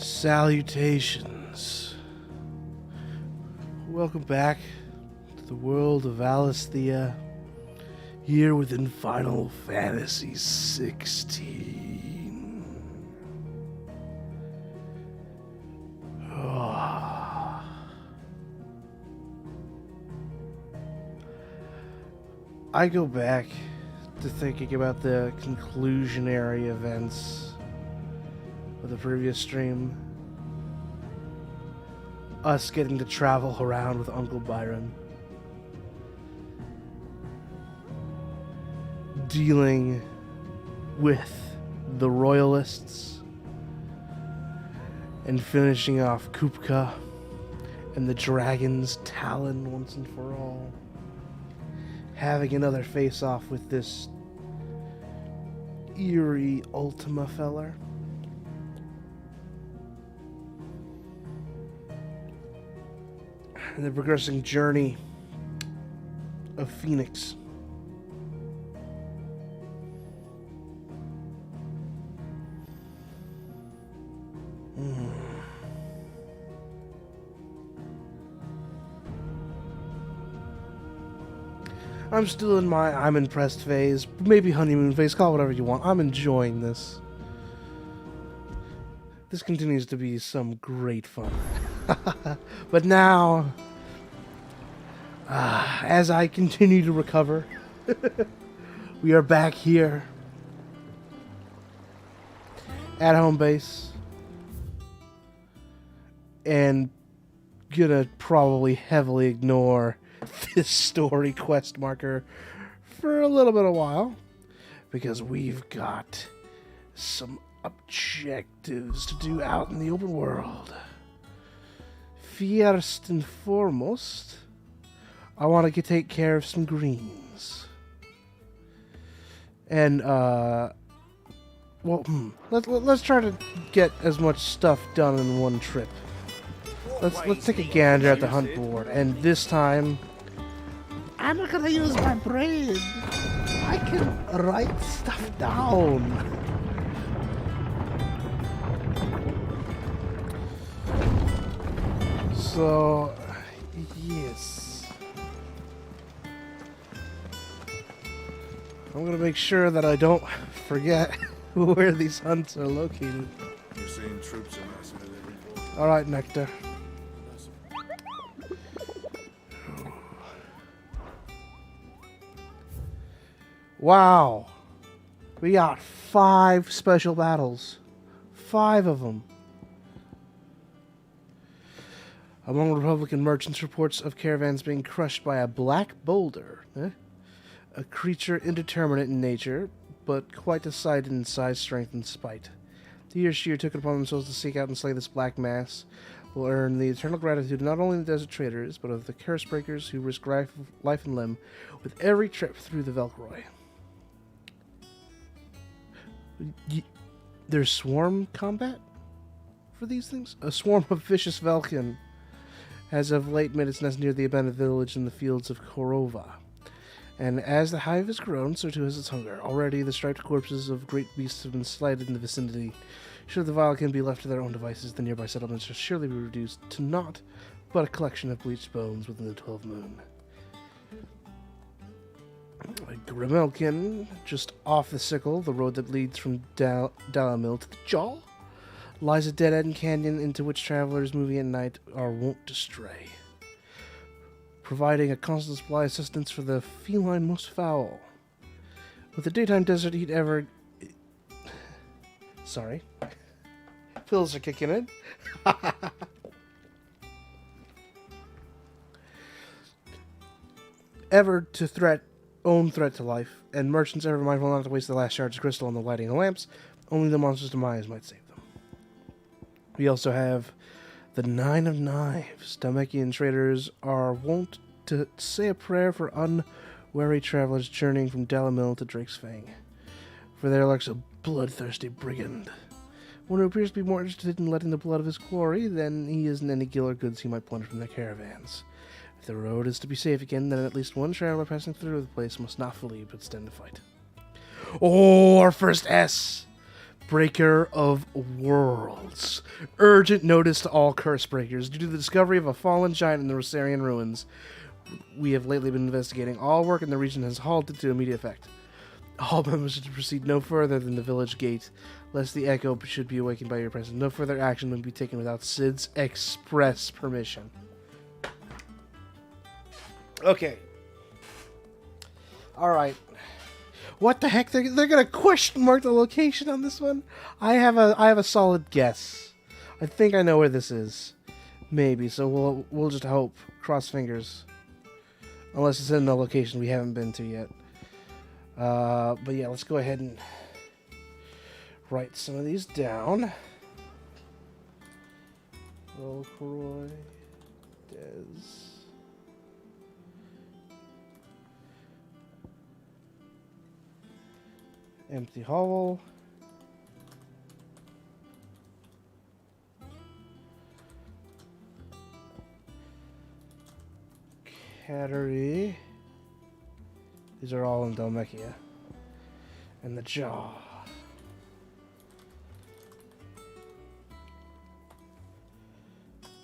Salutations. Welcome back to the world of Alisthea, here within Final Fantasy 16. I go back to thinking about the conclusionary events of the previous stream. Us getting to travel around with Uncle Byron. Dealing with the Royalists. And finishing off Kupka and the Dragon's Talon once and for all. Having another face-off with this eerie Ultima feller. And the progressing journey of Phoenix. I'm still in my I'm impressed phase, maybe honeymoon phase, call it whatever you want. I'm enjoying this. This continues to be some great fun. But now, as I continue to recover, we are back here at home base and gonna probably heavily ignore this story quest marker for a little bit of while because we've got some objectives to do out in the open world. First and foremost, I want to take care of some greens. And, let's try to get as much stuff done in one trip. Let's take a gander at the hunt board, and this time, I'm not gonna use my brain. I can write stuff down. So, yes. I'm gonna make sure that I don't forget where these hunts are located. You're seeing troops amassing at every point. Alright, Nectar. Wow. We got 5 special battles. 5 of them. Among Republican merchants, reports of caravans being crushed by a black boulder. A creature indeterminate in nature, but quite decided in size, strength, and spite. He or she who took it upon themselves to seek out and slay this black mass will earn the eternal gratitude not only of the desert traders, but of the curse breakers who risk life and limb with every trip through the Velcroy. There's swarm combat for these things? A swarm of vicious Velkin has of late made its nest near the abandoned village in the fields of Korova. And as the hive has grown, so too has its hunger. Already the striped corpses of great beasts have been sighted in the vicinity. Should the Vilkin be left to their own devices, the nearby settlements shall surely be reduced to naught but a collection of bleached bones within the 12 moon. Grimelkin, just off the Sickle, the road that leads from Dalamil to the Jaw, lies a dead-end canyon into which travelers moving at night are wont to stray, providing a constant supply of assistance for the feline most foul. With the daytime desert heat ever... Sorry. Pills are kicking in. Ever to own threat to life, and merchants ever mindful not to waste the last shards of crystal on the lighting of lamps, only the monster's demise might save them. We also have the 9 of Knives. Dalmekian traders are wont to say a prayer for unwary travelers journeying from Dalamil to Drake's Fang. For there lurks a bloodthirsty brigand, one who appears to be more interested in letting the blood of his quarry than he is in any gil or goods he might plunder from their caravans. If the road is to be safe again, then at least one traveler passing through the place must not flee but stand to fight. Oh, our first S! Breaker of Worlds. Urgent notice to all curse breakers. Due to the discovery of a fallen giant in the Rosarian ruins, we have lately been investigating. All work in the region has halted to immediate effect. All members should proceed no further than the village gate, lest the echo should be awakened by your presence. No further action will be taken without Sid's express permission. Okay. Alright. What the heck? They're gonna question mark the location on this one? I have a solid guess. I think I know where this is. Maybe, so we'll just hope. Cross fingers. Unless it's in a location we haven't been to yet. But yeah, let's go ahead and write some of these down. Volcroy, Des. Empty hovel. Cattery. These are all in Dalmechia. And the jaw.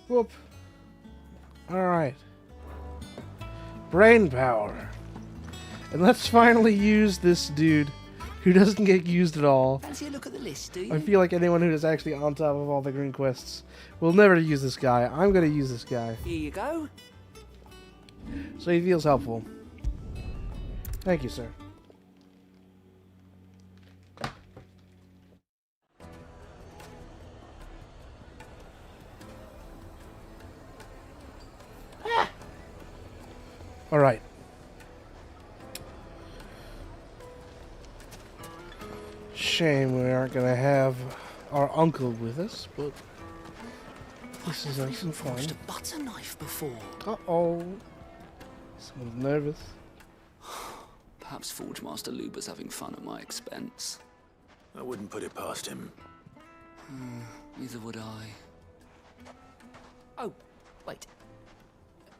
Whoop. Alright. Brain power. And let's finally use this dude who doesn't get used at all. Fancy a look at the list, do you? I feel like anyone who is actually on top of all the green quests will never use this guy. I'm going to use this guy. Here you go. So he feels helpful. Thank you, sir. All right. Shame we aren't going to have our uncle with us, but this is nice and fun. I've forged a butter knife before. Uh-oh. Someone's nervous. Perhaps Forge Master Luber's having fun at my expense. I wouldn't put it past him. Neither would I. Oh, wait.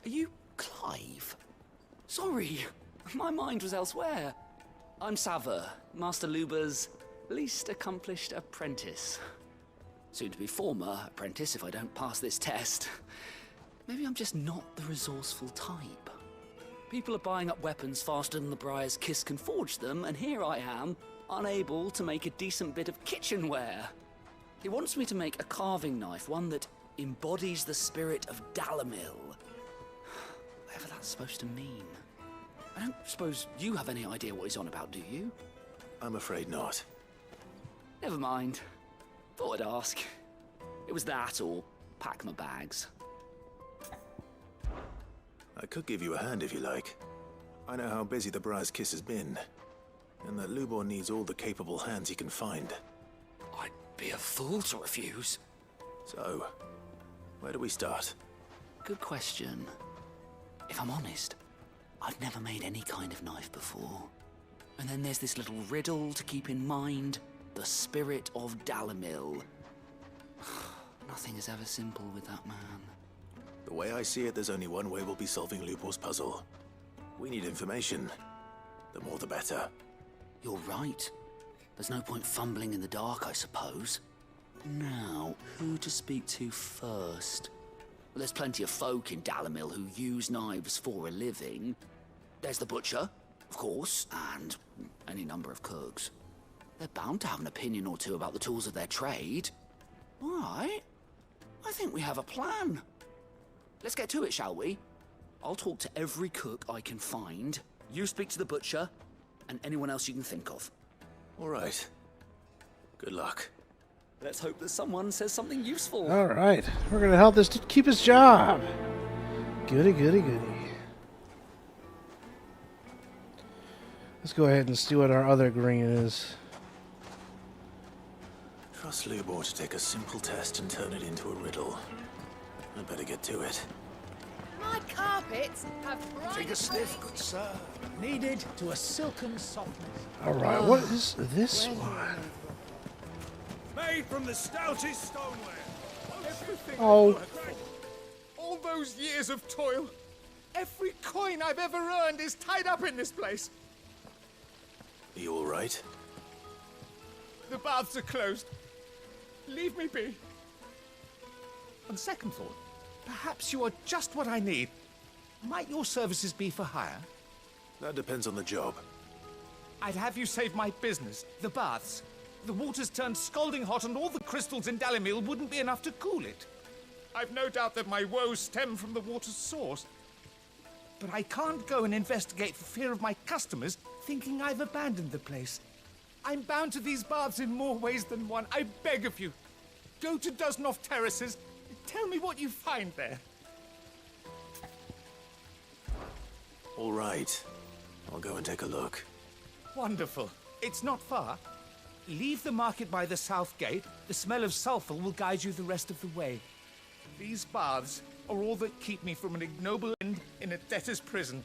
Are you Clive? Sorry, my mind was elsewhere. I'm Sava, Master Luber's least accomplished apprentice. Soon to be former apprentice if I don't pass this test. Maybe I'm just not the resourceful type. People are buying up weapons faster than the Briar's Kiss can forge them, and here I am, unable to make a decent bit of kitchenware. He wants me to make a carving knife, one that embodies the spirit of Dalamil. Whatever that's supposed to mean. I don't suppose you have any idea what he's on about, do you? I'm afraid not. Never mind. Thought I'd ask. It was that or pack my bags. I could give you a hand if you like. I know how busy the Briar's Kiss has been, and that Lubor needs all the capable hands he can find. I'd be a fool to refuse. So, where do we start? Good question. If I'm honest, I've never made any kind of knife before. And then there's this little riddle to keep in mind. The spirit of Dalamil. Nothing is ever simple with that man. The way I see it, there's only one way we'll be solving Lubor's puzzle. We need information. The more the better. You're right. There's no point fumbling in the dark, I suppose. Now, who to speak to first? Well, there's plenty of folk in Dalamil who use knives for a living. There's the butcher, of course, and any number of cooks. They're bound to have an opinion or two about the tools of their trade. All right. I think we have a plan. Let's get to it, shall we? I'll talk to every cook I can find. You speak to the butcher, and anyone else you can think of. All right. Good luck. Let's hope that someone says something useful. All right. We're going to help this dude keep his job. Goody, goody, goody. Let's go ahead and see what our other green is. Trust Lubor to take a simple test and turn it into a riddle. I'd better get to it. My carpets have bright Take a sniff, good sir. Needed to a silken softness. All right. What is this one? Made from the stoutest stoneware. Everything Oh. all those years of toil. Every coin I've ever earned is tied up in this place. Are you all right? The baths are closed. Leave me be. On second thought, perhaps you are just what I need. Might your services be for hire? That depends on the job. I'd have you save my business, the baths. The water's turned scalding hot and all the crystals in Dalimil wouldn't be enough to cool it. I've no doubt that my woes stem from the water's source. But I can't go and investigate for fear of my customers thinking I've abandoned the place. I'm bound to these baths in more ways than one. I beg of you. Go to Dusnoff Terraces. Tell me what you find there. All right. I'll go and take a look. Wonderful. It's not far. Leave the market by the south gate. The smell of sulfur will guide you the rest of the way. These baths are all that keep me from an ignoble end in a debtor's prison.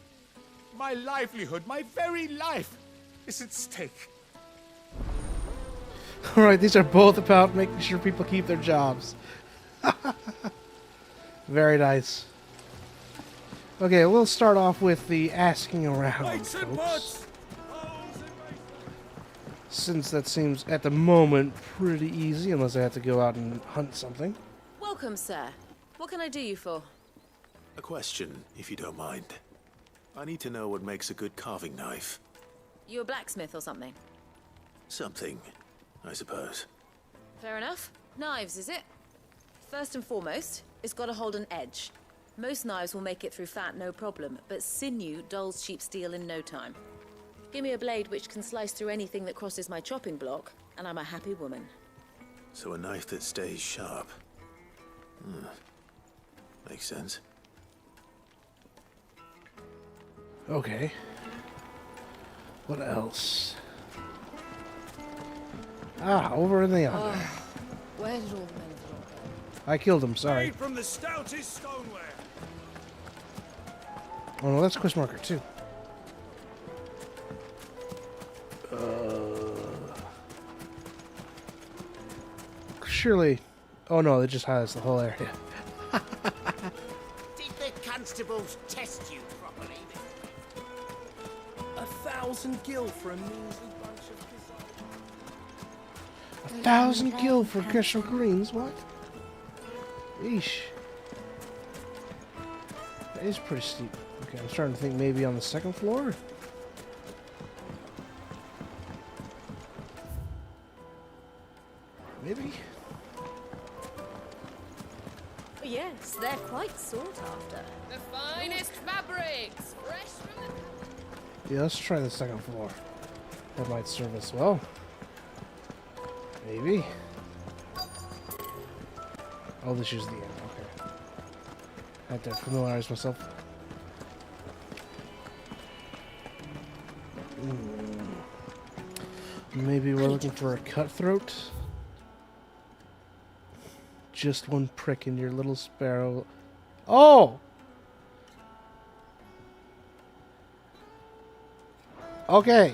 My livelihood, my very life, is at stake. Alright, these are both about making sure people keep their jobs. Very nice. Okay, we'll start off with the asking around, folks. Since that seems, at the moment, pretty easy, unless I have to go out and hunt something. Welcome, sir. What can I do you for? A question, if you don't mind. I need to know what makes a good carving knife. You a blacksmith or something? Something, I suppose. Fair enough. Knives, is it? First and foremost, it's got to hold an edge. Most knives will make it through fat no problem, but sinew dulls cheap steel in no time. Give me a blade which can slice through anything that crosses my chopping block, and I'm a happy woman. So a knife that stays sharp. Makes sense. Okay. What else? Ah, over in the other. Where did all the men go? I killed him, sorry. Made from the stoutest stoneware. Oh no, that's quest marker too. Surely. Oh no, it just highlights the whole area. Did the constables test you properly? 1,000 gil for a measly bunch of 1,000 gil for crystal greens, what? Eesh. That is pretty steep. Okay, I'm starting to think maybe on the second floor? Maybe? Yes, they're quite sought after. The finest fabrics, fresh from the... Yeah, let's try the second floor. That might serve us well. Maybe. Oh, this is the end. Okay. I had to familiarize myself. Maybe we're looking for a cutthroat. Just one prick in your little sparrow. Oh! Okay.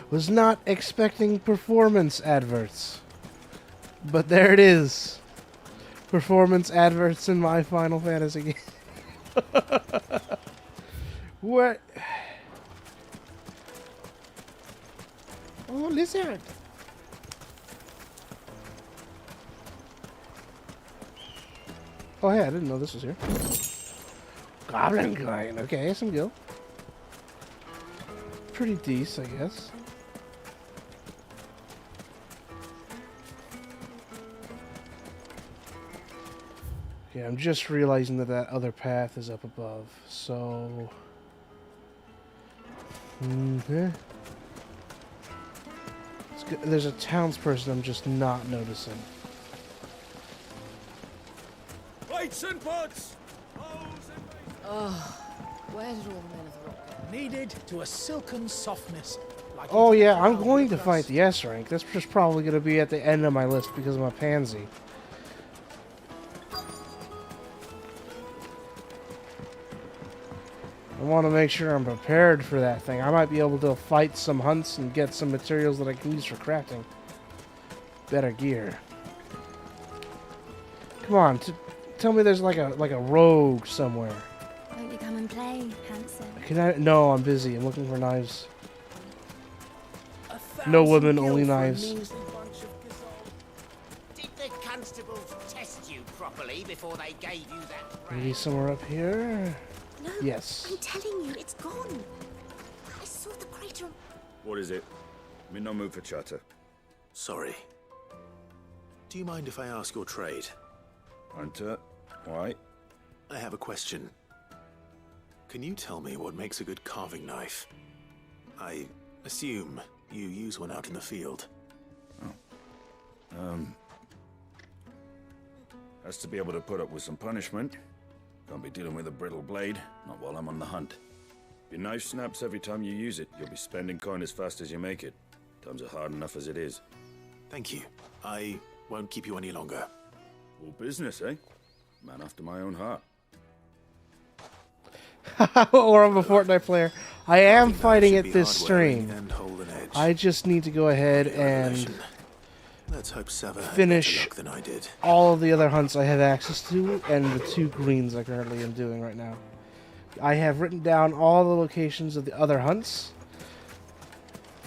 Was not expecting performance adverts. But there it is. Performance adverts in my Final Fantasy game. What? Oh, lizard. Oh, hey, I didn't know this was here. Goblin coin. Okay, some gil. Pretty decent, I guess. Okay, I'm just realizing that that other path is up above, so... There's a townsperson I'm just not noticing. plates and pots. Where did all the men of the rock go? Kneaded to a silken softness. Like Oh a yeah, deep I'm brown going to glass. fight the S rank. That's just probably going to be at the end of my list because of my pansy. I want to make sure I'm prepared for that thing. I might be able to fight some hunts and get some materials that I can use for crafting. Better gear. Come on, tell me there's like a rogue somewhere. Won't you come Come and play, handsome. Can I? No, I'm busy. I'm looking for knives. 1,000 No women, gil only for a knives. measly bunch of gazelle. Did the constables test you properly before they gave you that Maybe brand? somewhere up here. No, Yes. I'm telling you, it's gone. I saw the crater. What is it? I'm in no mood for chatter. Sorry. Do you mind if I ask your trade? Hunter, why? I have a question. Can you tell me what makes a good carving knife? I assume you use one out in the field. Has to be able to put up with some punishment. Can't be dealing with a brittle blade, not while I'm on the hunt. If your knife snaps every time you use it, you'll be spending coin as fast as you make it. Times are hard enough as it is. Thank you. I won't keep you any longer. All business, eh? Man after my own heart. Or I'm a Fortnite player. I am Carving knives fighting should at be this hard-wearing stream. and hold an edge. I just need to go ahead Your and revelation. Let's hope Sever had finish better luck than I did. all of the other hunts I have access to, and the 2 greens I currently am doing right now. I have written down all the locations of the other hunts,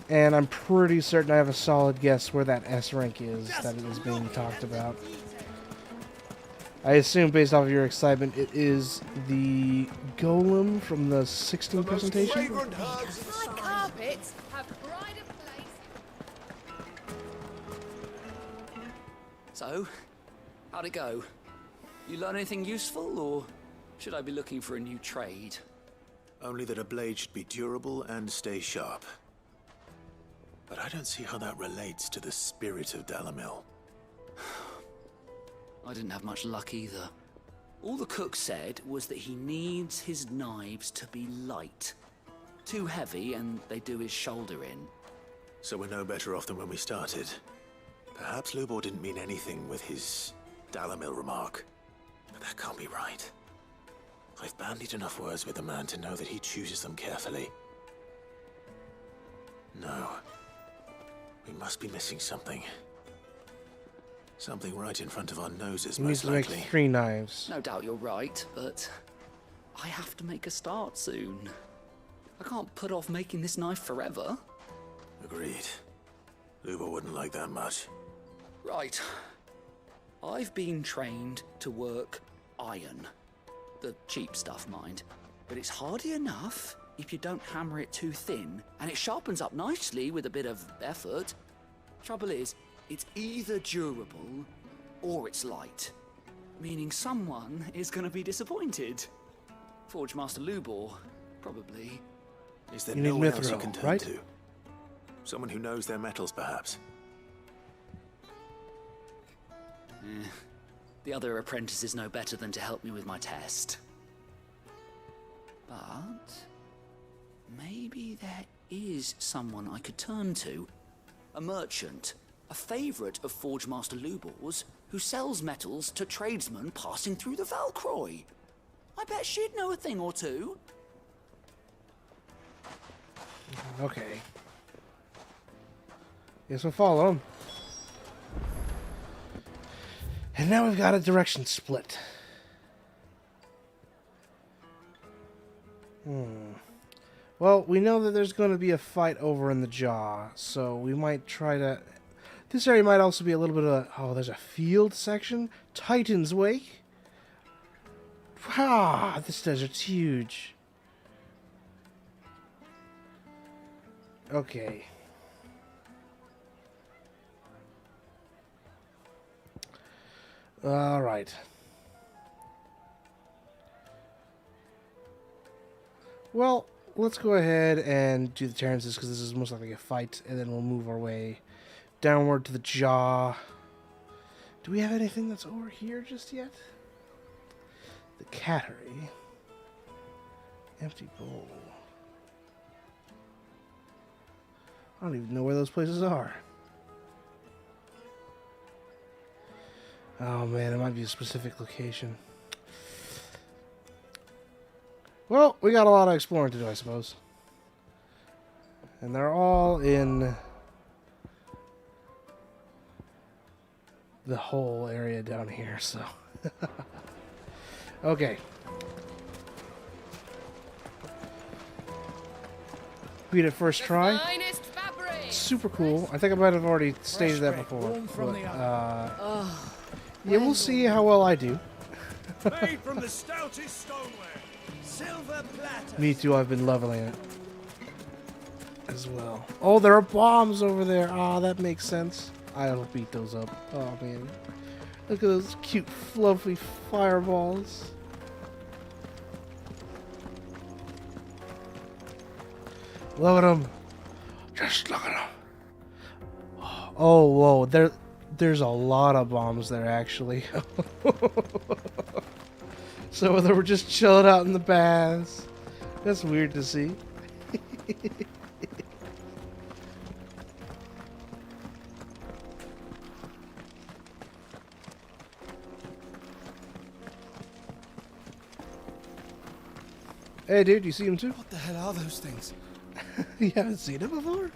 and I'm pretty certain I have a solid guess where that S rank is that is being talked about. I assume, based off of your excitement, it is the golem from the 16 presentation? Hard carpets have pride of place. So, how'd it go? You learn anything useful, or should I be looking for a new trade? Only that a blade should be durable and stay sharp. But I don't see how that relates to the spirit of Dalamil. I didn't have much luck either. All the cook said was that he needs his knives to be light. Too heavy and they do his shoulder in. So we're no better off than when we started. Perhaps Lubor didn't mean anything with his Dalamil remark. But that can't be right. I've bandied enough words with the man to know that he chooses them carefully. No. We must be missing something. Something right in front of our noses, You need most to make likely. 3 knives. No doubt you're right, but I have to make a start soon. I can't put off making this knife forever. Agreed. Lubor wouldn't like that much. Right. I've been trained to work iron. The cheap stuff, mind. But it's hardy enough if you don't hammer it too thin, and it sharpens up nicely with a bit of effort. Trouble is, it's either durable or it's light, meaning someone is going to be disappointed. Forge Master Lubor, probably. Is there You no need one else you mithril, can turn right? to? Someone who knows their metals, perhaps? The other apprentices know better than to help me with my test. But maybe there is someone I could turn to. A merchant, a favourite of Forge Master Lubor's, who sells metals to tradesmen passing through the Valcroy. I bet she'd know a thing or two. Okay. Guess we'll follow him. And now we've got a direction split. Well, we know that there's going to be a fight over in the jaw, so we might try to... This area might also be a little bit of a... Oh, there's a field section? Titan's Wake? Ah, this desert's huge. Okay. All right. Well, let's go ahead and do the Terrances because this is most likely a fight, and then we'll move our way downward to the jaw. Do we have anything that's over here just yet? The Cattery. Empty bowl. I don't even know where those places are. Oh man, it might be a specific location. Well, we got a lot of exploring to do, I suppose. And they're all in the whole area down here, so. Okay. beat it first try. Finest fabrics. Super cool. I think I might have already stated that brick, before. warm from But, the oven. yeah, we'll see how well I do. Made from the stoutest stoneware. Silver platter. Me too, I've been leveling it. As well. Oh, there are bombs over there. Ah, that makes sense. I'll beat those up. Oh, man. Look at those cute, fluffy fireballs. Look at them. Just look at them. Oh, whoa. There's a lot of bombs there, actually. So they were just chilling out in the baths. That's weird to see. Hey, dude, you see him too? What the hell are those things? You haven't seen him before?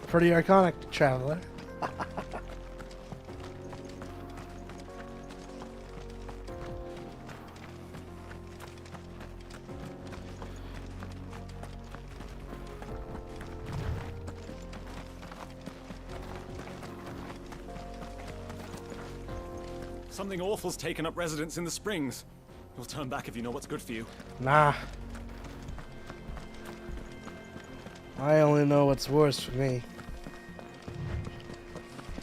Pretty iconic, traveler. Something awful's taken up residence in the springs. You'll turn back if you know what's good for you. Nah. I only know what's worse for me.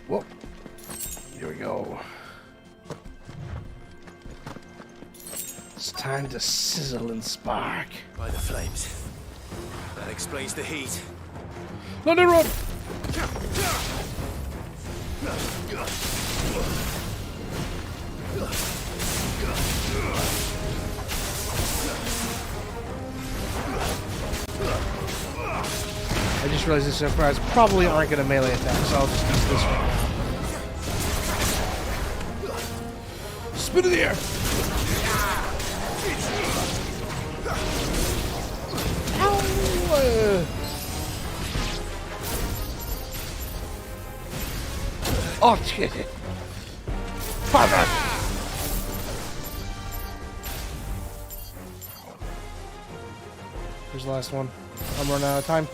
Whoa. Here we go. It's time to sizzle and spark. By the flames. That explains the heat. London Road! I just realized this surprise probably aren't going to melee attack, so I'll just use this one. Spin in the air! Ow! Oh, shit! Fire back! Here's the last one. I'm running out of time.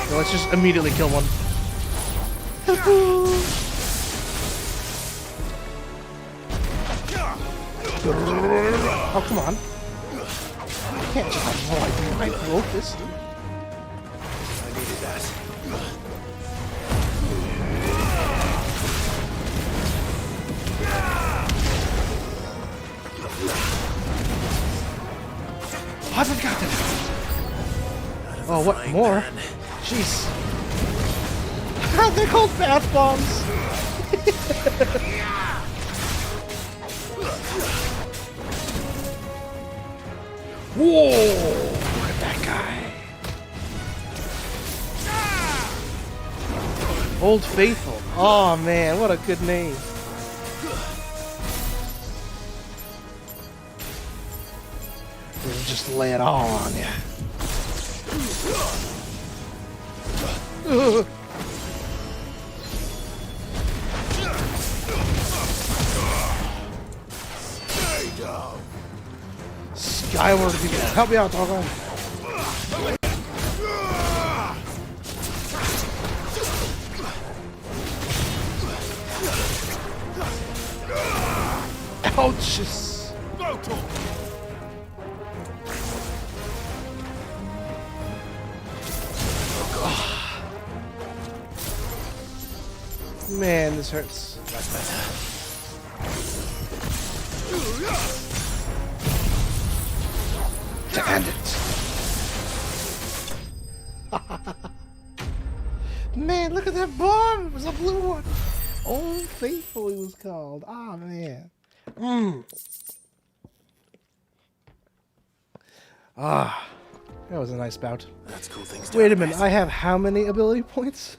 So let's just immediately kill one. Oh, come on. I can't just avoid me. I broke this. I needed that. I've forgotten. Oh, what more? Jeez. They're called bath bombs. Whoa! Look at that guy. Old Faithful. Oh man, what a good name. Just lay it all on you. Skyward people. Help me out, Doggo. Ouches. Man, this hurts. That's better. To end it. Man, look at that bomb! It was a blue one. Old Faithful he was called. Ah, man. Ah, that was a nice bout. That's cool things. Wait a minute, I have how many ability points?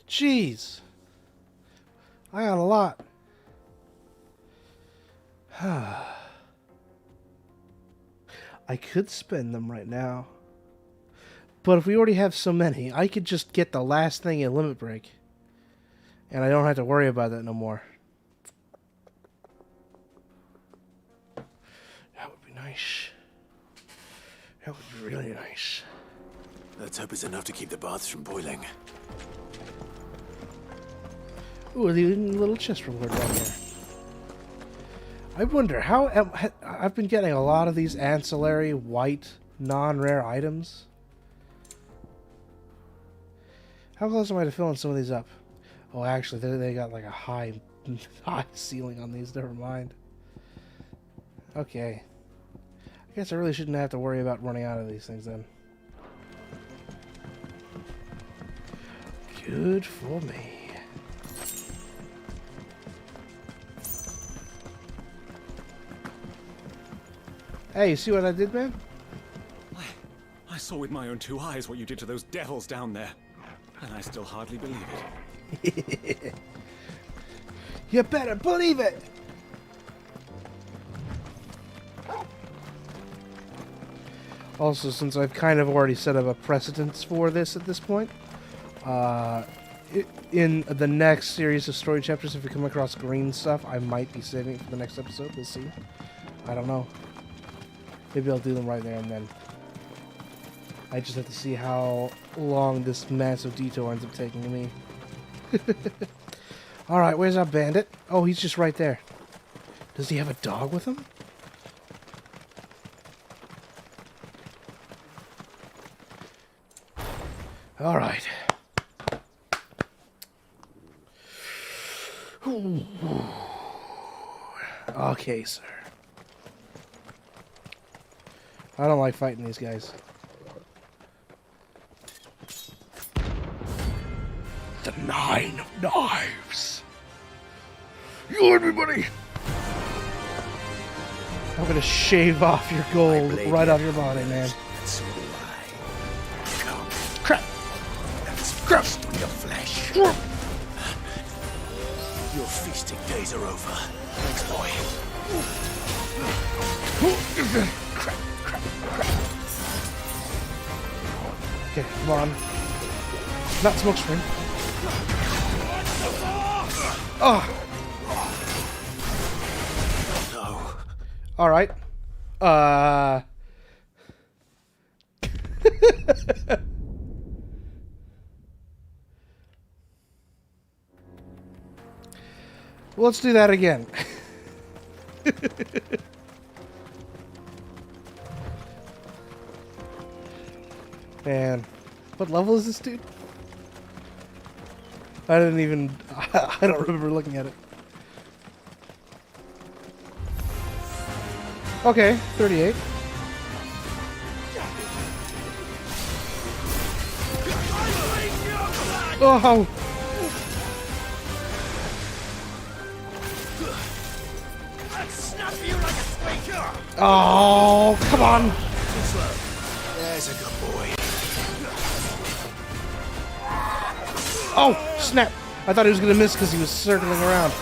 Jeez. I got a lot. I could spend them right now. But if we already have so many, I could just get the last thing in Limit Break. And I don't have to worry about that no more. nice. That would be really nice. Let's hope it's enough to keep the baths from boiling. Ooh, the little chest reward down there. I wonder how... I've been getting a lot of these ancillary white non-rare items. How close am I to filling some of these up? Oh, actually, they got like a high ceiling on these. Never mind. Okay. I guess I really shouldn't have to worry about running out of these things then. Good for me. Hey, you see what I did, man? I saw with my own 2 eyes what you did to those devils down there. And I still hardly believe it. You better believe it! Also, since I've kind of already set up a precedence for this at this point, in the next series of story chapters, if we come across green stuff, I might be saving it for the next episode. We'll see. I don't know. Maybe I'll do them right there and then. I just have to see how long this massive detour ends up taking me. Alright, where's our bandit? Oh, he's just right there. Does he have a dog with him? Alright. Okay, sir. I don't like fighting these guys. The 9 of Knives. You heard me, buddy. I'm gonna shave off your gold right off your body, man. Crap! Crap! On your flesh. Your feasting days are over. Thanks, boy. Crap, crap, crap. Okay, come on. Not smoke screen. Oh. No. All right. Let's do that again. Man, what level is this dude? I didn't even... I don't remember looking at it. Okay, 38. Oh! Oh, come on! There's a good boy. Oh, snap! I thought he was gonna miss because he was circling around.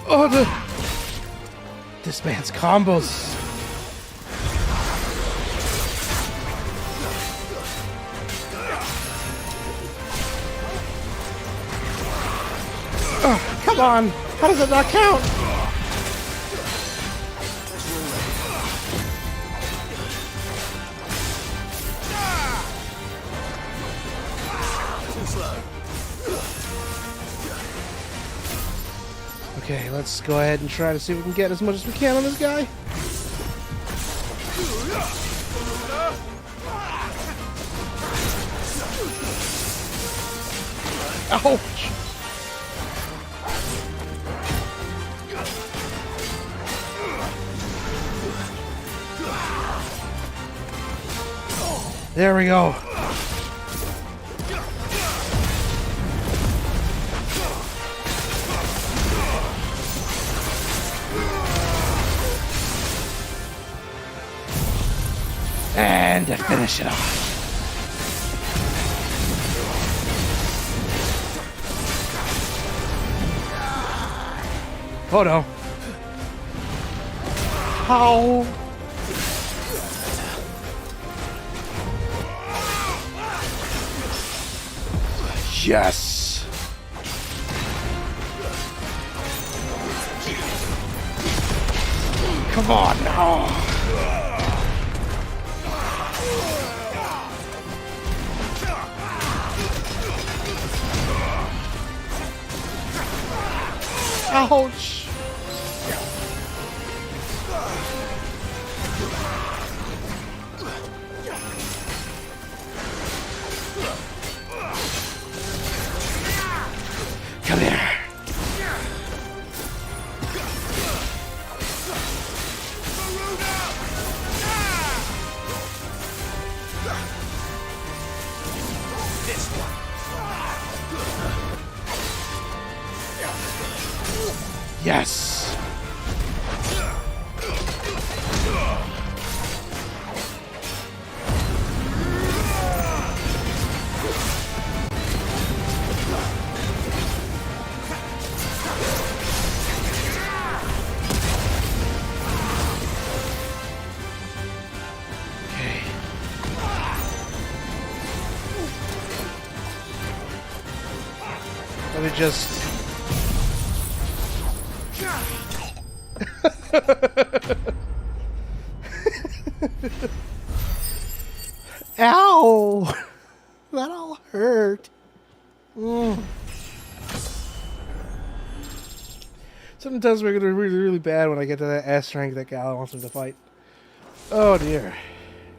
Oh, this man's combos. Oh, come on! How does it not count? Okay, let's go ahead and try to see if we can get as much as we can on this guy. Ouch! There we go. And to finish it off. Oh no. How? Yes! Come on now! Ouch! Come here! Yes! Okay. Let me just... Ow! That all hurt. Something tells me I'm gonna be really, really bad when I get to that S rank that Gal wants him to fight. Oh dear.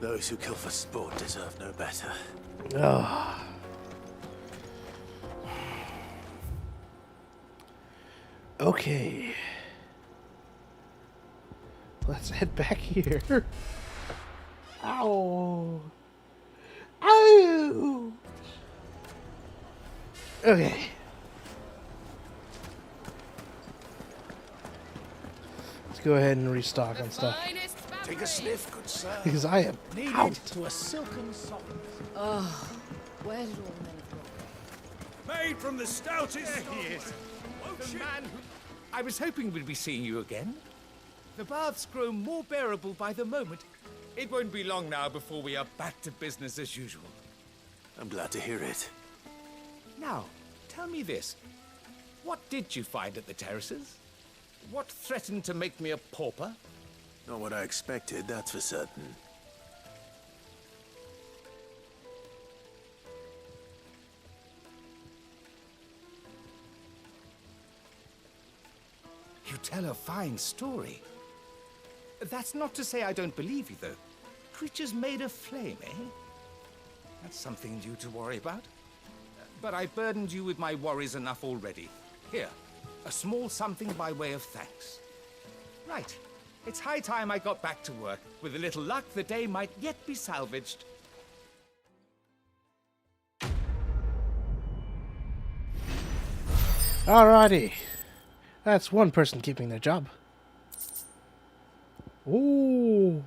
Those who kill for sport deserve no better. Oh. Okay. Let's head back here. Ow. Ow. Okay. Let's go ahead and restock on stuff. Take a sniff, good sir. Because I am Kneaded out. to a silken softness. Oh, where did all the men go? Made from the stoutest. There he is. The man who... I was hoping we'd be seeing you again. The baths grow more bearable by the moment. It won't be long now before we are back to business as usual. I'm glad to hear it. Now, tell me this. What did you find at the terraces? What threatened to make me a pauper? Not what I expected, that's for certain. You tell a fine story. That's not to say I don't believe you, though. Creatures made of flame, eh? That's something new to worry about. But I burdened you with my worries enough already. Here, a small something by way of thanks. Right. It's high time I got back to work. With a little luck, the day might yet be salvaged. Alrighty. That's one person keeping their job. Ooh.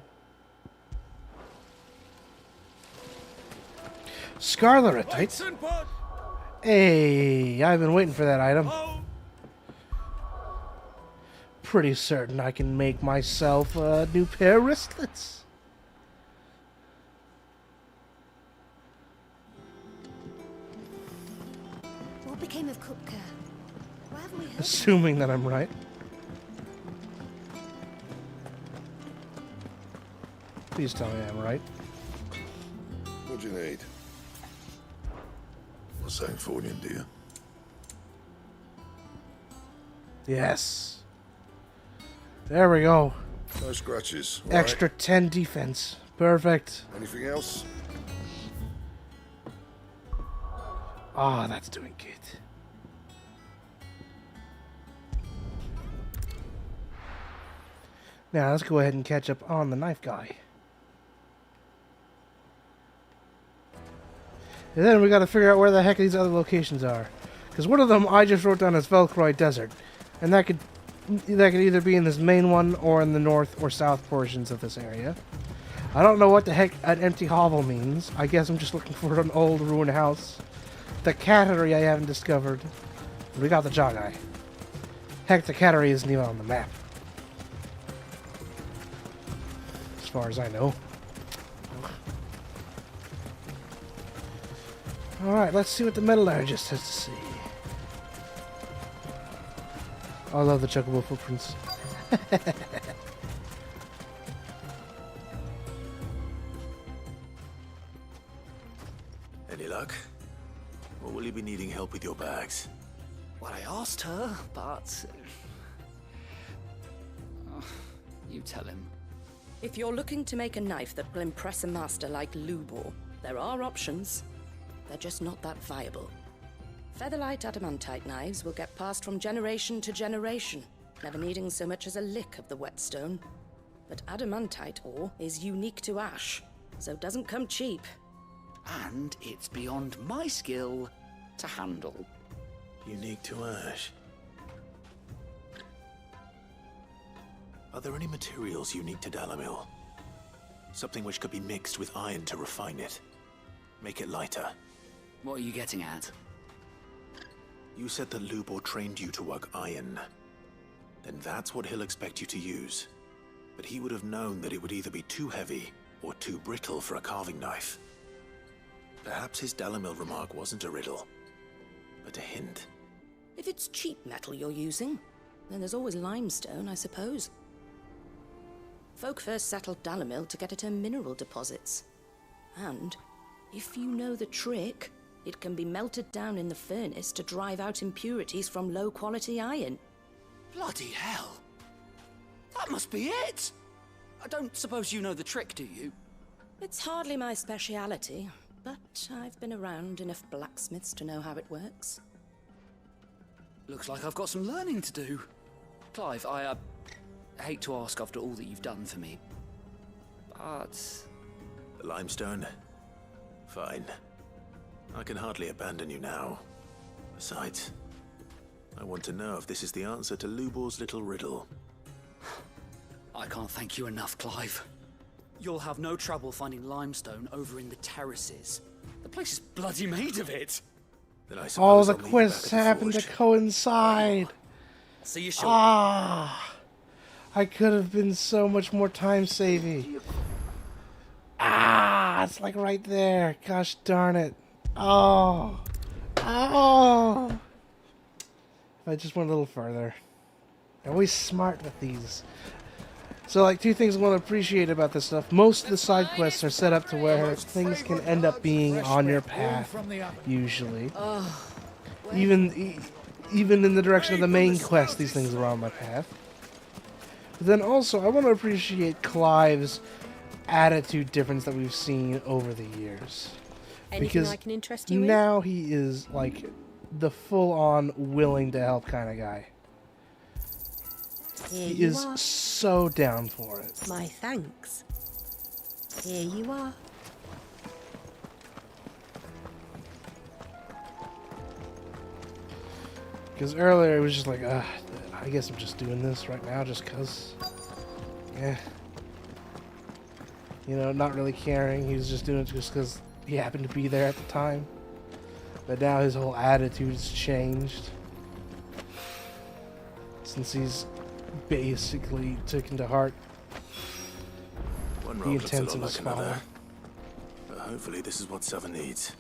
Scarletite. Hey, I've been waiting for that item. Pretty certain I can make myself a new pair of wristlets. What became of Kupka? Why haven't we heard? Assuming that I'm right. Please tell me I'm right. What do you need? What's that for you, dear? Yes. There we go. No scratches. all Extra 10 defense. Perfect. right? Anything else? Ah, that's doing good. Now let's go ahead and catch up on the knife guy. And then we gotta figure out where the heck these other locations are. Because one of them I just wrote down as Velcroy Desert. And that could either be in this main one or in the north or south portions of this area. I don't know what the heck an empty hovel means. I guess I'm just looking for an old ruined house. The cattery I haven't discovered. We got the jaw guy. Heck, the cattery isn't even on the map. As far as I know. Alright, let's see what the metallurgist has to say. I love the chocobo footprints. Any luck? Or will you be needing help with your bags? Well, I asked her, but... you tell him. If you're looking to make a knife that will impress a master like Lubor, there are options. They're just not that viable. Featherlight adamantite knives will get passed from generation to generation, never needing so much as a lick of the whetstone. But adamantite ore is unique to ash, so it doesn't come cheap. And it's beyond my skill to handle. Unique to ash. Are there any materials unique to Dalamil? Something which could be mixed with iron to refine it. Make it lighter. What are you getting at? You said that Lubor trained you to work iron. Then that's what he'll expect you to use. But he would have known that it would either be too heavy or too brittle for a carving knife. Perhaps his Dalamil remark wasn't a riddle, but a hint. If it's cheap metal you're using, then there's always limestone, I suppose. Folk first settled Dalamil to get at her mineral deposits. And, if you know the trick, it can be melted down in the furnace to drive out impurities from low-quality iron. Bloody hell! That must be it! I don't suppose you know the trick, do you? It's hardly my speciality, but I've been around enough blacksmiths to know how it works. Looks like I've got some learning to do. Clive, I hate to ask after all that you've done for me, but... The limestone? Fine. I can hardly abandon you now. Besides, I want to know if this is the answer to Lubor's little riddle. I can't thank you enough, Clive. You'll have no trouble finding limestone over in the terraces. The place is bloody made of it. Then I All suppose the I'll meet you quests back at the happen to forge. coincide. See you shortly. Ah, I could have been so much more time saving. Ah, it's like right there. Gosh darn it. Oh. Oh. If I just went a little further. I'm always smart with these. So, like, two things I want to appreciate about this stuff. Most of the side quests are set up to where things can end up being on your path, usually. Even in the direction of the main quest, these things are on my path. But then also, I want to appreciate Clive's attitude difference that we've seen over the years. Anything I can interest you in? Now he is, like, the full-on willing to help kind of guy. Here He you is are. so down for it. My thanks. Here you are. Because earlier it was just like, I guess I'm just doing this right now just because. Yeah. You know, not really caring. He was just doing it just because he happened to be there at the time. But now his whole attitude's changed. Since he's basically taken to heart One the rock looks a intents lot of like his another. father. But hopefully this is what Seven needs.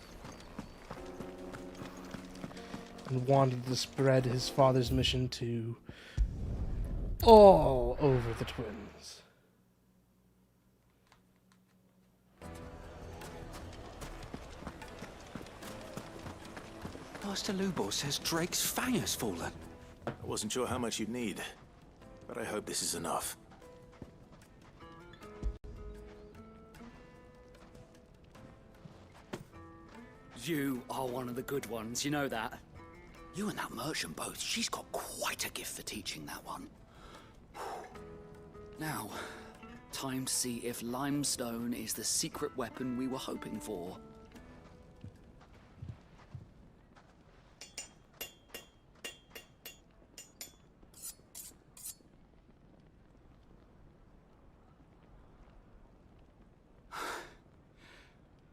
And wanted to spread his father's mission to all over the twins. Master Lubor says Drake's fang has fallen. I wasn't sure how much you'd need, but I hope this is enough. You are one of the good ones, you know that. You and that merchant both, she's got quite a gift for teaching that one. Now, time to see if limestone is the secret weapon we were hoping for.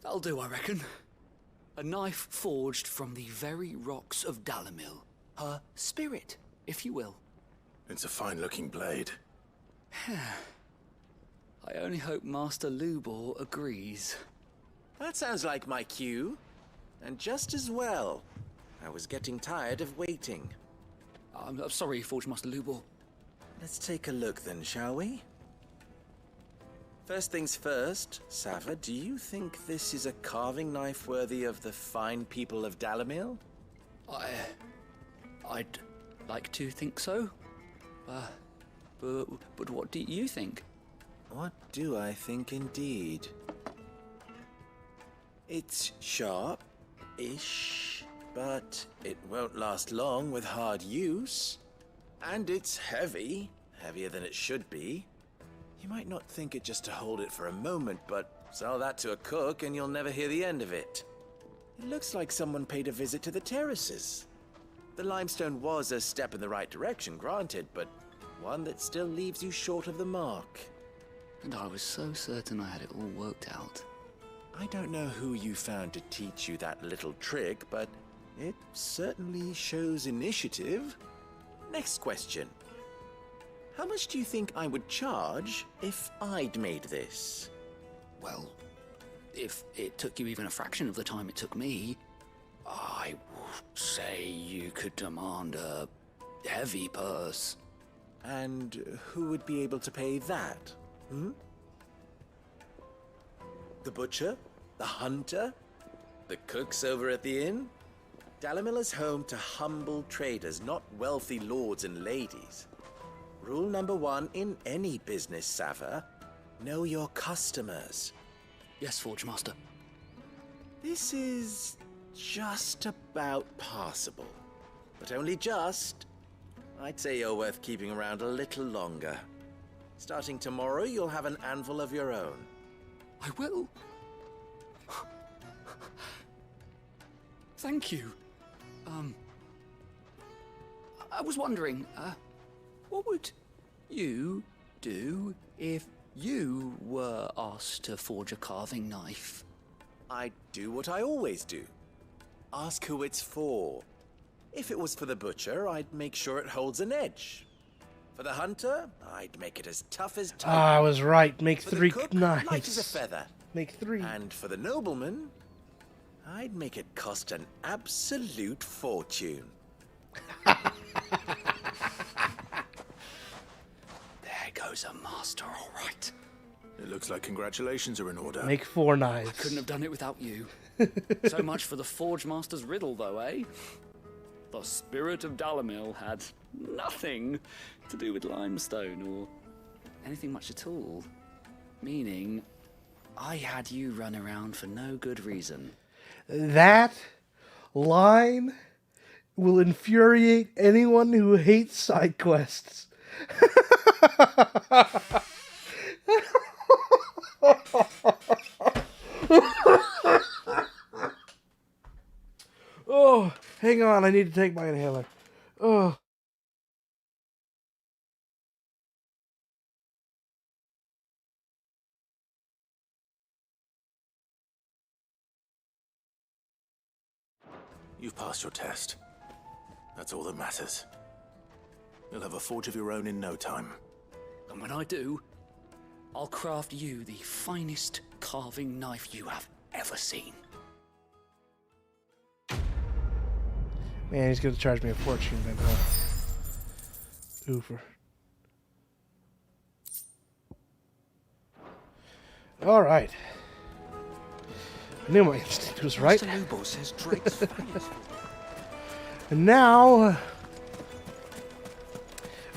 That'll do, I reckon. A knife forged from the very rocks of Dalamil. Her spirit, if you will. It's a fine-looking blade. I only hope Master Lubor agrees. That sounds like my cue. And just as well. I was getting tired of waiting. I'm sorry, Forge Master Lubor. Let's take a look then, shall we? First things first, Sava, do you think this is a carving knife worthy of the fine people of Dalamil? I'd like to think so. But what do you think? What do I think indeed? It's sharp-ish, but it won't last long with hard use. And it's heavy, heavier than it should be. You might not think it just to hold it for a moment, but sell that to a cook and you'll never hear the end of it. It looks like someone paid a visit to the terraces. The limestone was a step in the right direction, granted, but one that still leaves you short of the mark. And I was so certain I had it all worked out. I don't know who you found to teach you that little trick, but it certainly shows initiative. Next question. How much do you think I would charge if I'd made this? Well, if it took you even a fraction of the time it took me, I would say you could demand a heavy purse. And who would be able to pay that? The butcher? The hunter? The cooks over at the inn? Dalamil is home to humble traders, not wealthy lords and ladies. Rule number 1 in any business, Sava. Know your customers. Yes, Forge Master. This is just about passable. But only just. I'd say you're worth keeping around a little longer. Starting tomorrow, you'll have an anvil of your own. I will. Thank you. I was wondering, what would you do if you were asked to forge a carving knife? I'd do what I always do. Ask who it's for. If it was for the butcher, I'd make sure it holds an edge. For the hunter, I'd make it as tough as titan. I was right. Make For 3 the cook, knives. light as a feather. Make 3. And for the nobleman, I'd make it cost an absolute fortune. There goes a master, all right. It looks like congratulations are in order. Make 4 knives. I couldn't have done it without you. So much for the Forge Master's riddle, though, eh? The spirit of Dalamil had nothing to do with limestone or anything much at all. Meaning, I had you run around for no good reason. That line will infuriate anyone who hates side quests. Oh, hang on. I need to take my inhaler. Oh. You've passed your test. That's all that matters. You'll have a forge of your own in no time. And when I do, I'll craft you the finest carving knife you have ever seen. Man, he's going to charge me a fortune then, huh? Oofer. All right. I knew my instinct was right. Master Lubor says Drake's famous. And now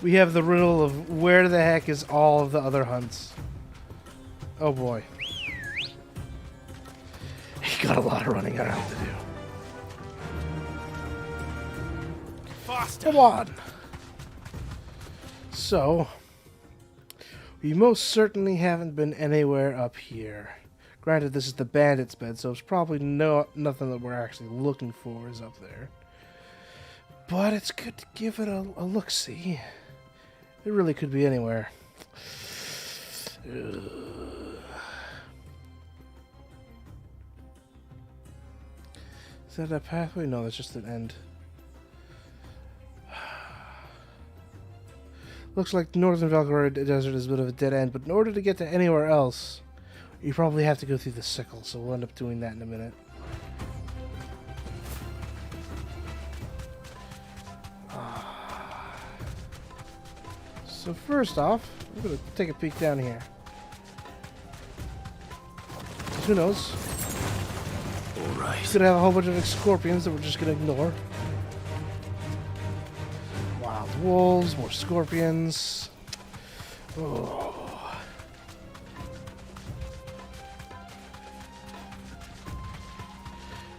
we have the riddle of where the heck is all of the other hunts. Oh boy. He got a lot of running around to do. Faster. Come on. So, we most certainly haven't been anywhere up here. Granted, this is the bandit's bed, so it's probably nothing that we're actually looking for is up there. But it's good to give it a look-see. It really could be anywhere. Ugh. Is that a pathway? No, that's just an end. Looks like the northern Valkyria Desert is a bit of a dead end, but in order to get to anywhere else, you probably have to go through the sickle, so we'll end up doing that in a minute. But first off, we're going to take a peek down here. 'Cause who knows? Alright. He's going to have a whole bunch of scorpions that we're just going to ignore. Wild wolves, more scorpions. Oh.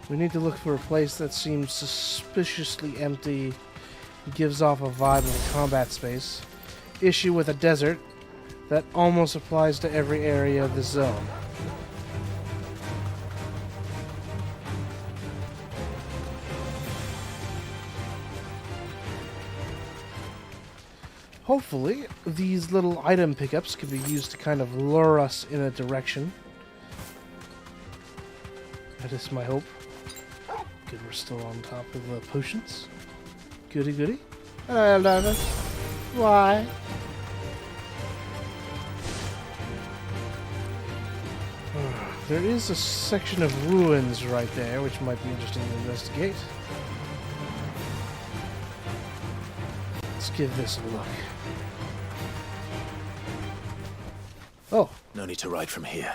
We need to look for a place that seems suspiciously empty, gives off a vibe of a combat space. Issue with a desert, that almost applies to every area of the zone. Hopefully, these little item pickups can be used to kind of lure us in a direction. That is my hope. Good, we're still on top of the potions. Goody goody. Hello, Lovis. Why? There is a section of ruins right there, which might be interesting to investigate. Let's give this a look. Oh. No need to ride from here.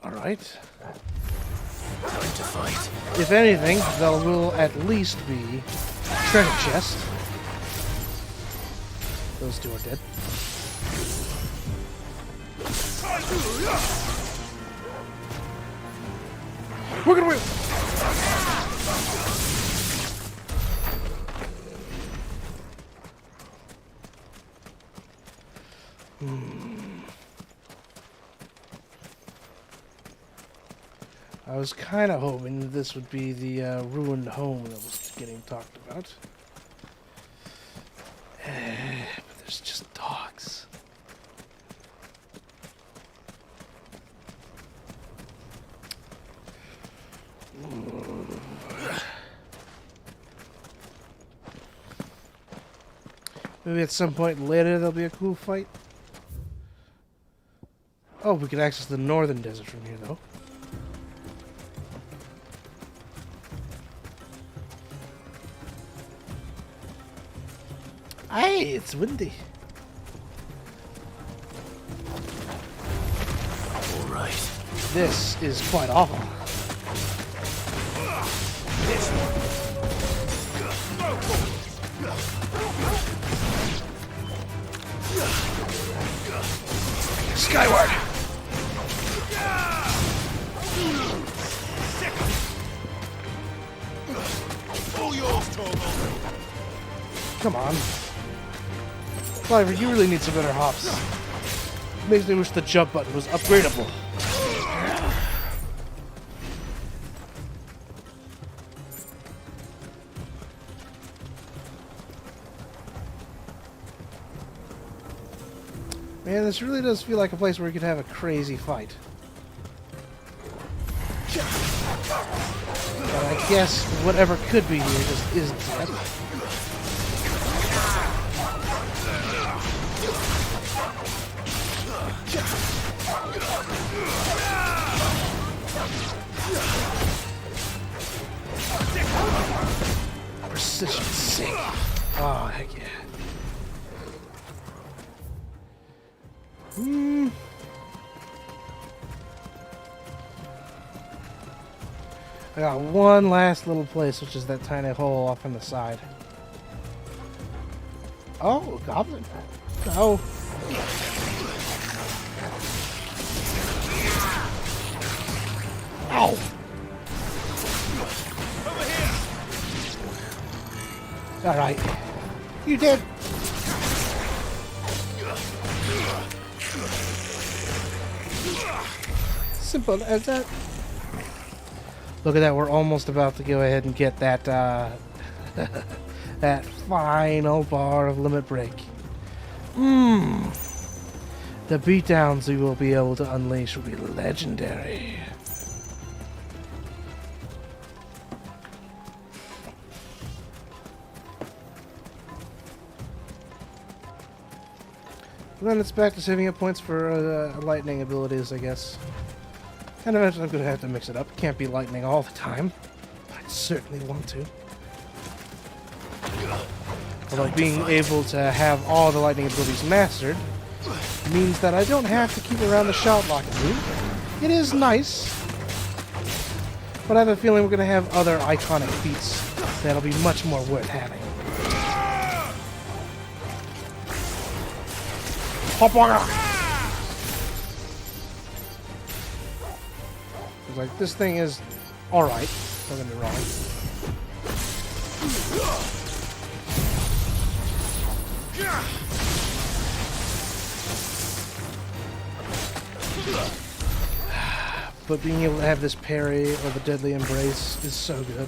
Alright. Time to fight. If anything, there will at least be treasure chest. Those two are dead. We're gonna win! I was kind of hoping that this would be the ruined home that was getting talked about. But there's just dogs. Maybe at some point later there'll be a cool fight. Oh, we can access the northern desert from here, though. Hey, it's windy. All right. This is quite awful. Skyward. All yours, Torvald. Come on. Cliver, you really need some better hops. Makes me wish the jump button was upgradable. Man, this really does feel like a place where we could have a crazy fight. But I guess whatever could be here just isn't yet. Precision sink. Oh, heck yeah. I got one last little place, which is that tiny hole off on the side. Oh, a goblin. No. Ow. Over here. All right. You did. Simple as that. Look at that, we're almost about to go ahead and get that that final bar of limit break. The beatdowns we will be able to unleash will be legendary. And then it's back to saving up points for lightning abilities, I guess. And eventually I'm going to have to mix it up. Can't be lightning all the time. But I certainly want to. Although being able to have all the lightning abilities mastered means that I don't have to keep around the shout lock move. It is nice, but I have a feeling we're going to have other iconic feats that'll be much more worth having. Like, this thing is alright, don't get me wrong. But being able to have this parry or the deadly embrace is so good.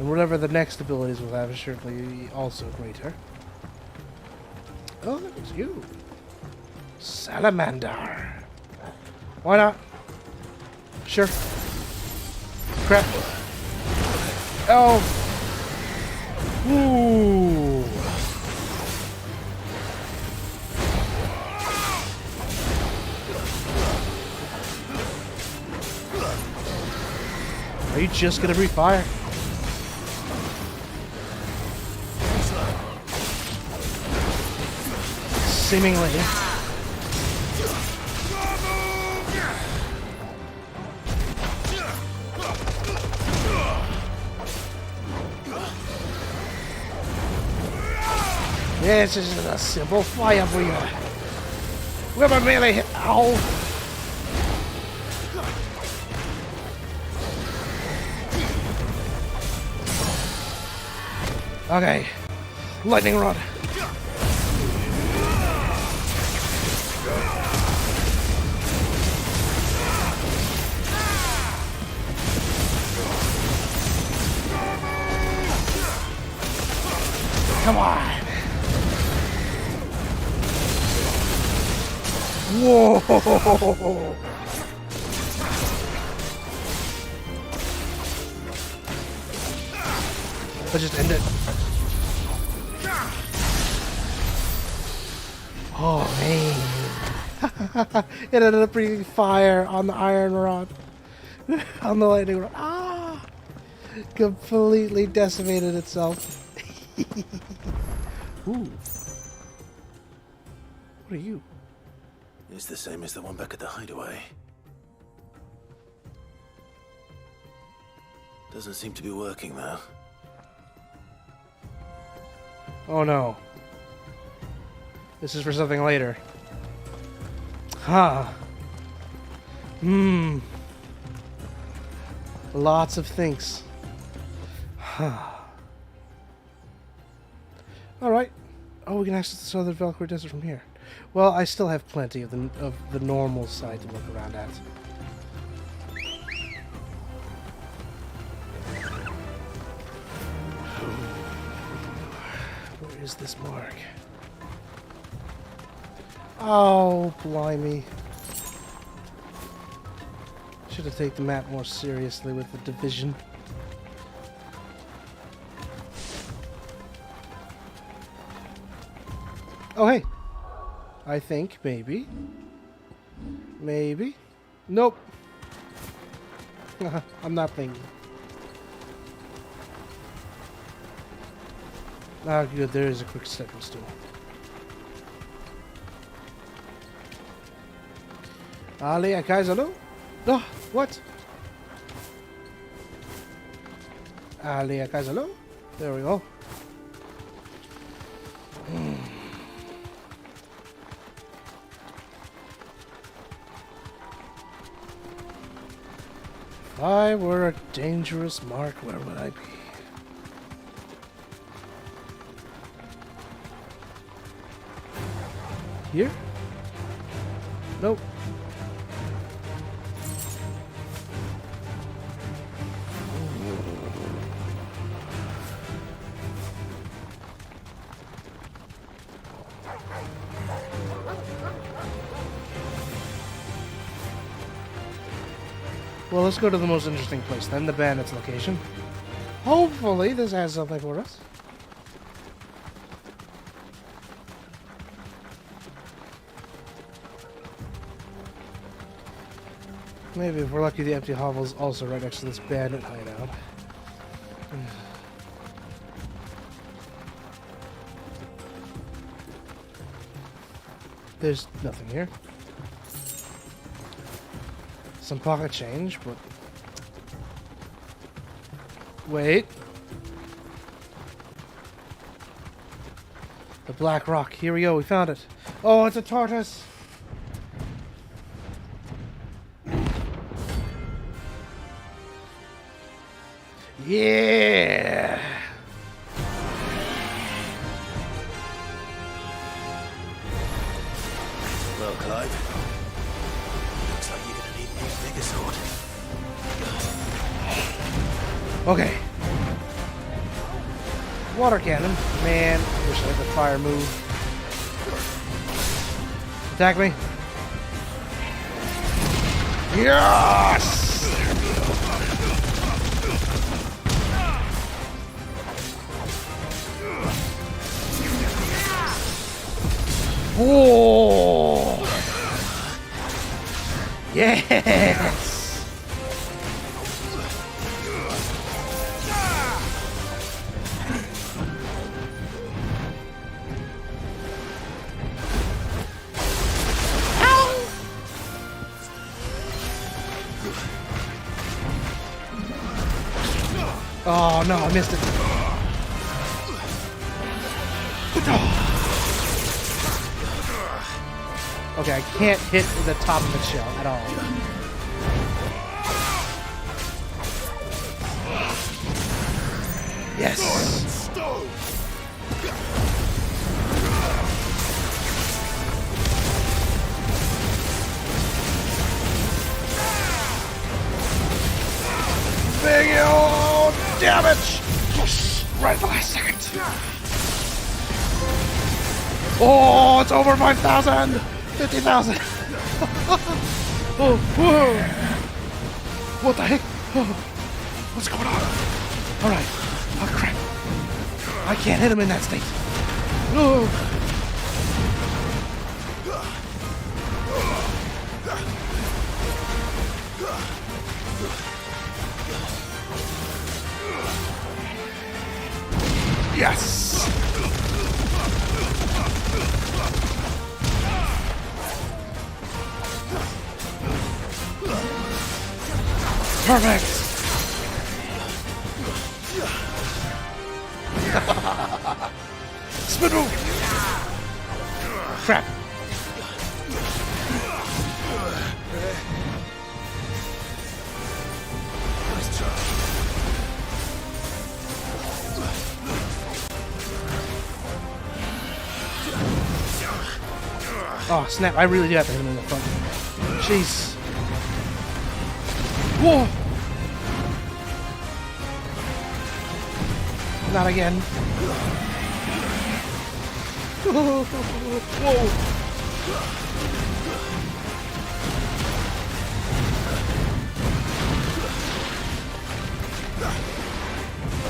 And whatever the next abilities will have is certainly also greater. Oh, that was you. Salamander. Why not? Sure. Crap. Oh. Ooh. Are you just gonna breathe fire? Seemingly. Yeah, it's just a simple fire breather. With a melee hit. Ow. Okay. Lightning rod. Come on. Whoa. Let's just end it. Oh, man. It ended up breathing fire on the iron rod. On the lightning rod. Ah! Completely decimated itself. Ooh. What are you? It's the same as the one back at the hideaway. Doesn't seem to be working, though. Oh no. This is for something later. Huh. Lots of things. Huh. Alright. Oh, we can access this other Valkyrie Desert from here. Well, I still have plenty of the normal side to look around at. Where is this mark? Oh, blimey. Should have taken the map more seriously with the division. Oh, hey. I think, maybe. Maybe. Nope. I'm not thinking. Ah, good. There is a quick stepping stool. Ali, guys, hello? Oh, what? Ali, guys, hello? There we go. If I were a dangerous mark, where would I be? Here? Nope. Well, let's go to the most interesting place then, the bandit's location. Hopefully this has something for us. Maybe if we're lucky, the empty hovel's also right next to this bandit hideout. There's nothing here. Some pocket change, but... Wait. The black rock. Here we go. We found it. Oh, it's a tortoise. Yeah. Well, Clive, looks like you're gonna need a bigger sword. Okay. Water cannon. Man, I wish I had the fire move. Attack me. Yes! Whoa! Yes! Oh no, I missed it. Okay, I can't hit the top of the shell at all. Yes! Big old damage! Yes! Right at the last second. Oh, it's over 5,000! 50,000! Oh, whoa! What the heck? Oh, what's going on? Alright. Oh, crap. I can't hit him in that state. Oh. Yes! Perfect! Spin move! Crap! Oh, snap. I really do have to hit him in the front. Jeez. Whoa! Not again. Whoa!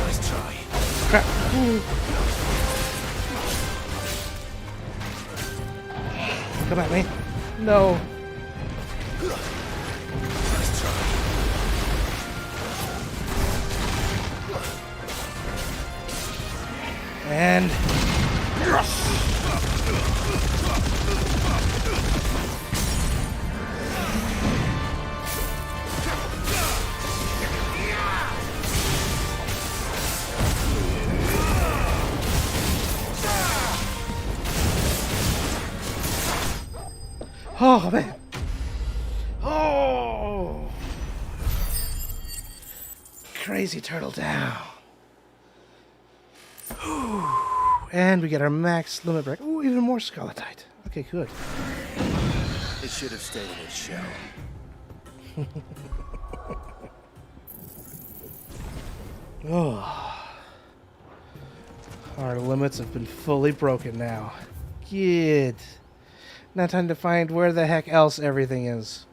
Nice try. Crap. Come at me. No. Nice try. And... Yes! Oh, man. Oh. Crazy turtle down. And we get our max limit break. Ooh, even more skeletite. Okay, good. It should have stayed in its shell. Oh. Our limits have been fully broken now. Good. Now time to find where the heck else everything is.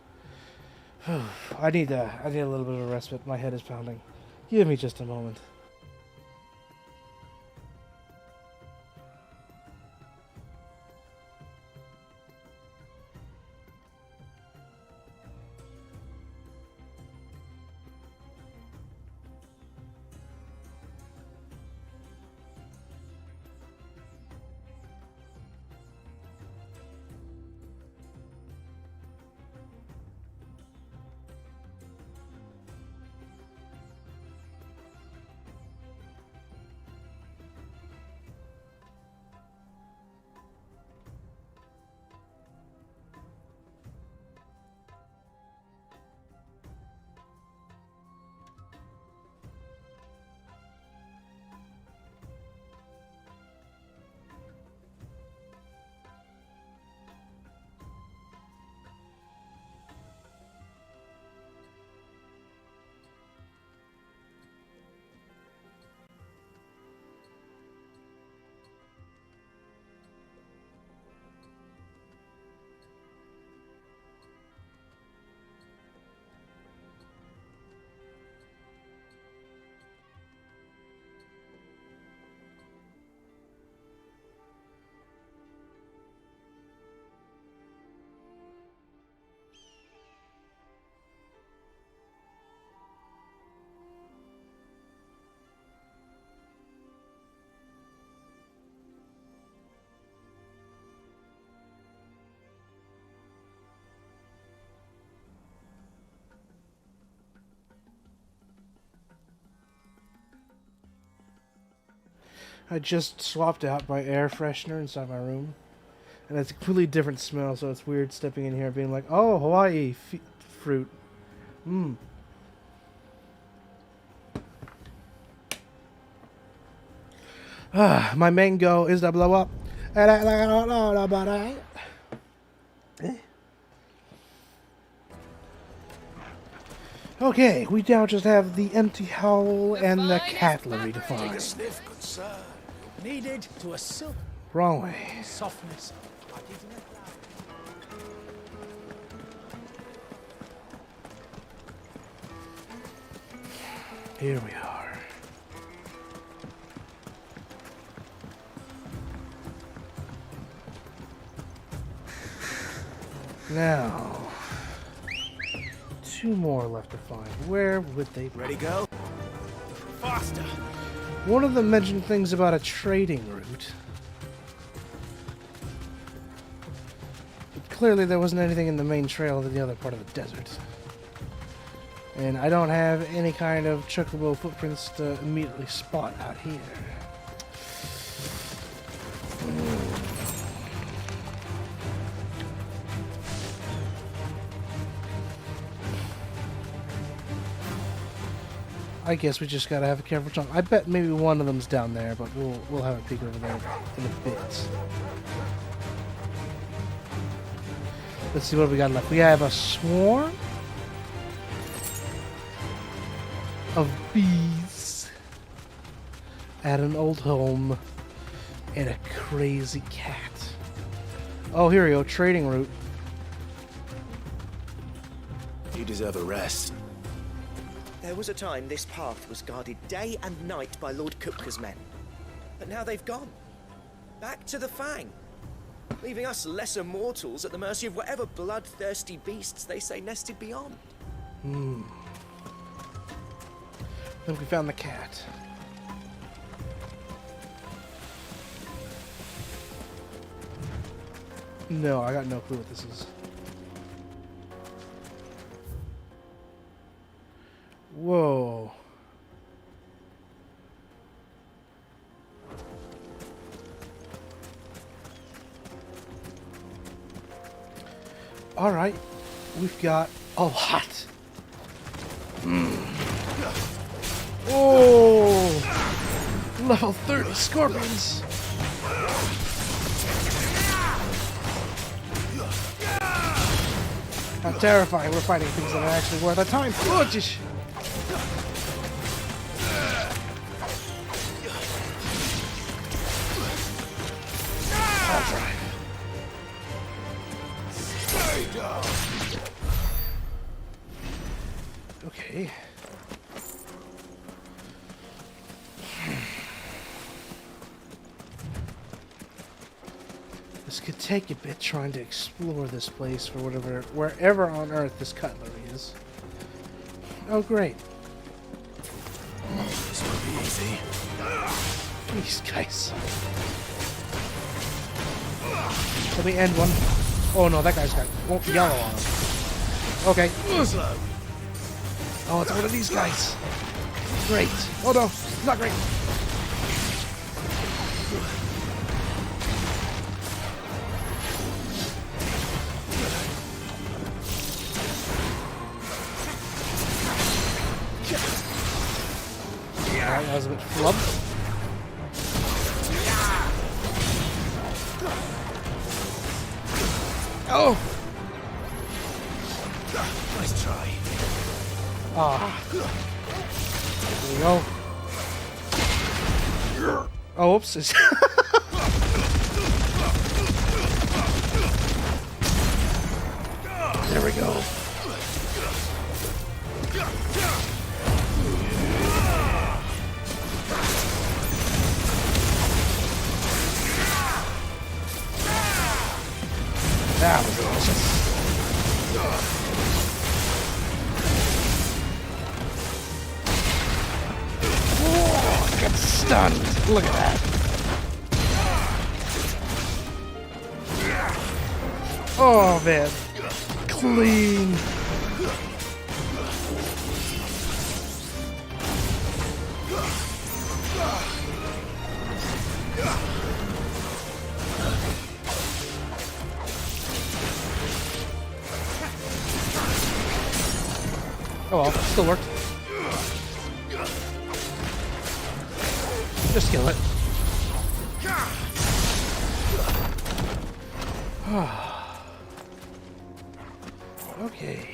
I need a little bit of a respite. My head is pounding. Give me just a moment. I just swapped out my air freshener inside my room. And it's a completely different smell, so it's weird stepping in here and being like, oh, Hawaii fruit. Mmm. My main goal is to blow up. And I don't know about that. Okay, we now just have the empty hole and the cutlery to Take a find. sniff, good sir. Needed to a silk Wrong way. softness. Here we are. Now, 2 more left to find. Where would they be? Ready, go? Faster. One of them mentioned things about a trading route. But clearly there wasn't anything in the main trail of the other part of the desert. And I don't have any kind of chocobo footprints to immediately spot out here. I guess we just gotta have a careful chunk. I bet maybe one of them's down there, but we'll have a peek over there in a bit. Let's see what we got left. We have a swarm of bees at an old home and a crazy cat. Oh, here we go. Trading route. You deserve a rest. There was a time this path was guarded day and night by Lord Kupka's men. But now they've gone. Back to the Fang. Leaving us lesser mortals at the mercy of whatever bloodthirsty beasts they say nested beyond. I think we found the cat. No, I got no clue what this is. Whoa. Alright, we've got a lot. Oh! Level 30 scorpions! How terrifying, we're fighting things that are actually worth our time. Oh, just... Okay. This could take a bit trying to explore this place for wherever on Earth this cutlery is. Oh, great. This won't be easy. These guys. Let me end one. Oh no, that guy's got yellow on him. Okay. Oh, it's one of these guys. Great. Oh no, not great. Alright, that was a bit flubbed. Oh! Nice try. Ah. There we go. Oh, oops. There we go. That was awesome. Oh, I got stunned. Look at that. Oh, man. Clean. Oh well, still worked. Just kill it. Okay.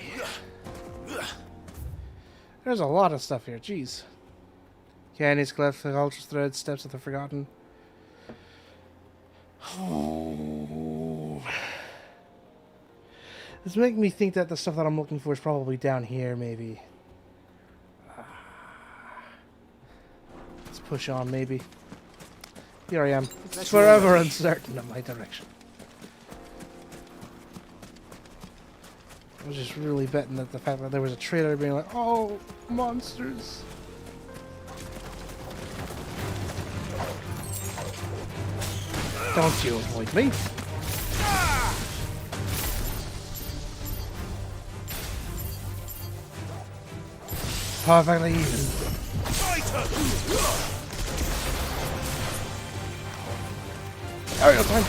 There's a lot of stuff here, jeez. Candies, clefts, cultures, threads, steps of the forgotten. Oh. It's making me think that the stuff that I'm looking for is probably down here, maybe. Let's push on, maybe. Here I am. It's forever uncertain of my direction. I was just really betting that the fact that there was a trailer being like, oh, monsters. Don't you avoid me. Perfectly even. Aerial time.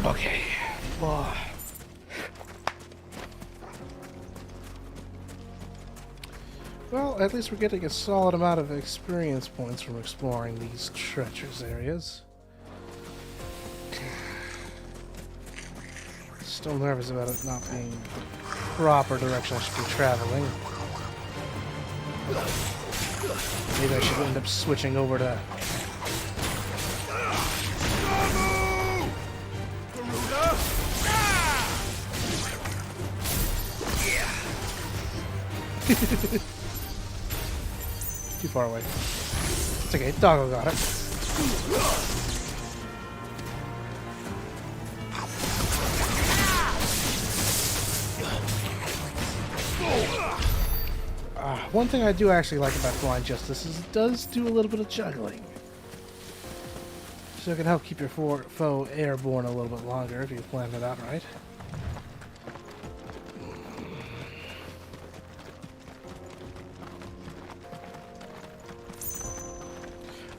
Okay. Oh. Well, at least we're getting a solid amount of experience points from exploring these treacherous areas. Still nervous about it not being the proper direction I should be traveling. Maybe I should end up switching over to... Too far away. It's okay, Doggo got it. One thing I do actually like about Blind Justice is it does do a little bit of juggling. So it can help keep your foe airborne a little bit longer if you plan it out right.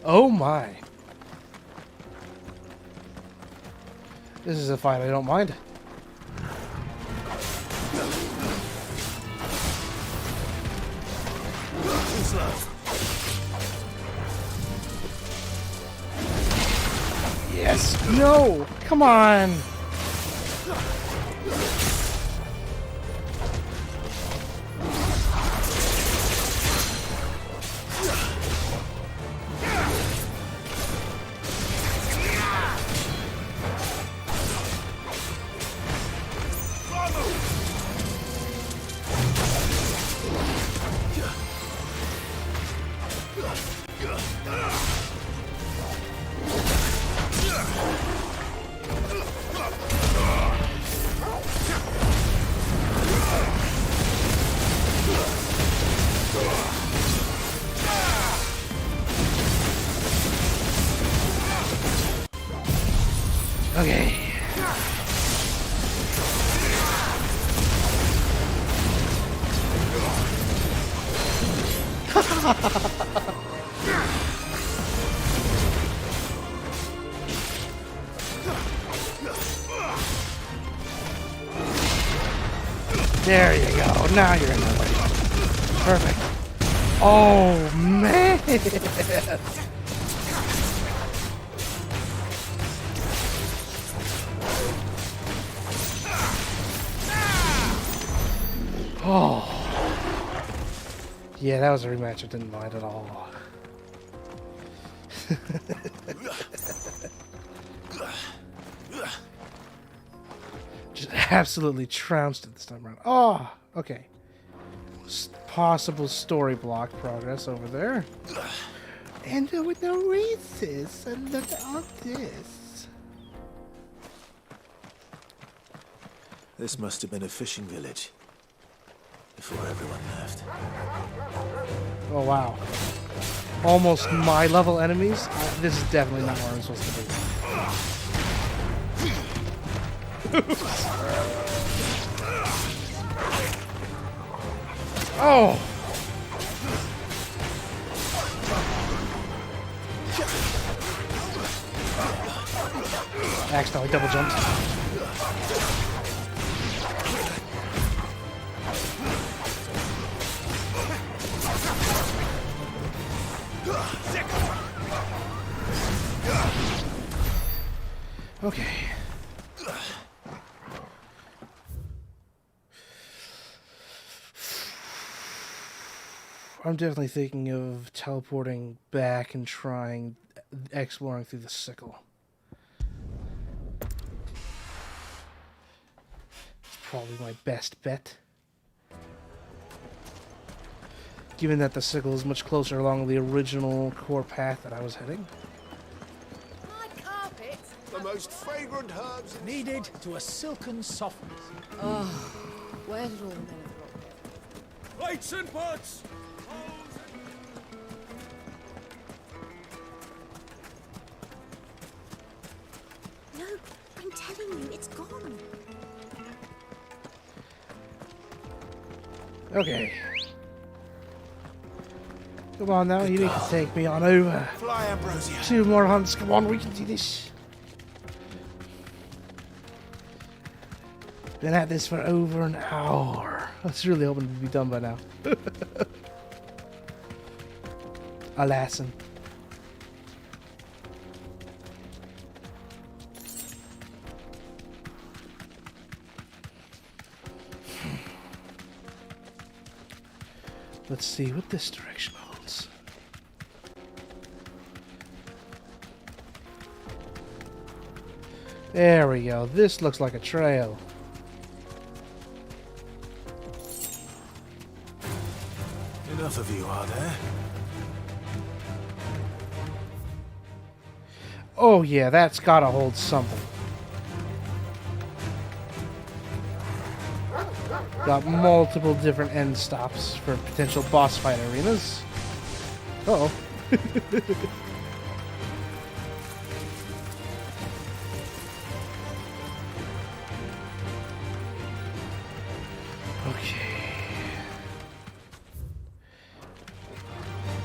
Oh my! This is a fight I don't mind. Yes! No! Come on! Okay. There you go. Now you're in the way. Perfect. Oh, man. Oh. Yeah, that was a rematch I didn't mind at all. Just absolutely trounced it this time around. Oh, okay. Possible story block progress over there. And with no races, and look at all this. This must have been a fishing village before everyone left. Oh wow. Almost my level enemies? This is definitely not where I'm supposed to be. Oh! Accidentally double jumped. Okay. I'm definitely thinking of teleporting back and trying exploring through the sickle. It's probably my best bet. Given that the sickle is much closer along the original core path that I was heading. My carpet. The most fragrant herbs needed to a silken softness. Oh, where did all the men of the rock go? Plates and pots! No, I'm telling you, it's gone. Okay. Come on now, you need to take me on over. Fly, Ambrosia. 2 more hunts, come on, we can do this. Been at this for over an hour. I was really hoping to be done by now. Alassin. Let's see what this direction holds. There we go. This looks like a trail. Enough of you, are there? Oh yeah, that's gotta hold something. Got multiple different end stops for potential boss fight arenas. Uh-oh. Okay.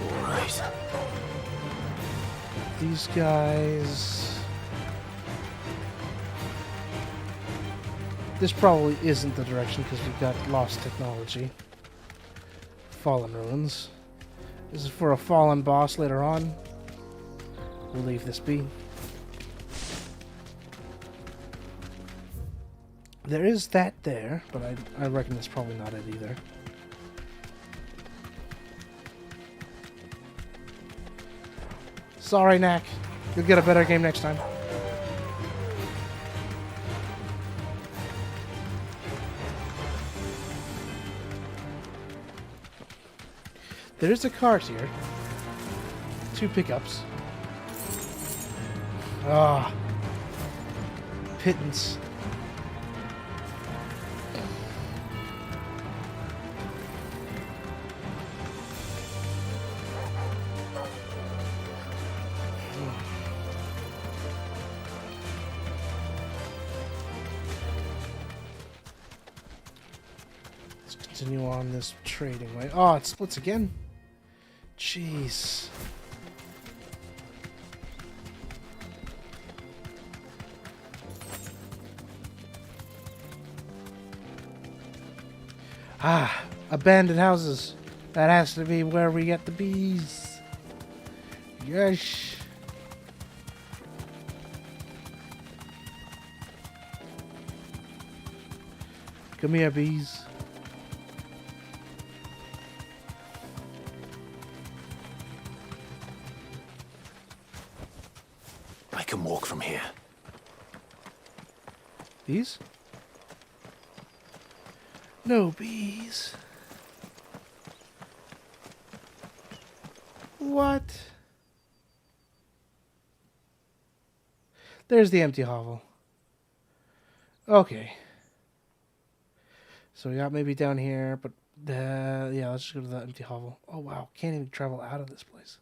Alright. These guys... This probably isn't the direction because we've got lost technology. Fallen ruins. This is for a fallen boss later on. We'll leave this be. There is that there, but I reckon that's probably not it either. Sorry, Knack. You'll get a better game next time. There's a cart here. 2 pickups. Ah. Pittance. Let's continue on this trading way. Oh, it splits again. Jeez. Ah, abandoned houses. That has to be where we get the bees. Yes. Come here, bees. I can walk from here. Bees? No bees. What? There's the empty hovel. Okay. So we got maybe down here, but yeah, let's just go to the empty hovel. Oh wow, can't even travel out of this place.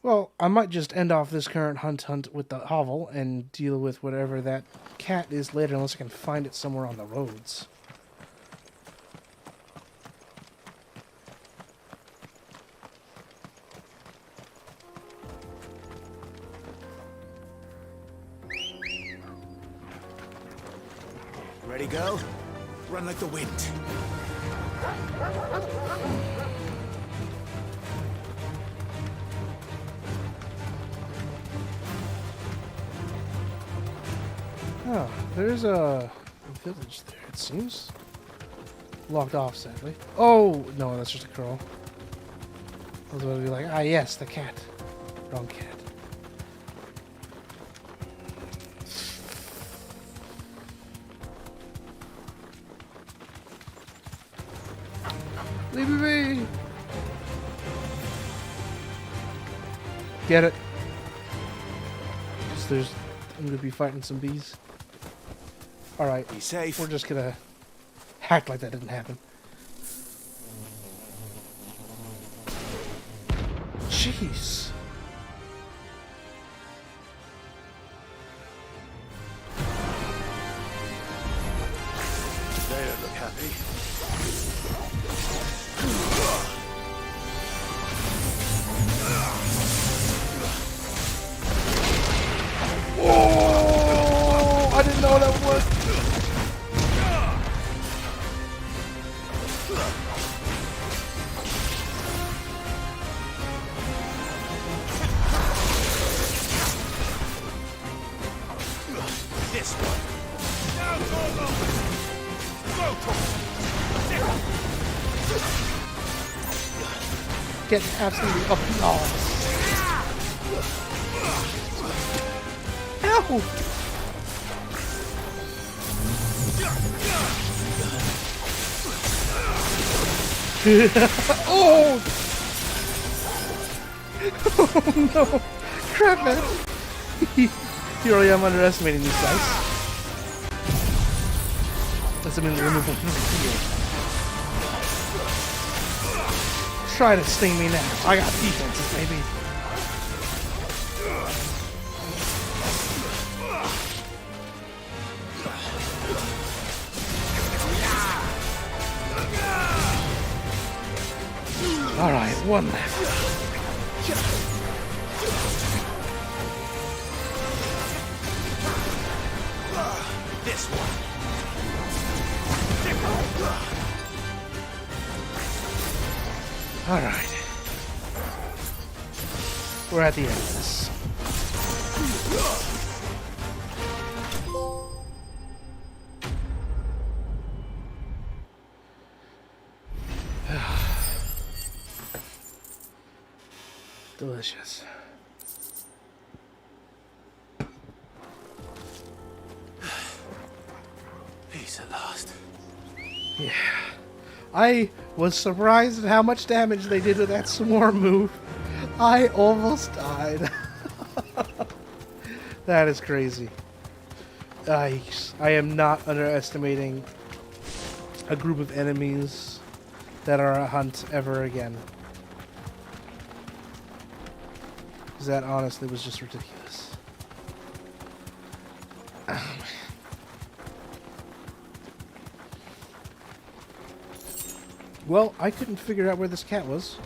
Well, I might just end off this current hunt with the hovel and deal with whatever that cat is later, unless I can find it somewhere on the roads. Ready, go? Run like the wind. Oh, there's a village there, it seems. Locked off, sadly. Oh, no, that's just a girl. I was about to be like, ah, yes, the cat. Wrong cat. Leave me be! Get it? I'm gonna be fighting some bees. Alright, be safe. We're just gonna act like that didn't happen. Jeez. They don't look happy. Oh, I didn't know that worked. This one. Now, Torgo! Go, Torgo! Get absolutely up the arms. Ow! Oh! Oh no! Crap, man! You really am underestimating these guys. Doesn't mean they're removable from the field. Try to sting me now. I got defenses, baby. Alright, one left. This one. Alright. We're at the end of this. Delicious. Peace at last. Yeah. I was surprised at how much damage they did with that swarm move. I almost died. That is crazy. I am not underestimating a group of enemies that are a hunt ever again. Because that honestly was just ridiculous. Well, I couldn't figure out where this cat was.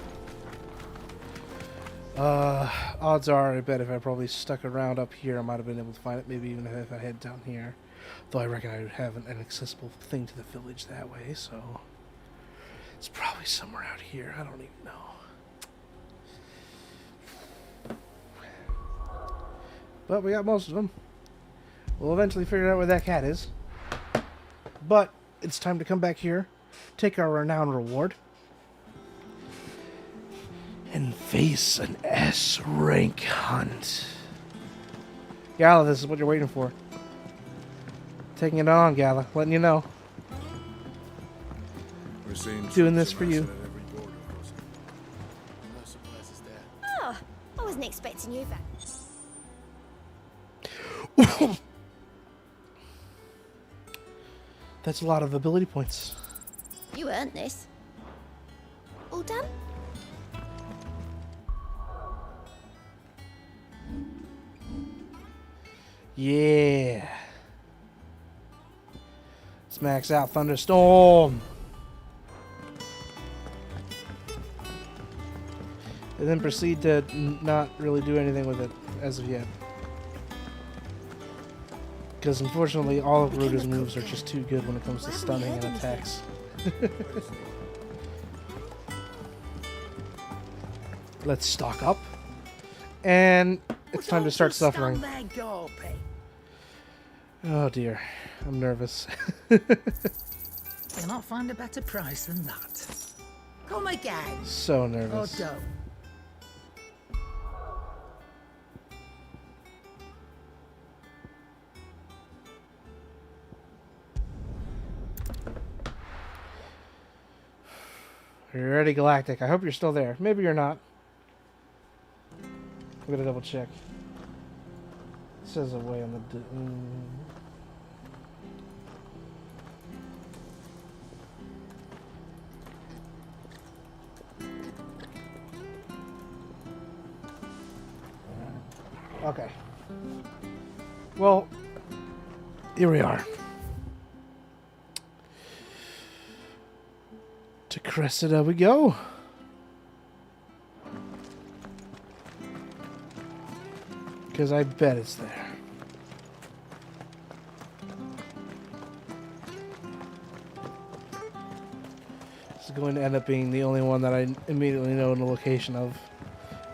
Odds are, I bet if I probably stuck around up here, I might have been able to find it. Maybe even if I head down here. Though I reckon I would have an accessible thing to the village that way, so... It's probably somewhere out here. I don't even know. But we got most of them. We'll eventually figure out where that cat is. But it's time to come back here, take our renown reward, and face an S-rank hunt. Gala, this is what you're waiting for. Taking it on, Gala. Letting you know. Doing this for you. Oh, I wasn't expecting you back. That's a lot of ability points. You earned this. All done? Yeah. Let's max out Thunderstorm. And then proceed to not really do anything with it as of yet. Because unfortunately all of Ruga's moves are just too good when it comes to stunning and attacks. Let's stock up. And it's time to start suffering. Oh dear. I'm nervous. Cannot find a better price than that. Come again. So nervous. Or don't. You're ready, Galactic. I hope you're still there. Maybe you're not. I'm gonna double check. It says away on the... Okay. Well, here we are. To Cressida we go. Because I bet it's there. This is going to end up being the only one that I immediately know the location of.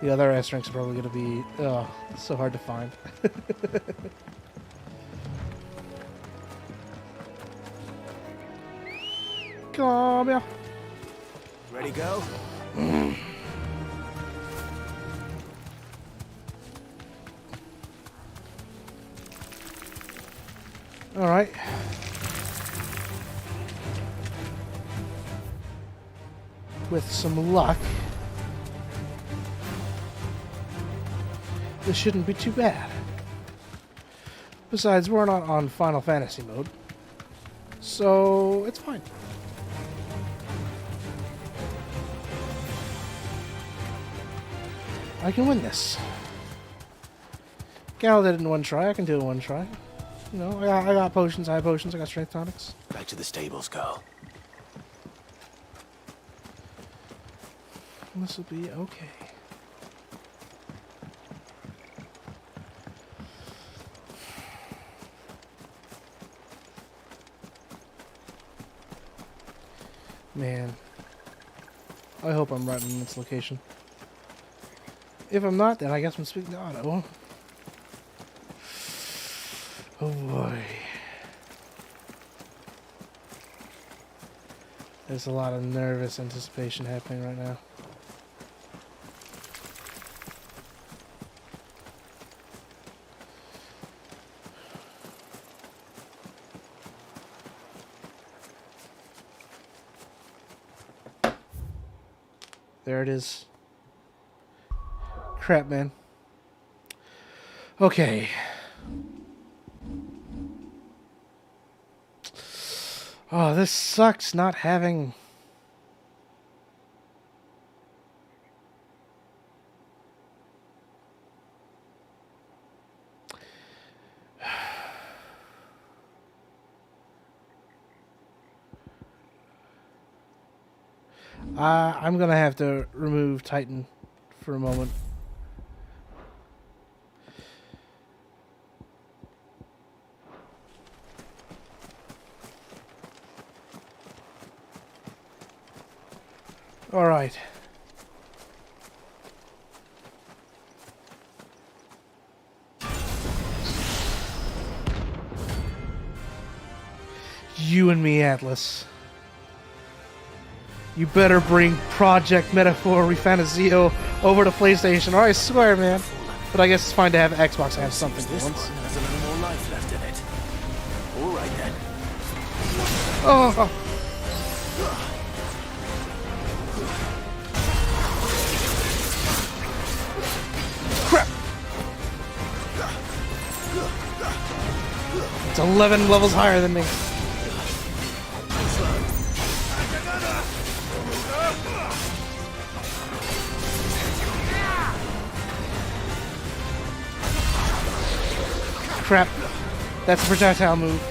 The other S ranks are probably going to be so hard to find. Come here. Ready, go? All right. With some luck, this shouldn't be too bad. Besides, we're not on Final Fantasy mode, so it's fine. I can win this. Gal did it in one try. I can do it in one try. You know, I got potions, I have potions, I got strength tonics. Back to the stables, girl. This will be okay. Man. I hope I'm right in its location. If I'm not, then I guess I'm speaking to Otto. Oh boy. There's a lot of nervous anticipation happening right now. There it is. Crap, man. Okay. Oh, this sucks not having... I'm gonna have to remove Titan for a moment. All right. You and me, Atlas. You better bring Project Metaphor Refantasio over to PlayStation, or I swear, man. But I guess it's fine to have Xbox have something for once. Has a little more life left in it. All right then. Oh. Crap. It's 11 levels higher than me. crap. That's a projectile move.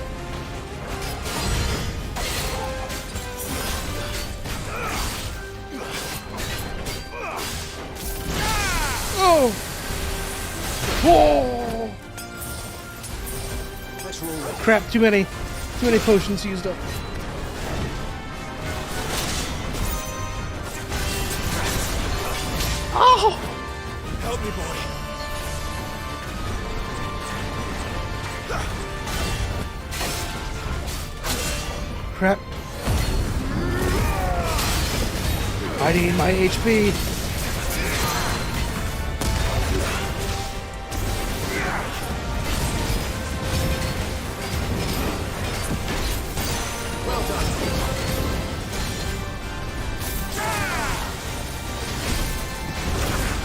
Oh! Whoa! Crap, too many potions used up. Oh! Help me, boy. Crap. I need my HP. Well done.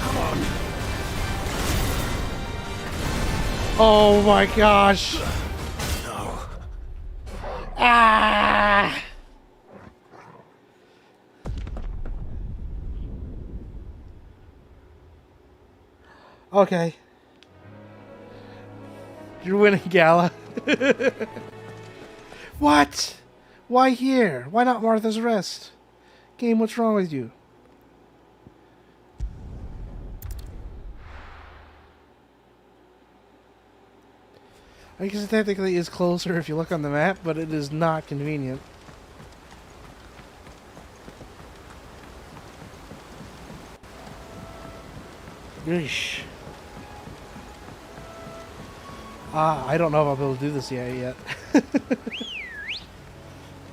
Come on. Oh my gosh. No. Ah! Okay. You're winning, Gala. What? Why here? Why not Martha's Rest? Game, what's wrong with you? I guess it technically is closer if you look on the map, but it is not convenient. Yeesh. I don't know if I'll be able to do this yet.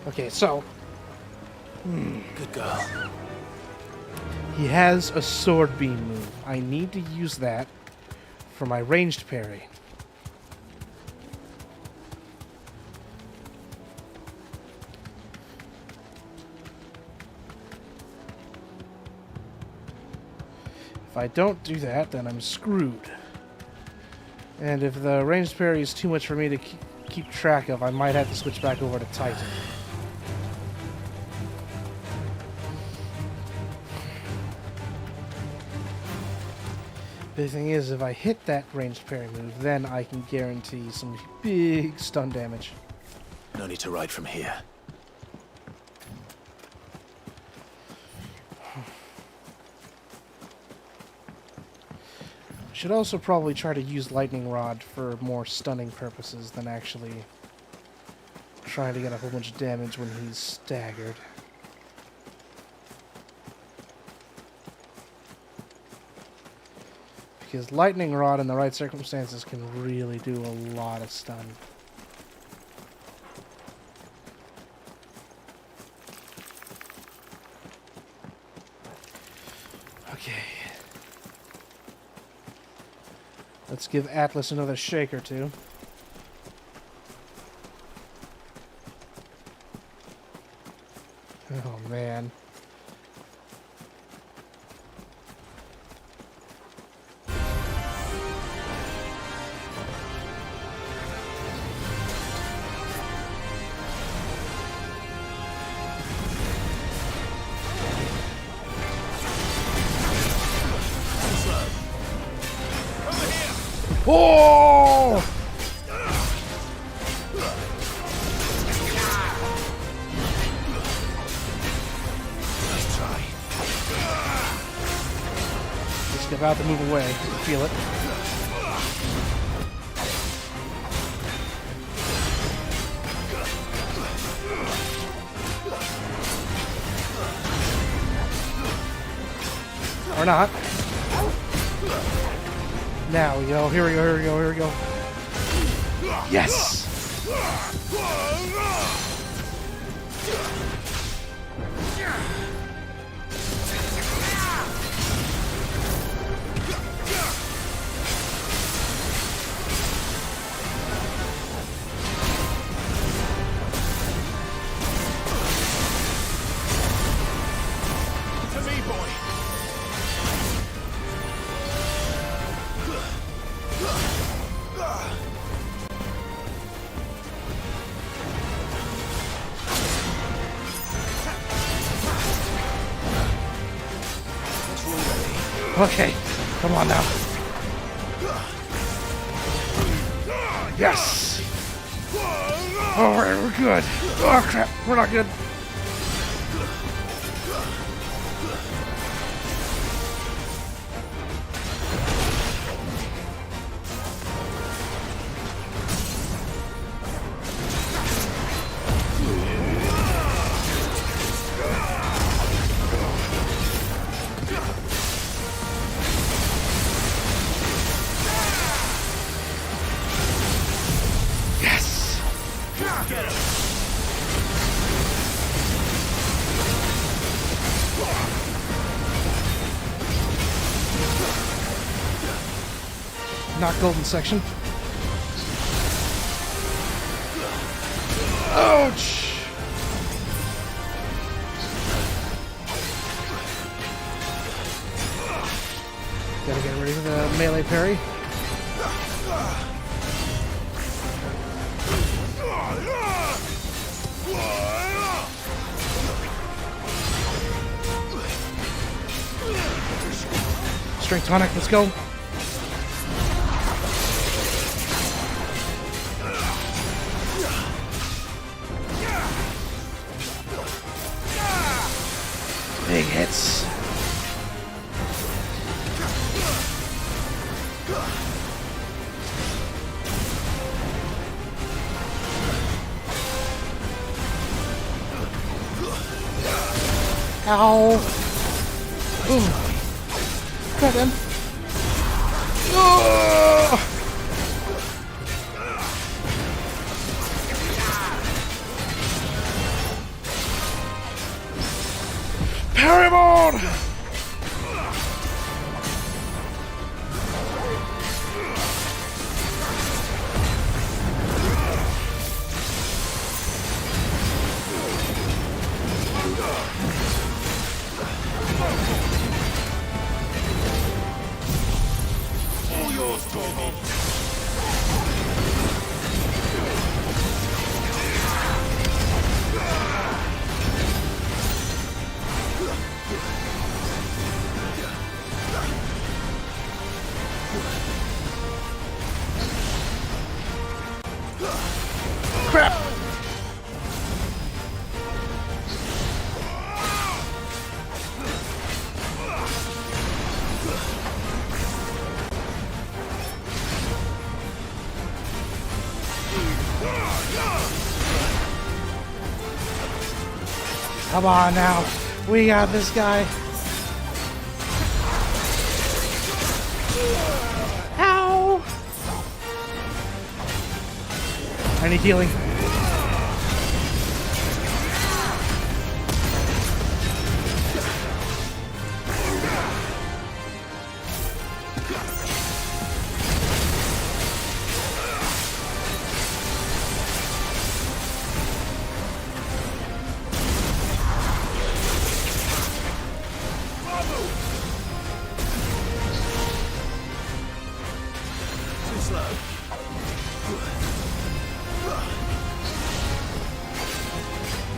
Okay, so. Good girl. He has a sword beam move. I need to use that for my ranged parry. If I don't do that, then I'm screwed. And if the ranged parry is too much for me to keep track of, I might have to switch back over to Titan. The thing is, if I hit that ranged parry move, then I can guarantee some big stun damage. No need to ride from here. Should also probably try to use Lightning Rod for more stunning purposes than actually trying to get a whole bunch of damage when he's staggered. Because Lightning Rod in the right circumstances can really do a lot of stun. Okay. Let's give Atlas another shake or two. Oh, man. Oh! Nice try. Just about to move away. Feel it. Or not. Now we go. Here we go. Here we go. Here we go. Yes. To me, boy. Okay. Come on now. Yes! Alright, we're good. Oh crap, we're not good. Not golden section. Ouch! Gotta get ready for the melee parry. Strength tonic, let's go. Big hits. Ow. Ooh. Cut him. Oh. Parry mode! All yours, Torgo. Crap! Come on now. We got this guy. Ow! I need healing.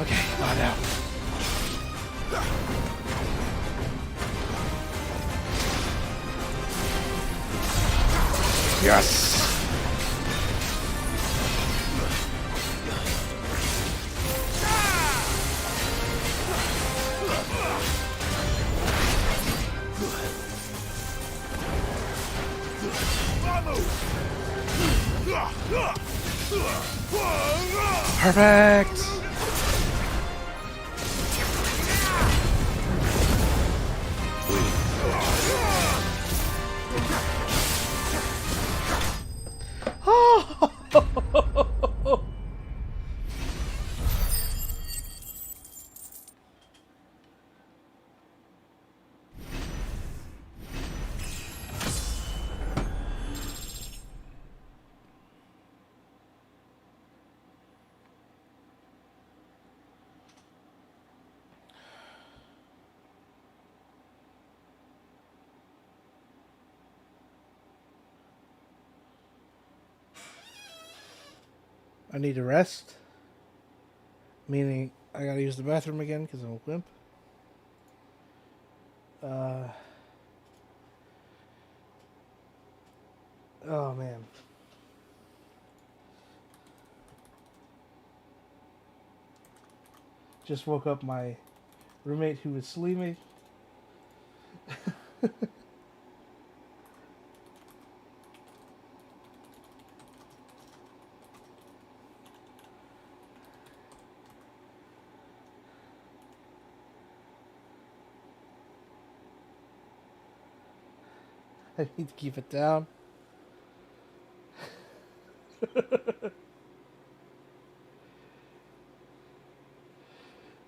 Okay, on out. Yes! Perfect! I need to rest. Meaning, I gotta use the bathroom again because I'm a wimp. Oh man. Just woke up my roommate who was sleeping. I need to keep it down.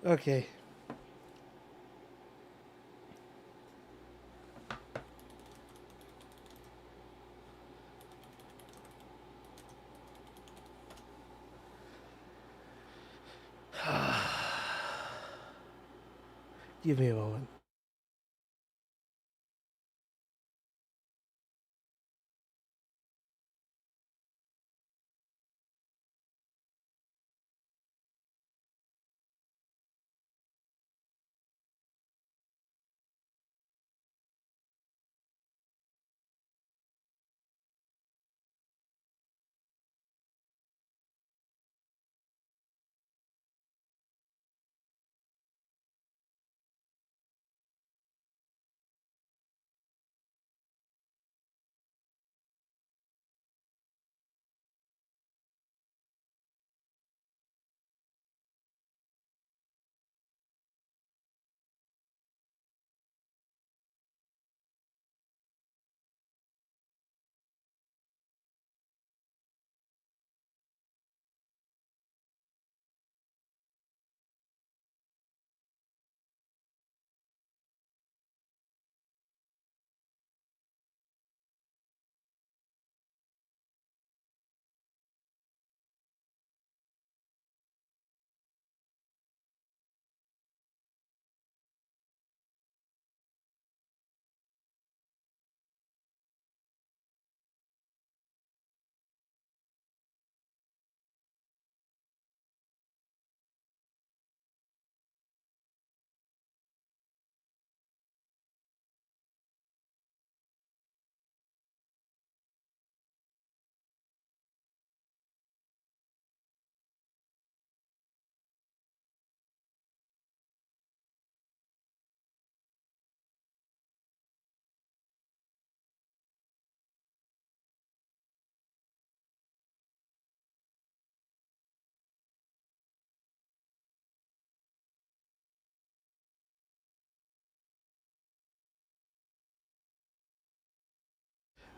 Okay. Give me a moment.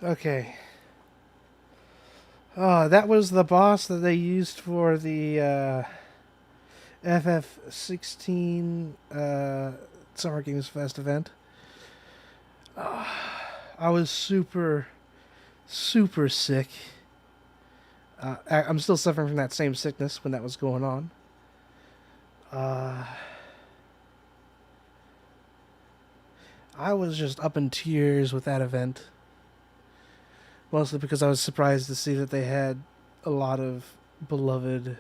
Okay. That was the boss that they used for the FF16 Summer Games Fest event. I was super sick. I'm still suffering from that same sickness when that was going on. I was just up in tears with that event. Mostly because I was surprised to see that they had a lot of beloved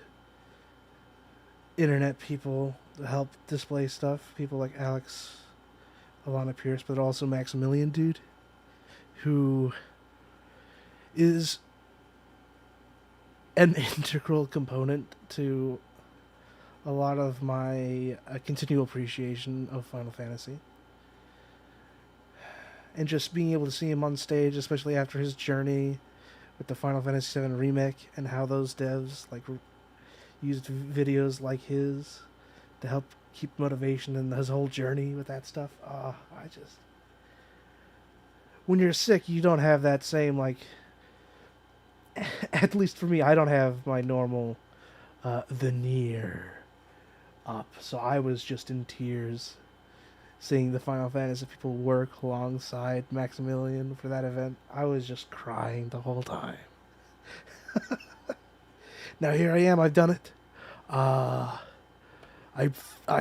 internet people to help display stuff. People like Alex, Alana Pierce, but also Maximilian Dude, who is an integral component to a lot of my continual appreciation of Final Fantasy. And just being able to see him on stage, especially after his journey with the Final Fantasy VII Remake, and how those devs used videos like his to help keep motivation in his whole journey with that stuff. When you're sick, you don't have that same, at least for me, I don't have my normal veneer up. So I was just in tears seeing the Final Fantasy people work alongside Maximilian for that event. I was just crying the whole time. Now here I am, I've done it. I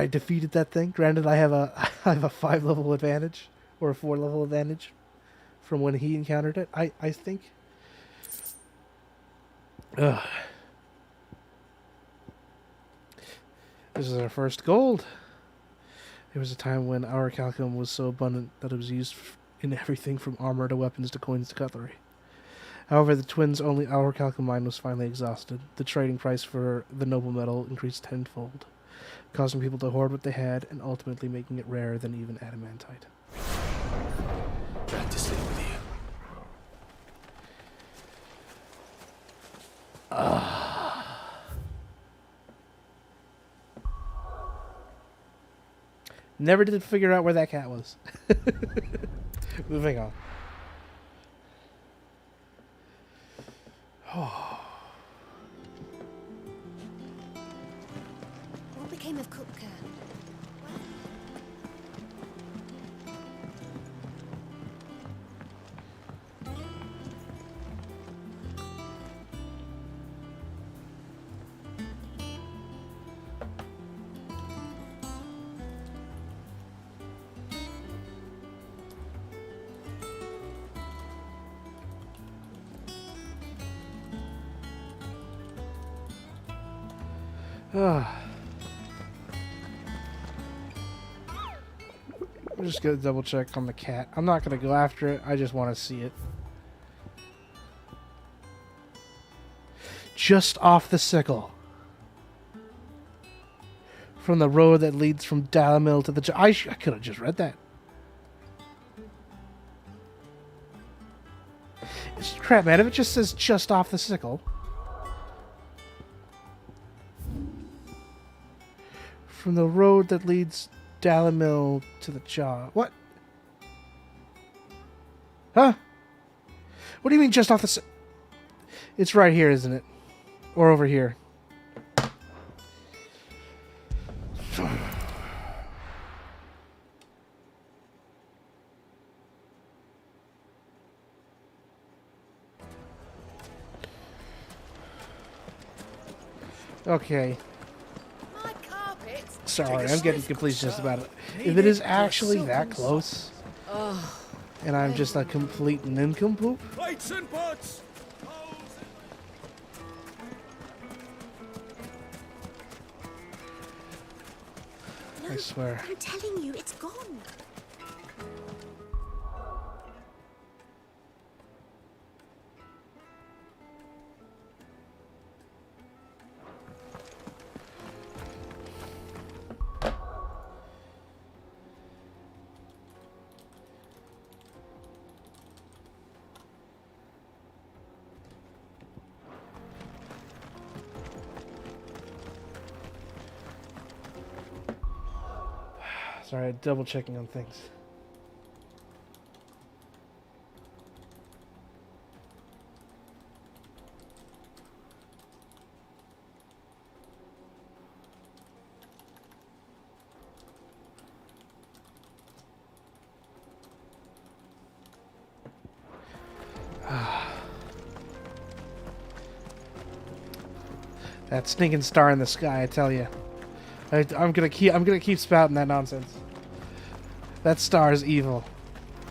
defeated that thing. Granted, I have a 5-level advantage, or a 4-level advantage from when he encountered it. I think. This is our first gold. There was a time when our calculum was so abundant that it was used in everything from armor to weapons to coins to cutlery. However, the twins' only hour calculum mine was finally exhausted. The trading price for the noble metal increased tenfold. causing people to hoard what they had and ultimately making it rarer than even adamantite. Back to sleep with you. Never did figure out where that cat was. Moving on. What became of Kupka? I'm just gonna double check on the cat. I'm not gonna go after it. I just want to see it. Just off the sickle. From the road that leads from Dalamil to the... I could have just read that. It's crap, man. If it just says just off the sickle. From the road that leads Dalamil to the jaw. What? Huh? What do you mean just off the... It's right here, isn't it? Or over here. My Okay. carpets. Sorry, I'm getting confused just about it. If it is actually that close, and I'm just a complete nincompoop, Plates and pots! I swear. I'm telling you, it's gone. Sorry, double checking on things. That stinking star in the sky, I tell you. I'm gonna keep spouting that nonsense. That star is evil.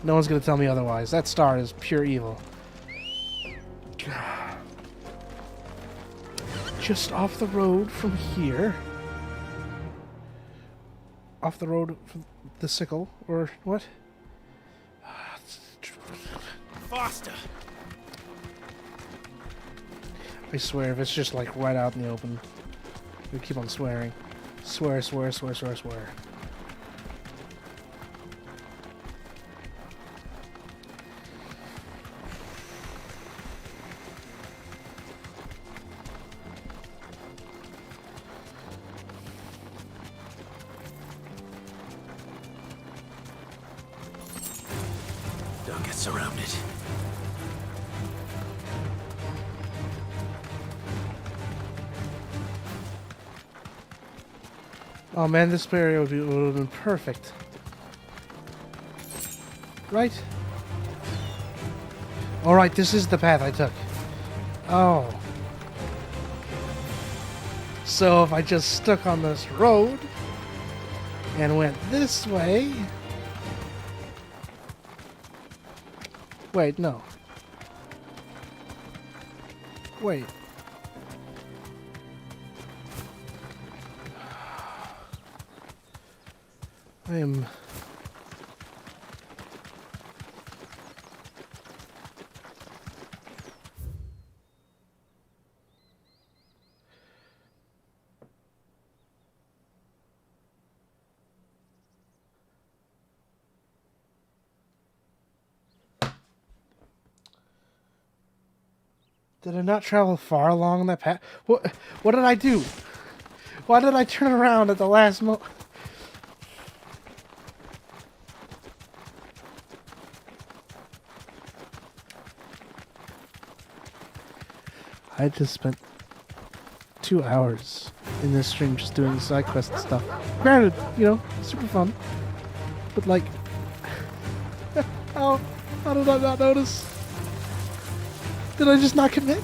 No one's gonna tell me otherwise. That star is pure evil. Just off the road from here. Off the road from the sickle, or what? Faster! I swear, if it's just like right out in the open, we keep on swearing. Swear, swear, swear, swear, swear. Don't get surrounded. Oh man, this area would have been perfect. Right? Alright, this is the path I took. Oh. So if I just stuck on this road and went this way... Wait, no. Wait. I am... Did I not travel far along that path? What did I do? Why did I turn around at the last moment? I just spent 2 hours in this stream just doing side quest stuff. Granted, you know, super fun. But like, how did I not notice? Did I just not commit?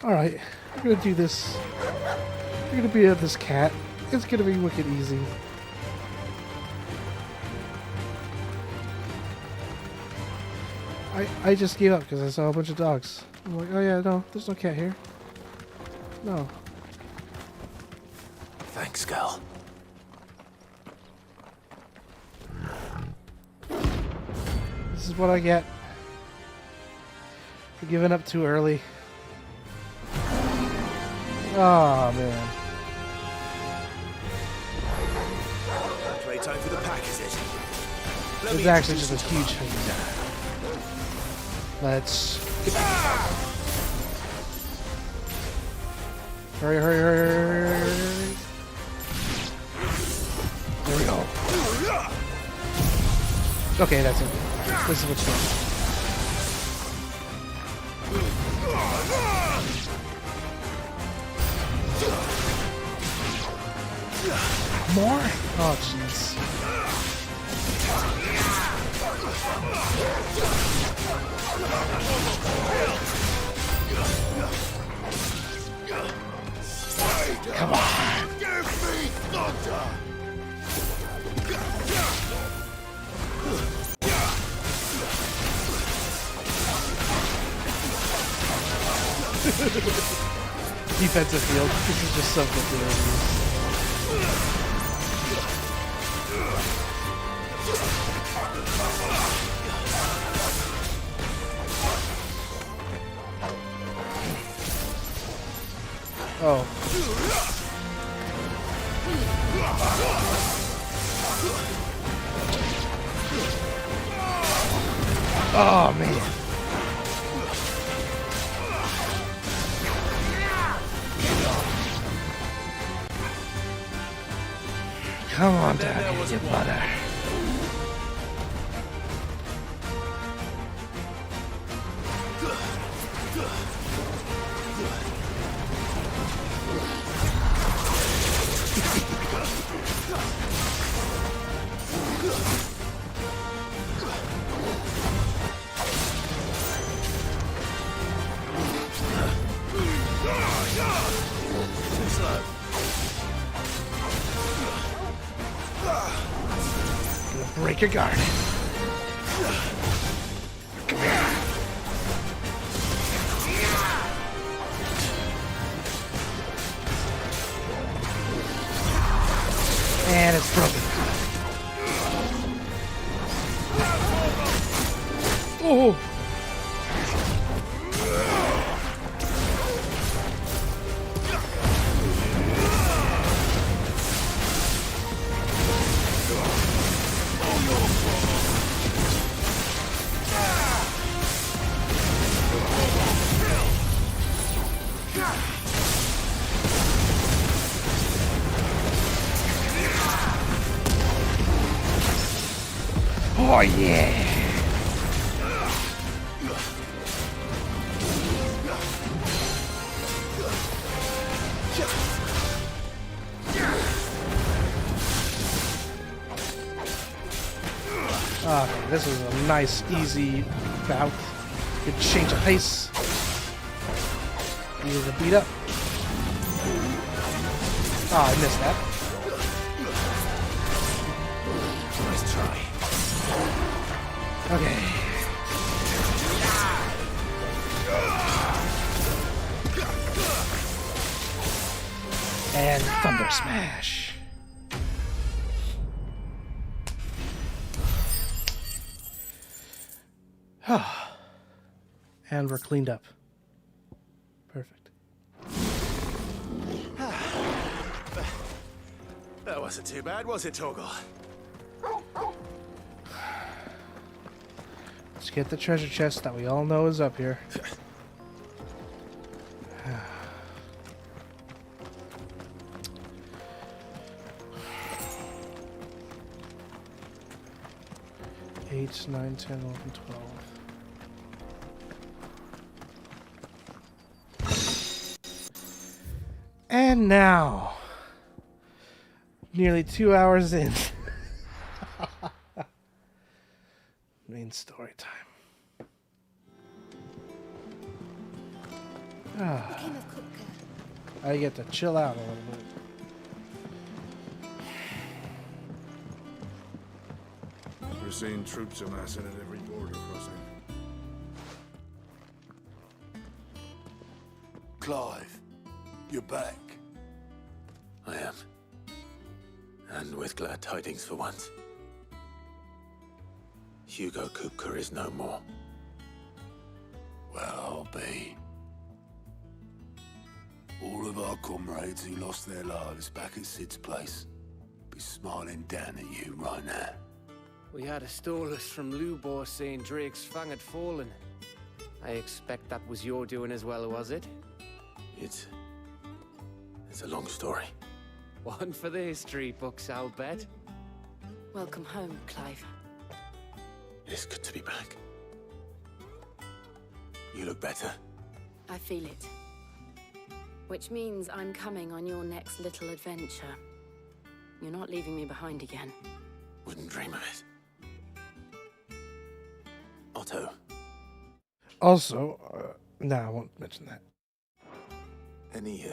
Alright, we're gonna do this. We're gonna beat up this cat. It's gonna be wicked easy. I just gave up because I saw a bunch of dogs. I'm like, oh yeah, no, there's no cat here. No. Thanks, girl. This is what I get for giving up too early. Oh man. Playtime for the pack, is it? It's actually just a huge thing. Let's get hurry. There we go. Okay, that's it. This is what's going on. More? Oh, jeez. Come on. Give me thunder. Defensive field. This is just so good to use. Oh. Oh, man. Come on down here, you butter. Break your guard. Come here. And it's broken. Oh! Oh yeah! Okay, this is a nice, easy bout. Good change of pace. Easy to beat up. Oh, I missed that. Nice try. Okay. And Thunder Smash. And we're cleaned up. Perfect. That wasn't too bad, was it, Torgal? Let's get the treasure chest that we all know is up here. Eight, 9, 10, 11, 12. And now, nearly 2 hours in. Main story time. I get to chill out a little bit. We're seeing troops amassing at every border crossing. Clive, you're back. I am. And with glad tidings for once. Hugo Kupka is no more. Well, I'll be. All of our comrades who lost their lives back at Sid's place be smiling down at you right now. We had a stolus from Lubor saying Drake's fang had fallen. I expect that was your doing as well, was it? It's a long story. One for the history books, I'll bet. Welcome home, Clive. It's good to be back. You look better. I feel it. Which means I'm coming on your next little adventure. You're not leaving me behind again. Wouldn't dream of it. Otto. Also, no, I won't mention that. Any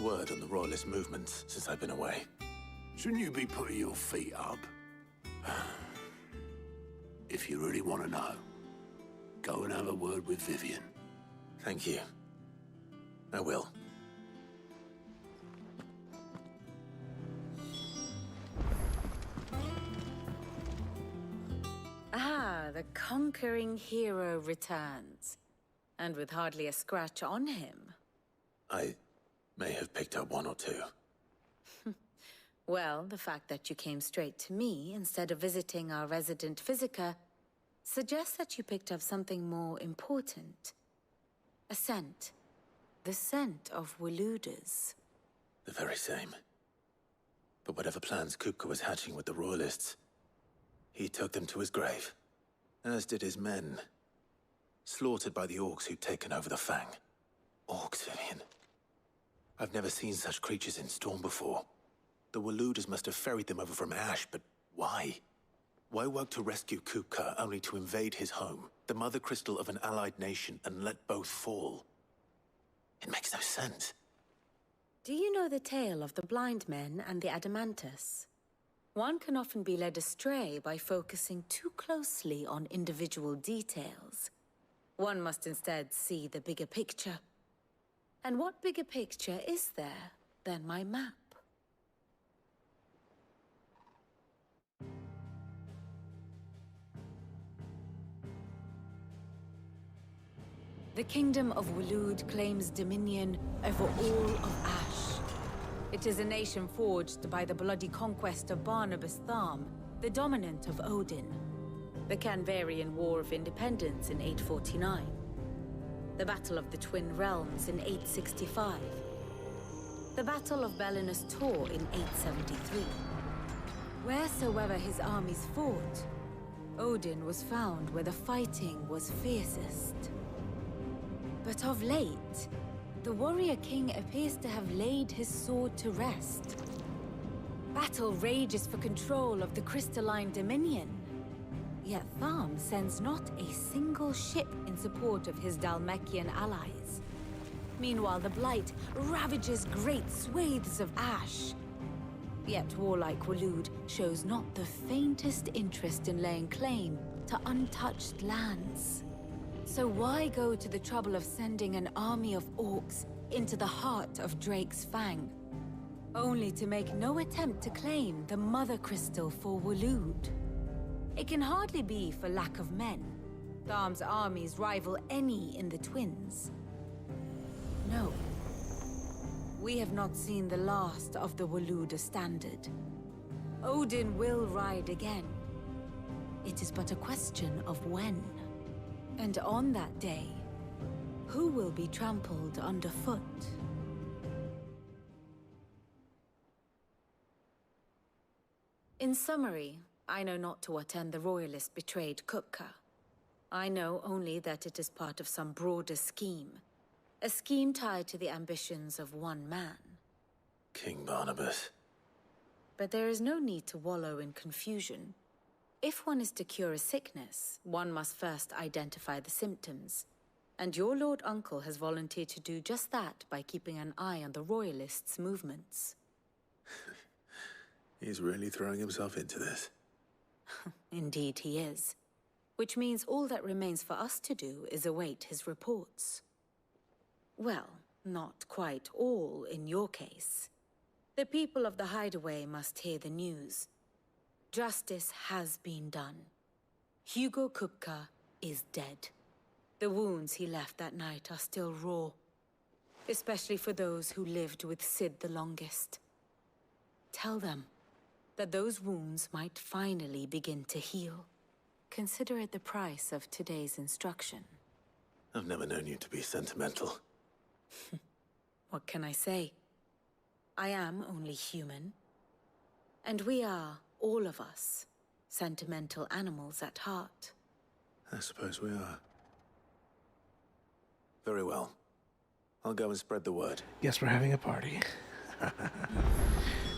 word on the Royalist movement since I've been away? Shouldn't you be putting your feet up? If you really want to know, go and have a word with Vivian. Thank you. I will. Ah, the conquering hero returns. And with hardly a scratch on him. I may have picked up one or two. Well, the fact that you came straight to me instead of visiting our resident physiker suggests that you picked up something more important. A scent. The scent of Waludas. The very same. But whatever plans Kupka was hatching with the Royalists, he took them to his grave. As did his men. Slaughtered by the orcs who'd taken over the Fang. Orcs, Vivian. I've never seen such creatures in Storm before. The Waludas must have ferried them over from Ash, but why? Why work to rescue Kupka only to invade his home, the mother crystal of an allied nation, and let both fall? It makes no sense. Do you know the tale of the blind men and the Adamantus? One can often be led astray by focusing too closely on individual details. One must instead see the bigger picture. And what bigger picture is there than my map? The Kingdom of Waloed claims dominion over all of Ash. It is a nation forged by the bloody conquest of Barnabas Tharm, the dominant of Odin. The Canvarian War of Independence in 849. The Battle of the Twin Realms in 865. The Battle of Belinus Tor in 873. Wheresoever his armies fought, Odin was found where the fighting was fiercest. But of late, the warrior king appears to have laid his sword to rest. Battle rages for control of the crystalline dominion. Yet Tharm sends not a single ship in support of his Dhalmekian allies. Meanwhile, the Blight ravages great swathes of Ash. Yet warlike Waloed shows not the faintest interest in laying claim to untouched lands. So why go to the trouble of sending an army of orcs into the heart of Drake's Fang, only to make no attempt to claim the Mother Crystal for Waloed? It can hardly be for lack of men. Tharm's armies rival any in the Twins. No. We have not seen the last of the Waluda standard. Odin will ride again. It is but a question of when. And on that day, who will be trampled underfoot? In summary, I know not to what end the Royalists betrayed Kupka. I know only that it is part of some broader scheme. A scheme tied to the ambitions of one man. King Barnabas. But there is no need to wallow in confusion. If one is to cure a sickness, one must first identify the symptoms. And your Lord Uncle has volunteered to do just that by keeping an eye on the Royalists' movements. He's really throwing himself into this. Indeed he is. Which means all that remains for us to do is await his reports. Well, not quite all in your case. The people of the Hideaway must hear the news. Justice has been done. Hugo Kupka is dead. The wounds he left that night are still raw, especially for those who lived with Sid the longest. Tell them that those wounds might finally begin to heal. Consider it the price of today's instruction. I've never known you to be sentimental. What can I say? I am only human. And we are, all of us, sentimental animals at heart. I suppose we are. Very well. I'll go and spread the word. Guess we're having a party.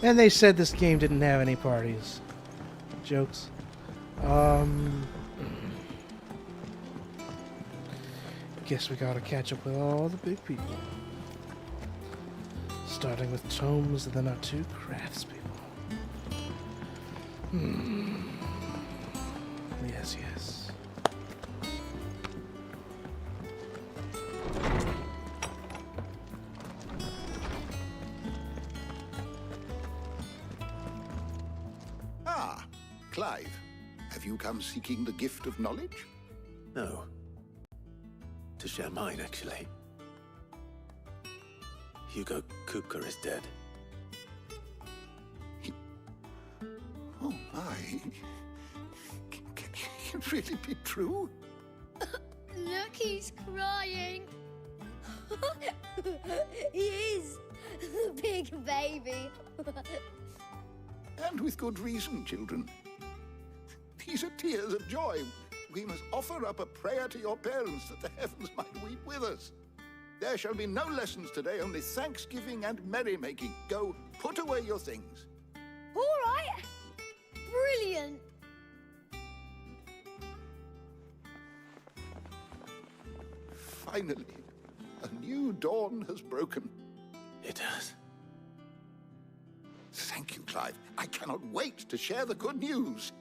And they said this game didn't have any parties. Jokes. Guess we gotta catch up with all the big people. Starting with Tomes and then our two craftspeople. Yes, yes. Ah, Clive. Have you come seeking the gift of knowledge? No. To share mine, actually. Hugo Kupka is dead. Oh my. Can it really be true? Look, he's crying. He is. Big baby. And with good reason, children. These are tears of joy. We must offer up a prayer to your parents that the heavens might weep with us. There shall be no lessons today, only thanksgiving and merrymaking. Go, put away your things. All right. Brilliant. Finally, a new dawn has broken. It has. Thank you, Clive. I cannot wait to share the good news.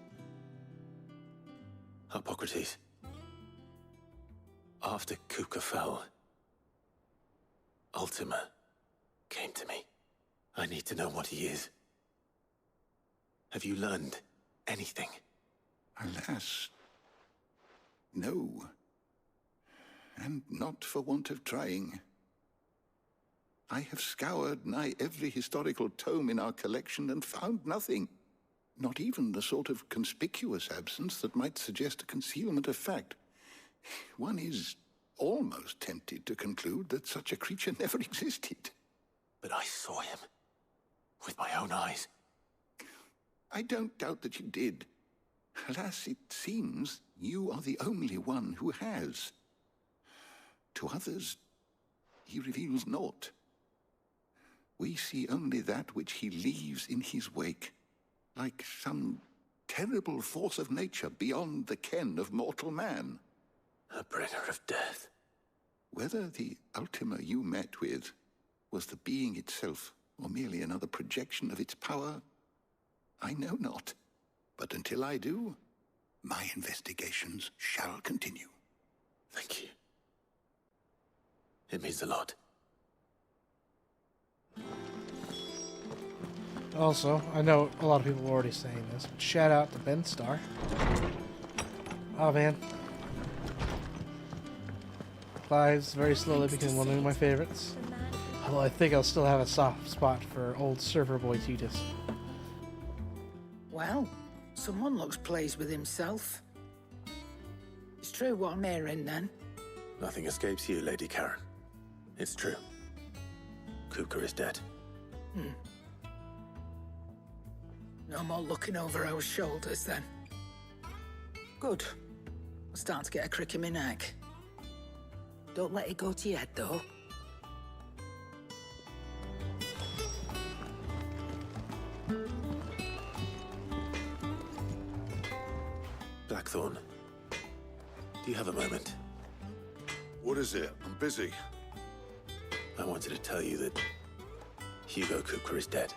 Hippocrates. After Kupka fell, Ultima came to me. I need to know what he is. Have you learned anything? Alas, no. And not for want of trying. I have scoured nigh every historical tome in our collection and found nothing. Not even the sort of conspicuous absence that might suggest a concealment of fact. One is almost tempted to conclude that such a creature never existed. But I saw him. With my own eyes. I don't doubt that you did. Alas, it seems you are the only one who has. To others, he reveals naught. We see only that which he leaves in his wake, like some terrible force of nature beyond the ken of mortal man. A bringer of death. Whether the Ultima you met with was the being itself, or merely another projection of its power, I know not. But until I do, my investigations shall continue. Thank you. It means a lot. Also, I know a lot of people are already saying this, but shout out to Ben Starr. Oh man. Clive's very slowly becoming one of my favorites. Although I think I'll still have a soft spot for old surfer boy Titus. Well, Someone looks pleased with himself. It's true what I'm hearing, then? Nothing escapes you, Lady Karen. It's true. Kupka is dead. No more looking over our shoulders, then. Good. I'm starting to get a crick in my neck. Don't let it go to your head, though. Blackthorn, do you have a moment? What is it? I'm busy. I wanted to tell you that Hugo Kupka is dead.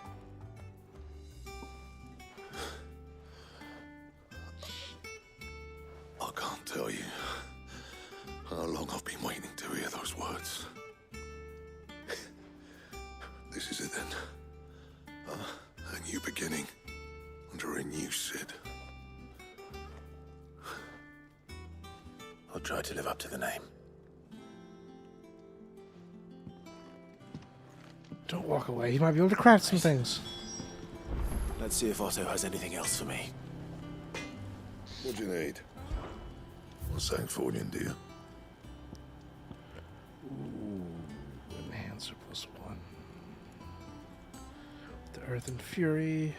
I can't tell you how long I've been waiting to hear those words. This is it then. A new beginning under a new Sid. I'll try to live up to the name. Don't walk away. He might be able to craft some things. Let's see if Otto has anything else for me. What do you need? What's saying fortune, do you? Ooh, enhancer +1. The Earth and Fury.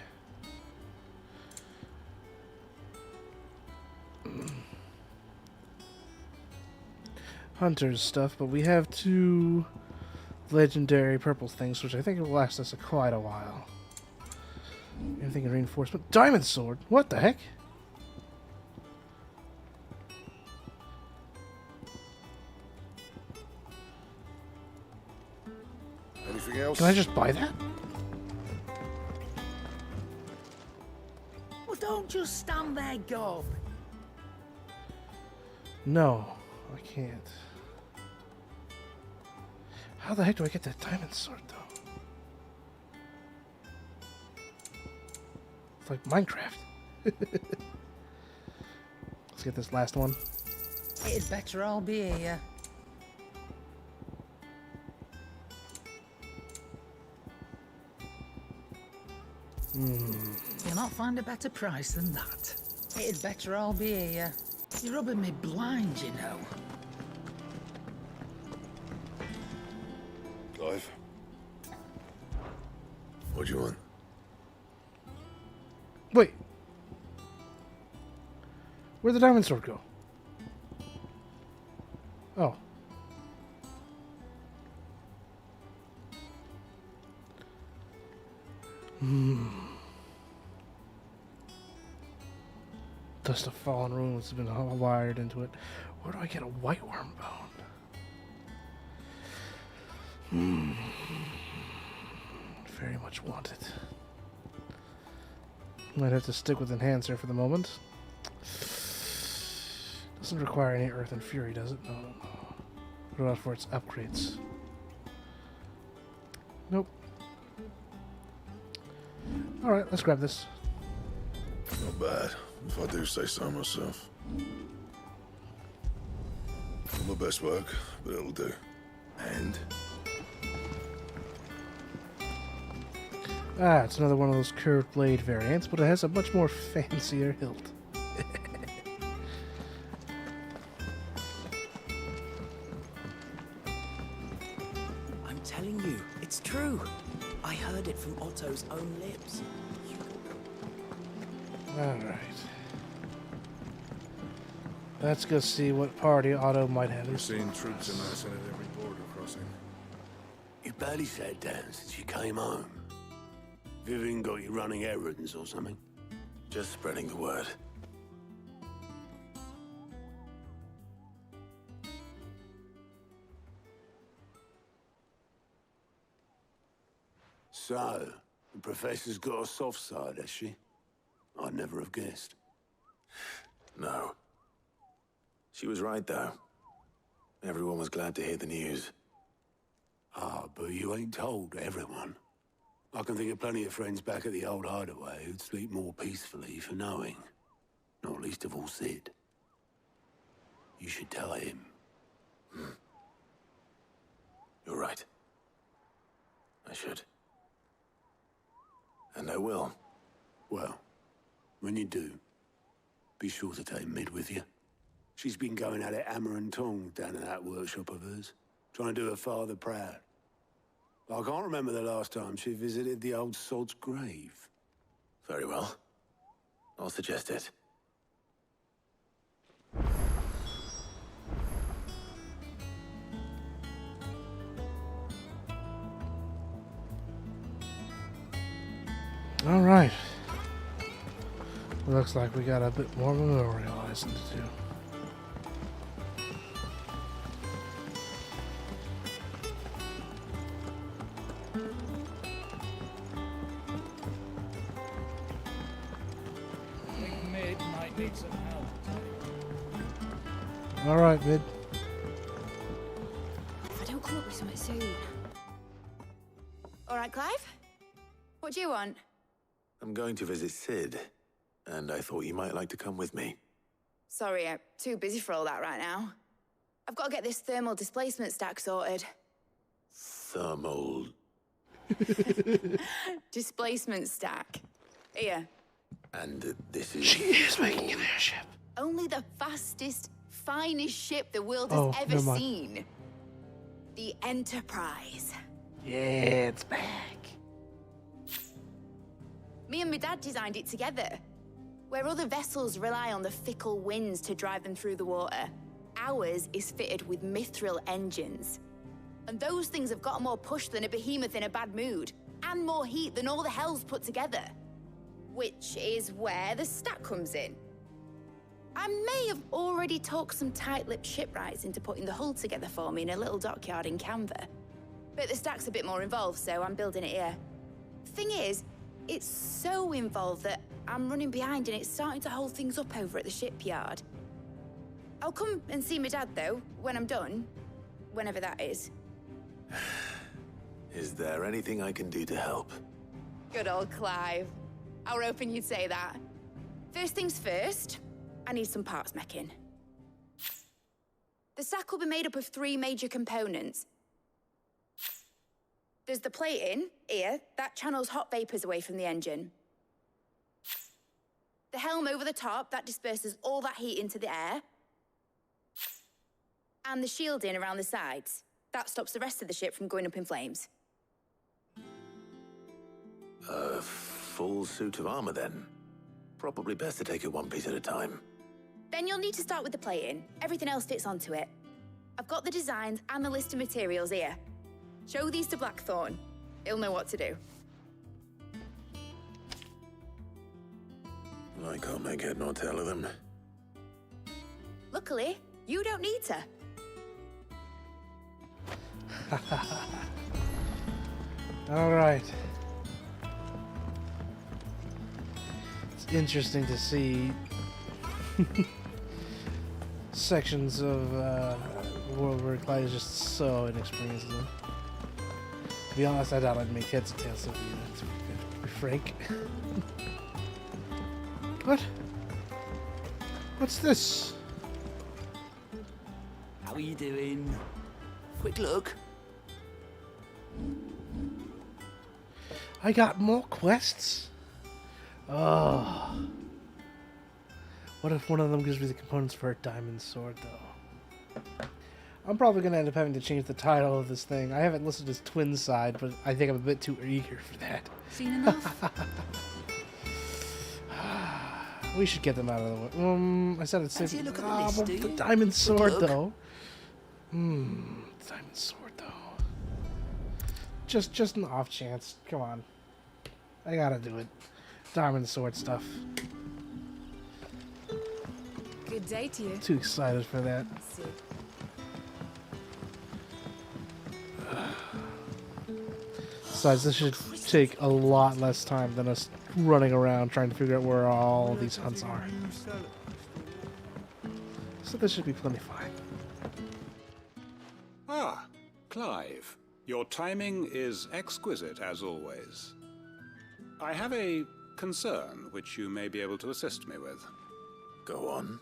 Hunter's stuff, but we have 2 legendary purple things, which I think will last us quite a while. Anything in reinforcement? Diamond sword? What the heck? Anything else? Can I just buy that? Well, don't just stand there, Gob. No, I can't. How the heck do I get that diamond sword, though? It's like Minecraft. Let's get this last one. It'd better all be here. You'll not find a better price than that. It'd better all be here. You're rubbing me blind, you know. Clive? What do you want? Wait. Where'd the diamond sword go? Oh. Dust of fallen ruins has been wired into it. Where do I get a white worm bone? Very much want it. Might have to stick with Enhancer for the moment. Doesn't require any Earth and Fury, does it? No. What about for its upgrades? Nope. Alright, let's grab this. Not bad, if I do say so myself. Not my best work, but it'll do. And? Ah, it's another one of those curved blade variants, but it has a much more fancier hilt. I'm telling you, it's true. I heard it from Otto's own lips. Alright. Let's go see what party Otto might have. We're seeing troops amassing at every border crossing. You barely sat down since you came home. Vivian got you running errands or something? Just spreading the word. So, the Professor's got a soft side, has she? I'd never have guessed. No. She was right, though. Everyone was glad to hear the news. Ah, but you ain't told everyone. I can think of plenty of friends back at the old hideaway who'd sleep more peacefully for knowing. Not least of all Sid. You should tell him. You're right. I should. And I will. Well, when you do, Be sure to take Mid with you. She's been going at it hammer and tongs down in that workshop of hers, trying to do her father proud. I can't remember the last time she visited the old sod's grave. Very well. I'll suggest it. All right. Looks like we got a bit more memorializing to do. I think Mid might need some help. All right, Mid. If I don't come up with something soon. All right, Clive? What do you want? I'm going to visit Sid, and I thought you might like to come with me. Sorry, I'm too busy for all that right now. I've got to get this thermal displacement stack sorted. Thermal... Displacement stack. Here. And this is... She is making an airship. Only the fastest, finest ship the world Oh, has ever never mind. seen. The Enterprise. Yeah, it's back. Me and my dad designed it together. Where other vessels rely on the fickle winds to drive them through the water, ours is fitted with mithril engines. And those things have got more push than a behemoth in a bad mood, and more heat than all the hells put together. Which is where the stack comes in. I may have already talked some tight-lipped shipwrights into putting the hull together for me in a little dockyard in Canva. But the stack's a bit more involved, so I'm building it here. Thing is, it's so involved that I'm running behind and it's starting to hold things up over at the shipyard. I'll come and see my dad, though, when I'm done. Whenever that is. Is there anything I can do to help? Good old Clive. I were hoping you'd say that. First things first, I need some parts meching. The stack will be made up of 3 major components. There's the plating, here, that channels hot vapors away from the engine. The helm over the top, that disperses all that heat into the air. And the shielding around the sides. That stops the rest of the ship from going up in flames. A full suit of armor, then. Probably best to take it one piece at a time. Then you'll need to start with the plating. Everything else fits onto it. I've got the designs and the list of materials here. Show these to Blackthorn. He'll know what to do. I can't make head nor tail of them. Luckily, you don't need to. All right. It's interesting to see sections of the world where Clyde is just so inexperienced. To be honest, I doubt I'd make heads or tails of you, to be frank. What? What's this? How are you doing? Quick look. I got more quests? Oh. What if one of them gives me the components for a diamond sword, though? I'm probably going to end up having to change the title of this thing. I haven't listed as Twin Side, but I think I'm a bit too eager for that. Seen enough? We should get them out of the way. I said it's safe. Look at the list, do The you? diamond sword, look. though. Diamond sword, though. Just an off chance. Come on. I gotta do it. Diamond sword stuff. Good day to you. Too excited for that. See. Besides, this should take a lot less time than us running around trying to figure out where all these hunts are. So this should be plenty fine. Ah, Clive. Your timing is exquisite, as always. I have a concern which you may be able to assist me with. Go on.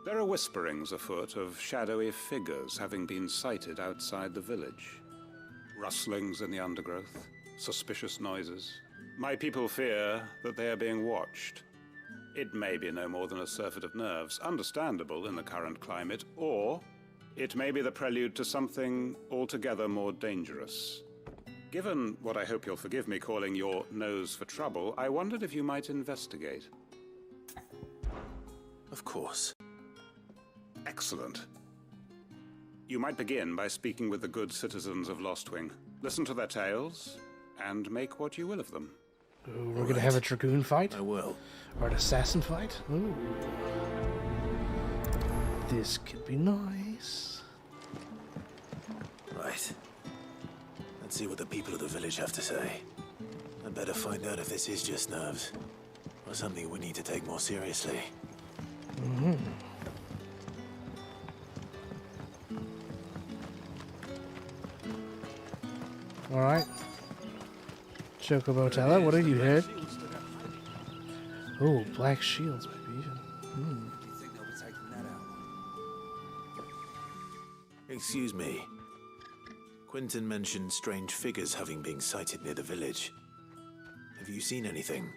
There are whisperings afoot of shadowy figures having been sighted outside the village. Rustlings in the undergrowth, suspicious noises. My people fear that they are being watched. It may be no more than a surfeit of nerves, understandable in the current climate, or it may be the prelude to something altogether more dangerous. Given what I hope you'll forgive me calling your nose for trouble, I wondered if you might investigate. Of course. Excellent. You might begin by speaking with the good citizens of Lostwing. Listen to their tales, and make what you will of them. Ooh, we're gonna have a dragoon fight? I will. Or an assassin fight? Ooh. This could be nice. Right. Let's see what the people of the village have to say. I'd better find out if this is just nerves, or something we need to take more seriously. Mm-hmm. Alright. Chocobo Teller, what are you here? Oh, black shields, maybe. Hmm. Excuse me. Quentin mentioned strange figures having been sighted near the village. Have you seen anything?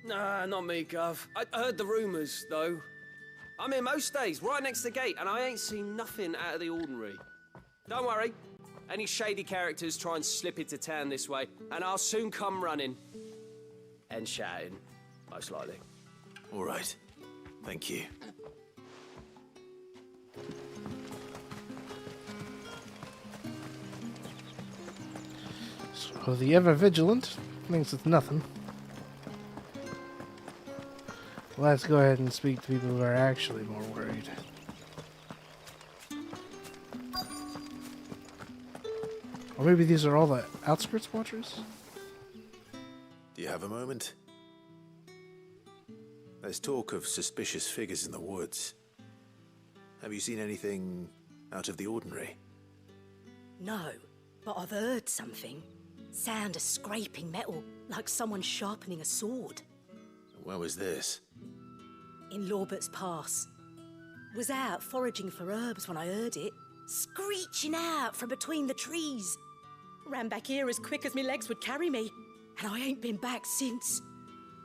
Nah, not me, Gov. I heard the rumours, though. I'm here most days, right next to the gate, and I ain't seen nothing out of the ordinary. Don't worry. Any shady characters try and slip into town this way, and I'll soon come running. And shouting, most likely. All right. Thank you. So the ever-vigilant thinks it's nothing. Let's go ahead and speak to people who are actually more worried. Or maybe these are all the outskirts watchers? Do you have a moment? There's talk of suspicious figures in the woods. Have you seen anything out of the ordinary? No, but I've heard something. Sound of scraping metal, like someone sharpening a sword. Where was this? In Lorbert's Pass. Was out foraging for herbs when I heard it, screeching out from between the trees. Ran back here as quick as my legs would carry me, and I ain't been back since.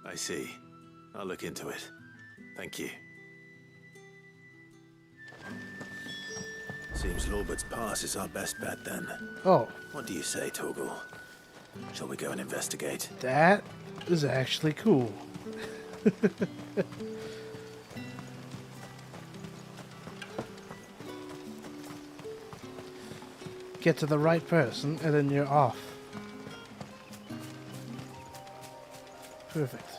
I see. I'll look into it. Thank you. Seems Lorbert's Pass is our best bet then. Oh. What do you say, Torgal? Shall we go and investigate? That is actually cool. Get to the right person, and then you're off. Perfect.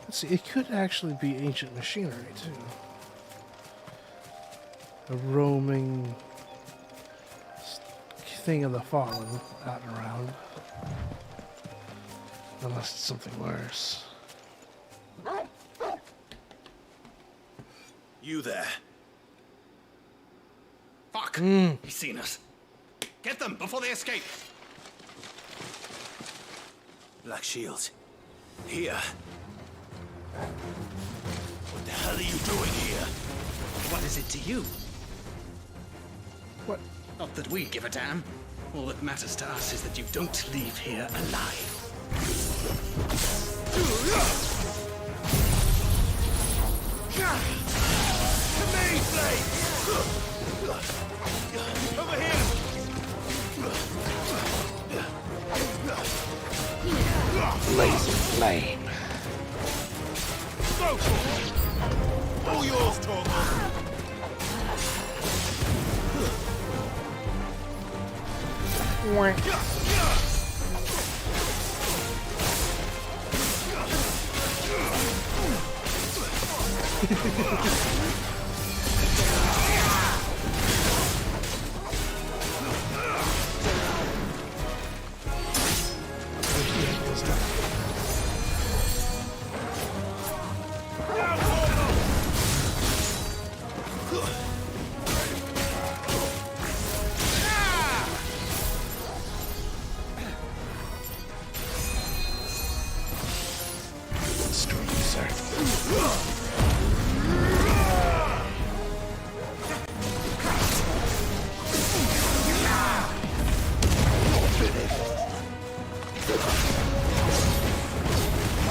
Let's see, it could actually be ancient machinery, too. A roaming thing of the fallen out and around. Unless it's something worse. You there. Fuck! He's seen us. Get them before they escape! Black shields. Here. What the hell are you doing here? What is it to you? What? Not that we give a damn. All that matters to us is that you don't leave here alive. To me, Blade! Over here! Blazing flame. Go for it! All yours, Torgal!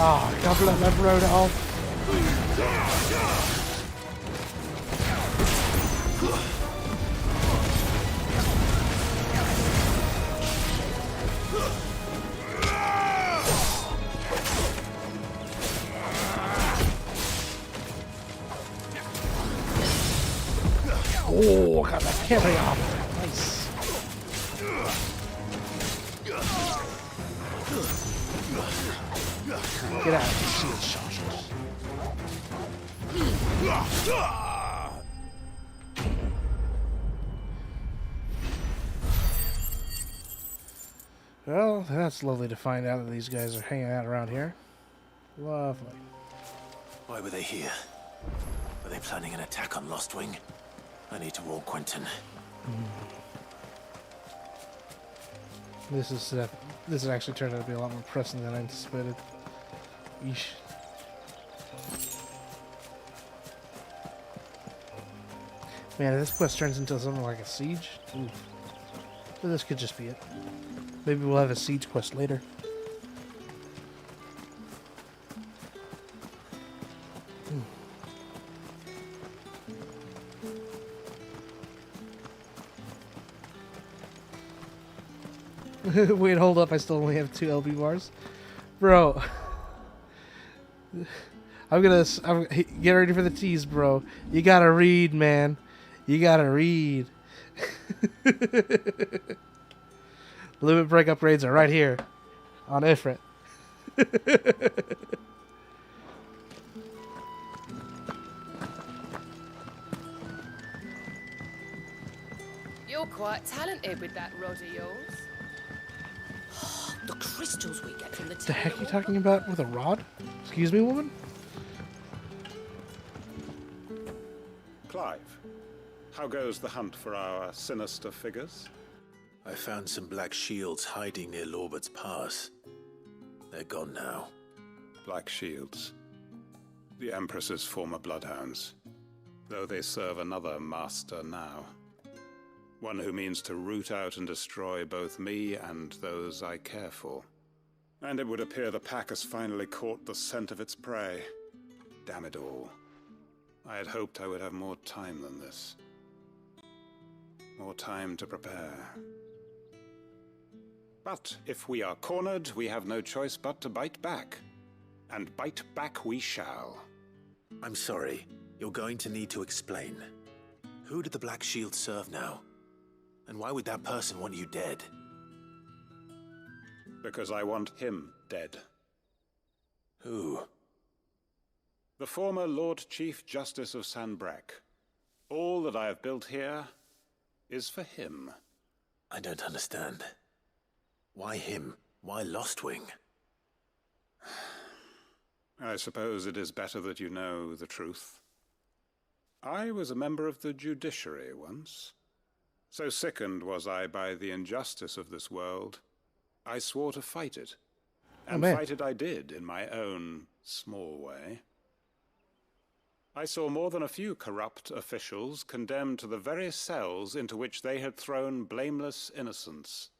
Oh, God bless my road off. Oh, got that parry off. Nice. Get out of the shield charges. Well, that's lovely to find out that these guys are hanging out around here. Lovely. Why were they here? Were they planning an attack on Lostwing? I need to warn Quentin. This has actually turned out to be a lot more pressing than I anticipated. Yeesh. Man, if this quest turns into something like a siege, ooh. So this could just be it. Maybe we'll have a siege quest later. Wait, hold up. I still only have 2 LB bars. Bro. I'm get ready for the tease, bro. You gotta read, man. You gotta read. Limit break upgrades are right here on Ifrit. You're quite talented with that rod of yours. The crystals we get from the What the heck are you talking about with a rod? Excuse me, woman? Clive, how goes the hunt for our sinister figures? I found some black shields hiding near Lorbert's Pass. They're gone now. Black shields. The Empress's former bloodhounds. Though they serve another master now. One who means to root out and destroy both me and those I care for. And it would appear the pack has finally caught the scent of its prey. Damn it all. I had hoped I would have more time than this. More time to prepare. But if we are cornered, we have no choice but to bite back. And bite back we shall. I'm sorry. You're going to need to explain. Who did the Black Shield serve now? And why would that person want you dead? Because I want him dead. Who? The former Lord Chief Justice of Sanbreque. All that I have built here is for him. I don't understand. Why him? Why Lostwing? I suppose it is better that you know the truth. I was a member of the judiciary once. So sickened was I by the injustice of this world, I swore to fight it. And fight it I did, in my own small way. I saw more than a few corrupt officials condemned to the very cells into which they had thrown blameless innocents.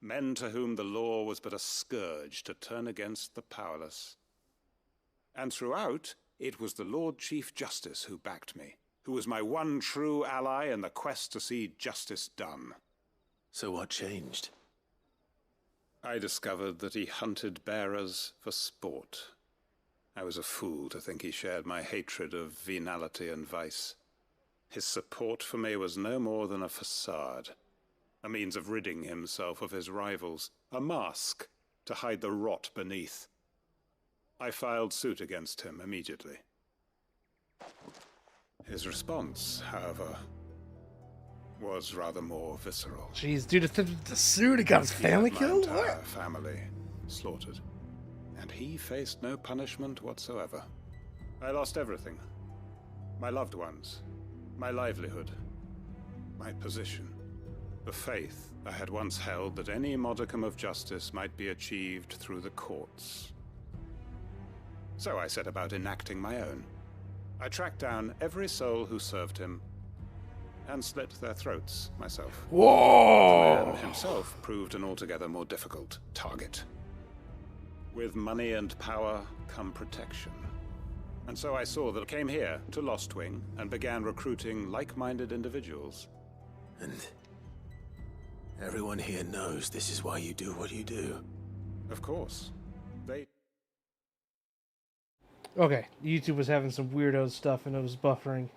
Men to whom the law was but a scourge to turn against the powerless. And throughout, it was the Lord Chief Justice who backed me, who was my one true ally in the quest to see justice done. So what changed? I discovered that he hunted bearers for sport. I was a fool to think he shared my hatred of venality and vice. His support for me was no more than a facade, a means of ridding himself of his rivals, a mask to hide the rot beneath. I filed suit against him immediately. His response, however, was rather more visceral. Jeez, dude, the suit got his family killed? My entire family slaughtered. And he faced no punishment whatsoever. I lost everything. My loved ones, my livelihood, my position, the faith I had once held that any modicum of justice might be achieved through the courts. So I set about enacting my own. I tracked down every soul who served him and slit their throats myself. Whoa! The man himself proved an altogether more difficult target. With money and power come protection. And so I saw that I came here to Lostwing and began recruiting like-minded individuals. And everyone here knows this is why you do what you do. Of course. They... Okay, YouTube was having some weirdo stuff and it was buffering.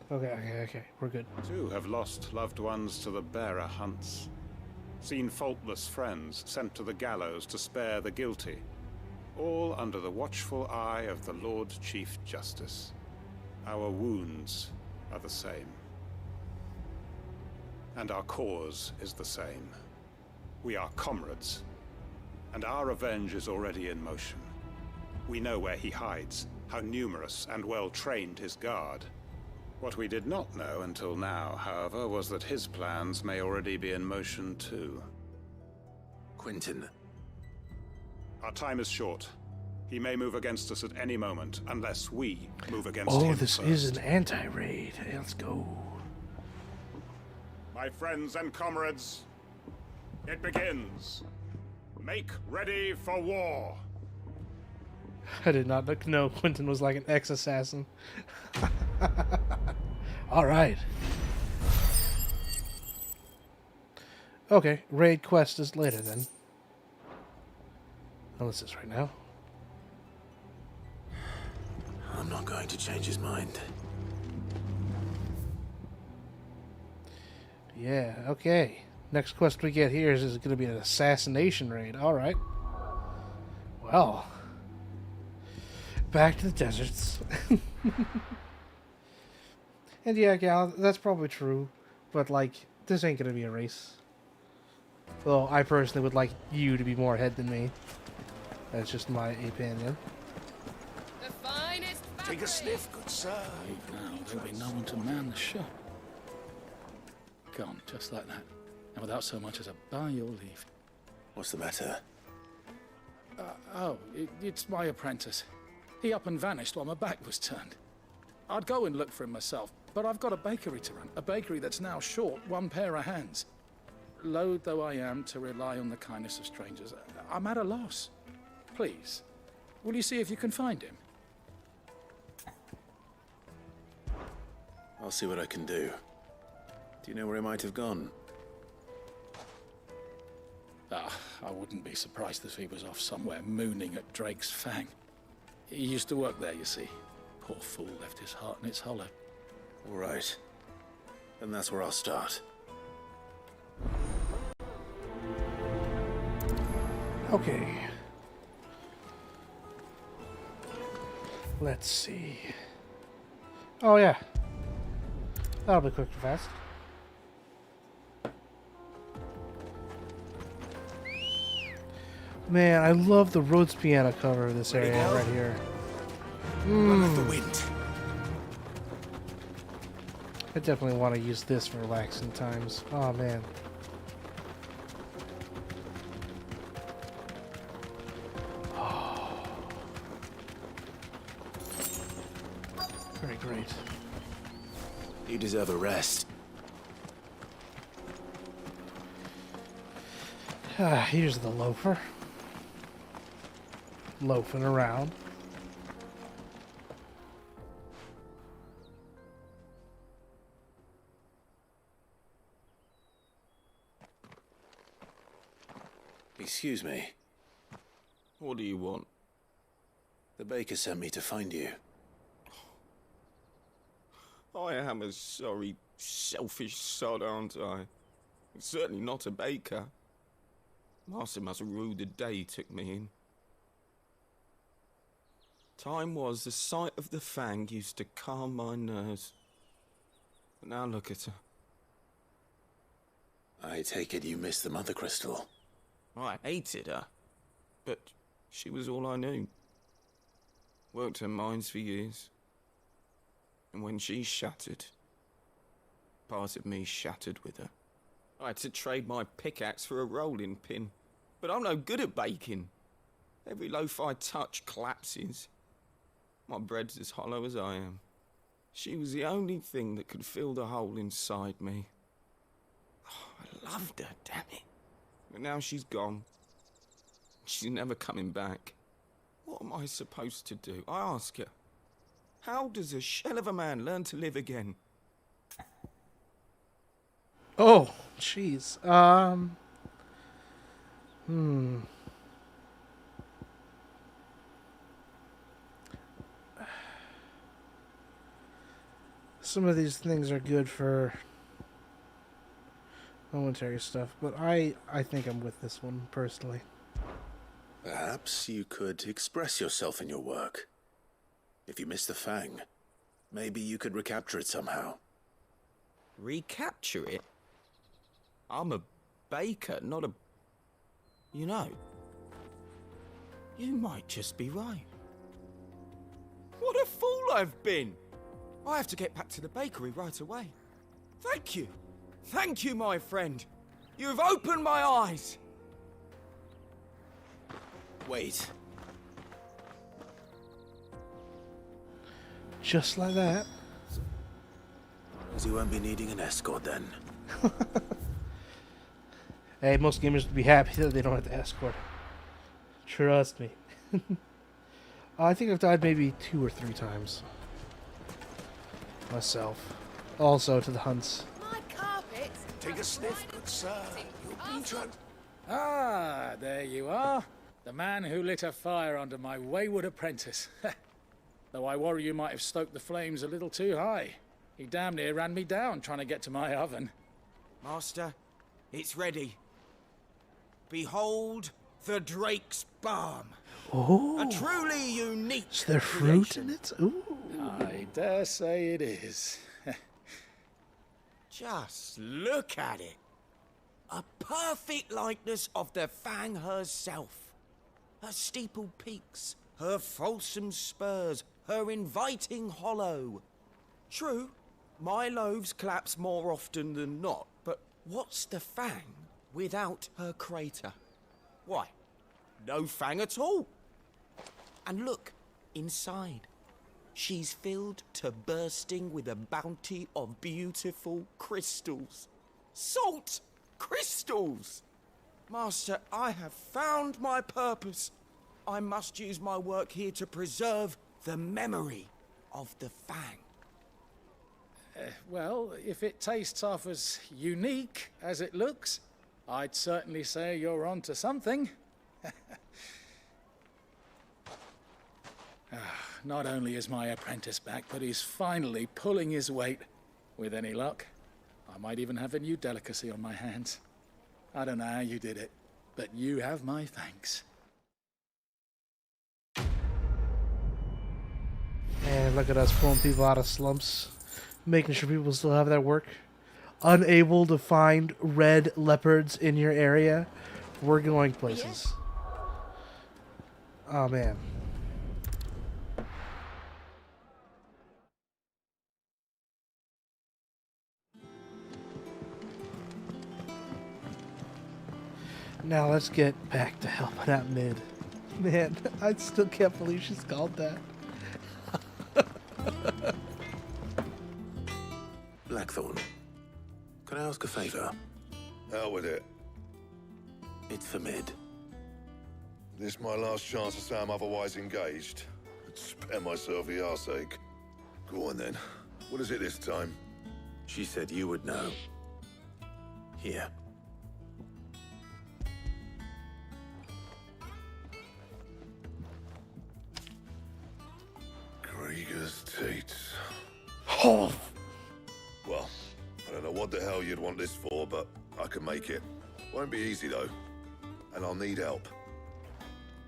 Okay, we're good. Too have lost loved ones to the bearer hunts. Seen faultless friends sent to the gallows to spare the guilty. All under the watchful eye of the Lord Chief Justice. Our wounds are the same. And our cause is the same. We are comrades. And our revenge is already in motion. We know where he hides, how numerous and well-trained his guard. What we did not know until now, however, was that his plans may already be in motion too. Quentin. Our time is short. He may move against us at any moment, unless we move against him. Oh, this first. is an anti-raid. Hey, let's go. My friends and comrades, it begins. Make ready for war. I did not know Quentin was like an ex-assassin. Alright. Okay, raid quest is later then. Unless it's right now. I'm not going to change his mind. Yeah, okay. Next quest we get here is going to be an assassination raid. Alright. Well. Back to the deserts. And yeah, Gal, that's probably true. But, like, this ain't going to be a race. Though I personally would like you to be more ahead than me. That's just my opinion. The finest Take a sniff, good sir. Now, there'll be no one to man the shop. Gone, just like that. And without so much as a by your leave. What's the matter? It's my apprentice. He up and vanished while my back was turned. I'd go and look for him myself, but I've got a bakery to run. A bakery that's now short one pair of hands. Loath though I am to rely on the kindness of strangers, I'm at a loss. Please, will you see if you can find him? I'll see what I can do. Do you know where he might have gone? I wouldn't be surprised if he was off somewhere mooning at Drake's Fang. He used to work there, you see. Poor fool left his heart in its hollow. All right. Then that's where I'll start. Okay. Let's see. Oh, yeah. That'll be quick and fast. Man, I love the Rhodes piano cover of this area right here. Run off the wind. I definitely want to use this for relaxing times. Oh, man. Oh. Very great. You deserve a rest. Here's the loafer. Loafing around. Excuse me. What do you want? The baker sent me to find you. I am a sorry, selfish sod, aren't I? Certainly not a baker. Master must have ruled the day he took me in. Time was the sight of the Fang used to calm my nerves. But now look at her. I take it you missed the Mother Crystal. I hated her, but she was all I knew. Worked her mines for years. And when she shattered, part of me shattered with her. I had to trade my pickaxe for a rolling pin, but I'm no good at baking. Every loaf I touch collapses. My bread's as hollow as I am. She was the only thing that could fill the hole inside me. loved her, damn it. But now she's gone. She's never coming back. What am I supposed to do? I ask her. How does a shell of a man learn to live again? Oh, jeez. Some of these things are good for momentary stuff, but I think I'm with this one, personally. Perhaps you could express yourself in your work. If you miss the Fang, maybe you could recapture it somehow. Recapture it? I'm a baker, not a... You know, you might just be right. What a fool I've been! I have to get back to the bakery right away. Thank you. Thank you, my friend. You've opened my eyes. Wait. Just like that. So you won't be needing an escort then. Hey, most gamers would be happy that they don't have to escort. Trust me. I think I've died maybe 2 or 3 times. Myself. Also to the hunts. My carpet. Take a sniff, good sir. You'll be trying. Ah, there you are. The man who lit a fire under my wayward apprentice. Though I worry you might have stoked the flames a little too high. He damn near ran me down trying to get to my oven. Master, it's ready. Behold the Drake's Balm. Oh. A truly unique Is there fruit in it? Ooh. I dare say it is. Just look at it. A perfect likeness of the Fang herself. Her steepled peaks, her fulsome spurs, her inviting hollow. True, my loaves collapse more often than not, but what's the Fang without her crater? Why, no Fang at all. And look, inside. She's filled to bursting with a bounty of beautiful crystals. Salt crystals! Master, I have found my purpose. I must use my work here to preserve the memory of the Fang. Well, if it tastes half as unique as it looks, I'd certainly say you're onto something. Not only is my apprentice back, but he's finally pulling his weight. With any luck, I might even have a new delicacy on my hands. I don't know how you did it, but you have my thanks. And look at us pulling people out of slumps, making sure people still have their work. Unable to find red leopards in your area, we're going places. Oh man. Now let's get back to helping out Mid. Man, I still can't believe she's called that. Blackthorn, can I ask a favor? Out with it. It's for Mid. This my last chance to say I'm otherwise engaged. I'd spare myself the arseache. Go on then. What is it this time? She said you would know. Here. Krieger's teats. Oh. Well, I don't know what the hell you'd want this for, but I can make it. Won't be easy though. And I'll need help.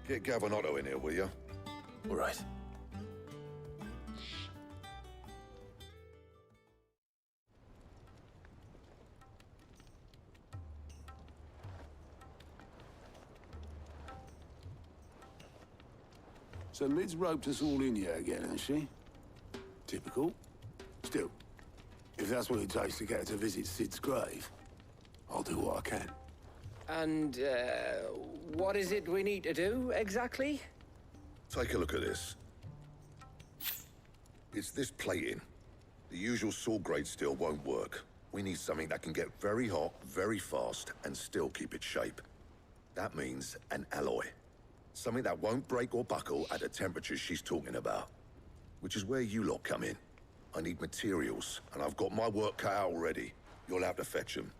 Get Gavin-Otto in here, will you? All right. So Mid's roped us all in here again, hasn't she? Typical. Still, if that's what it takes to get her to visit Sid's grave, I'll do what I can. And, what is it we need to do, exactly? Take a look at this. It's this plating. The usual saw grade steel won't work. We need something that can get very hot, very fast, and still keep its shape. That means an alloy. Something that won't break or buckle at the temperatures she's talking about. Which is where you lot come in. I need materials, and I've got my work cut out already. You'll have to fetch them.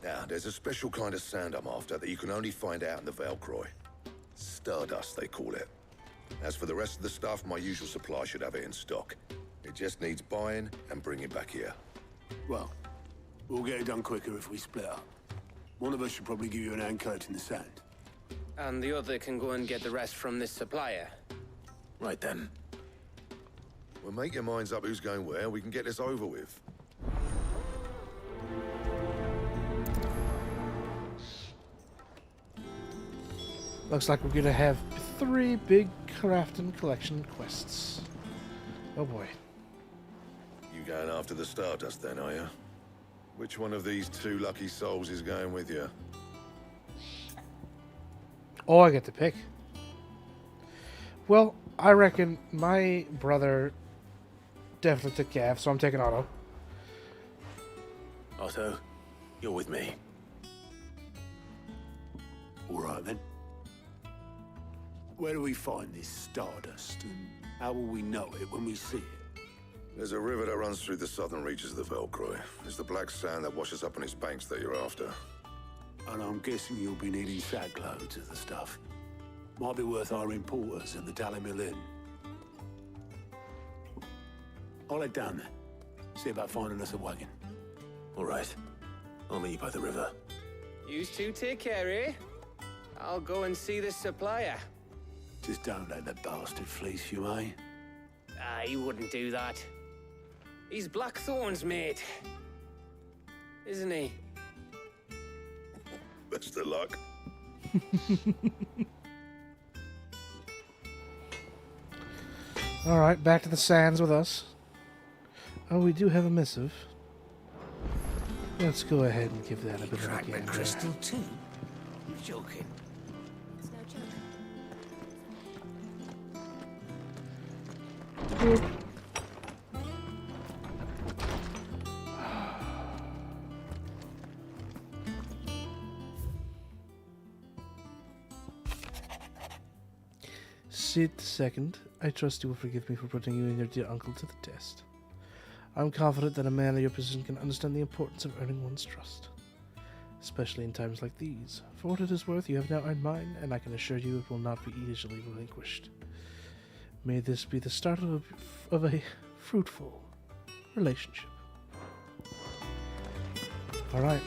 Now, there's a special kind of sand I'm after that you can only find out in the Valcroy. Stardust, they call it. As for the rest of the stuff, my usual supply should have it in stock. It just needs buying and bringing back here. Well, we'll get it done quicker if we split up. One of us should probably give you an hand coat in the sand. And the other can go and get the rest from this supplier. Right then. Well, make your minds up who's going where, we can get this over with. Looks like we're gonna have 3 big crafting collection quests. Oh boy. You going after the Stardust then, are you? Which one of these 2 lucky souls is going with you? Oh, I get to pick. Well, I reckon my brother definitely took Gav, so I'm taking Otto. Otto, you're with me. All right, then. Where do we find this Stardust, and how will we know it when we see it? There's a river that runs through the southern reaches of the Valcroy. It's the black sand that washes up on its banks that you're after. And I'm guessing you'll be needing sack loads of the stuff. Might be worth hiring porters at the Dalimil Inn. I'll head down there. See about finding us a wagon. All right. I'll meet you by the river. You two take care, eh? I'll go and see this supplier. Just don't let the bastard fleece you, eh? He wouldn't do that. He's Blackthorn's mate. Isn't he? Best of luck. Alright, back to the sands with us. Oh, we do have a missive. Let's go ahead and give that a bit of a Crack the gander. crystal too? You're joking. It's no joke. Sid II, I trust you will forgive me for putting you and your dear uncle to the test. I'm confident that a man of your position can understand the importance of earning one's trust, especially in times like these. For what it is worth, you have now earned mine, and I can assure you it will not be easily relinquished. May this be the start of a fruitful relationship. Alright.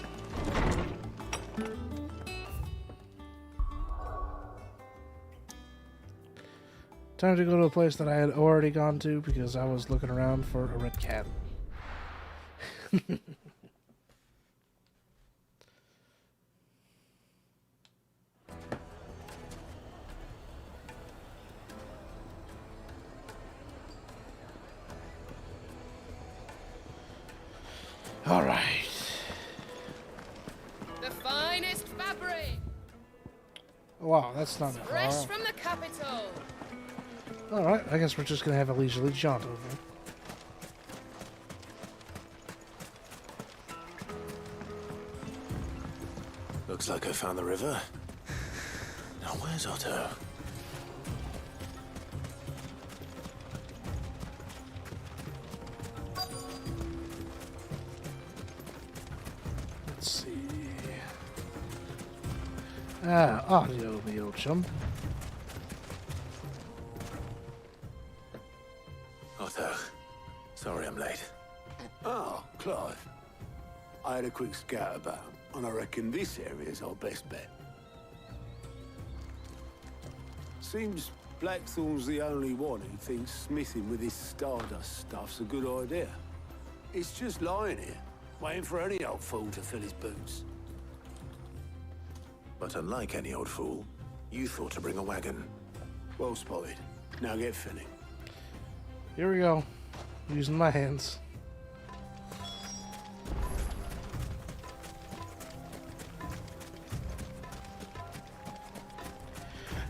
Time to go to a place that I had already gone to because I was looking around for a red cat. All right. The finest fabric, Wow, that's not fresh far. from the capital. All right, I guess we're just gonna have a leisurely jaunt over. Looks like I found the river. Now where's Otto? Let's see. Ah, audio, the old chum. Otto, sorry I'm late. Oh, Clive. I had a quick scout about, and I reckon this area's our best bet. Seems Blackthorn's the only one who thinks smithing with this Stardust stuff's a good idea. It's just lying here, waiting for any old fool to fill his boots. But unlike any old fool, you thought to bring a wagon. Well spotted. Now get filling. Here we go. Using my hands.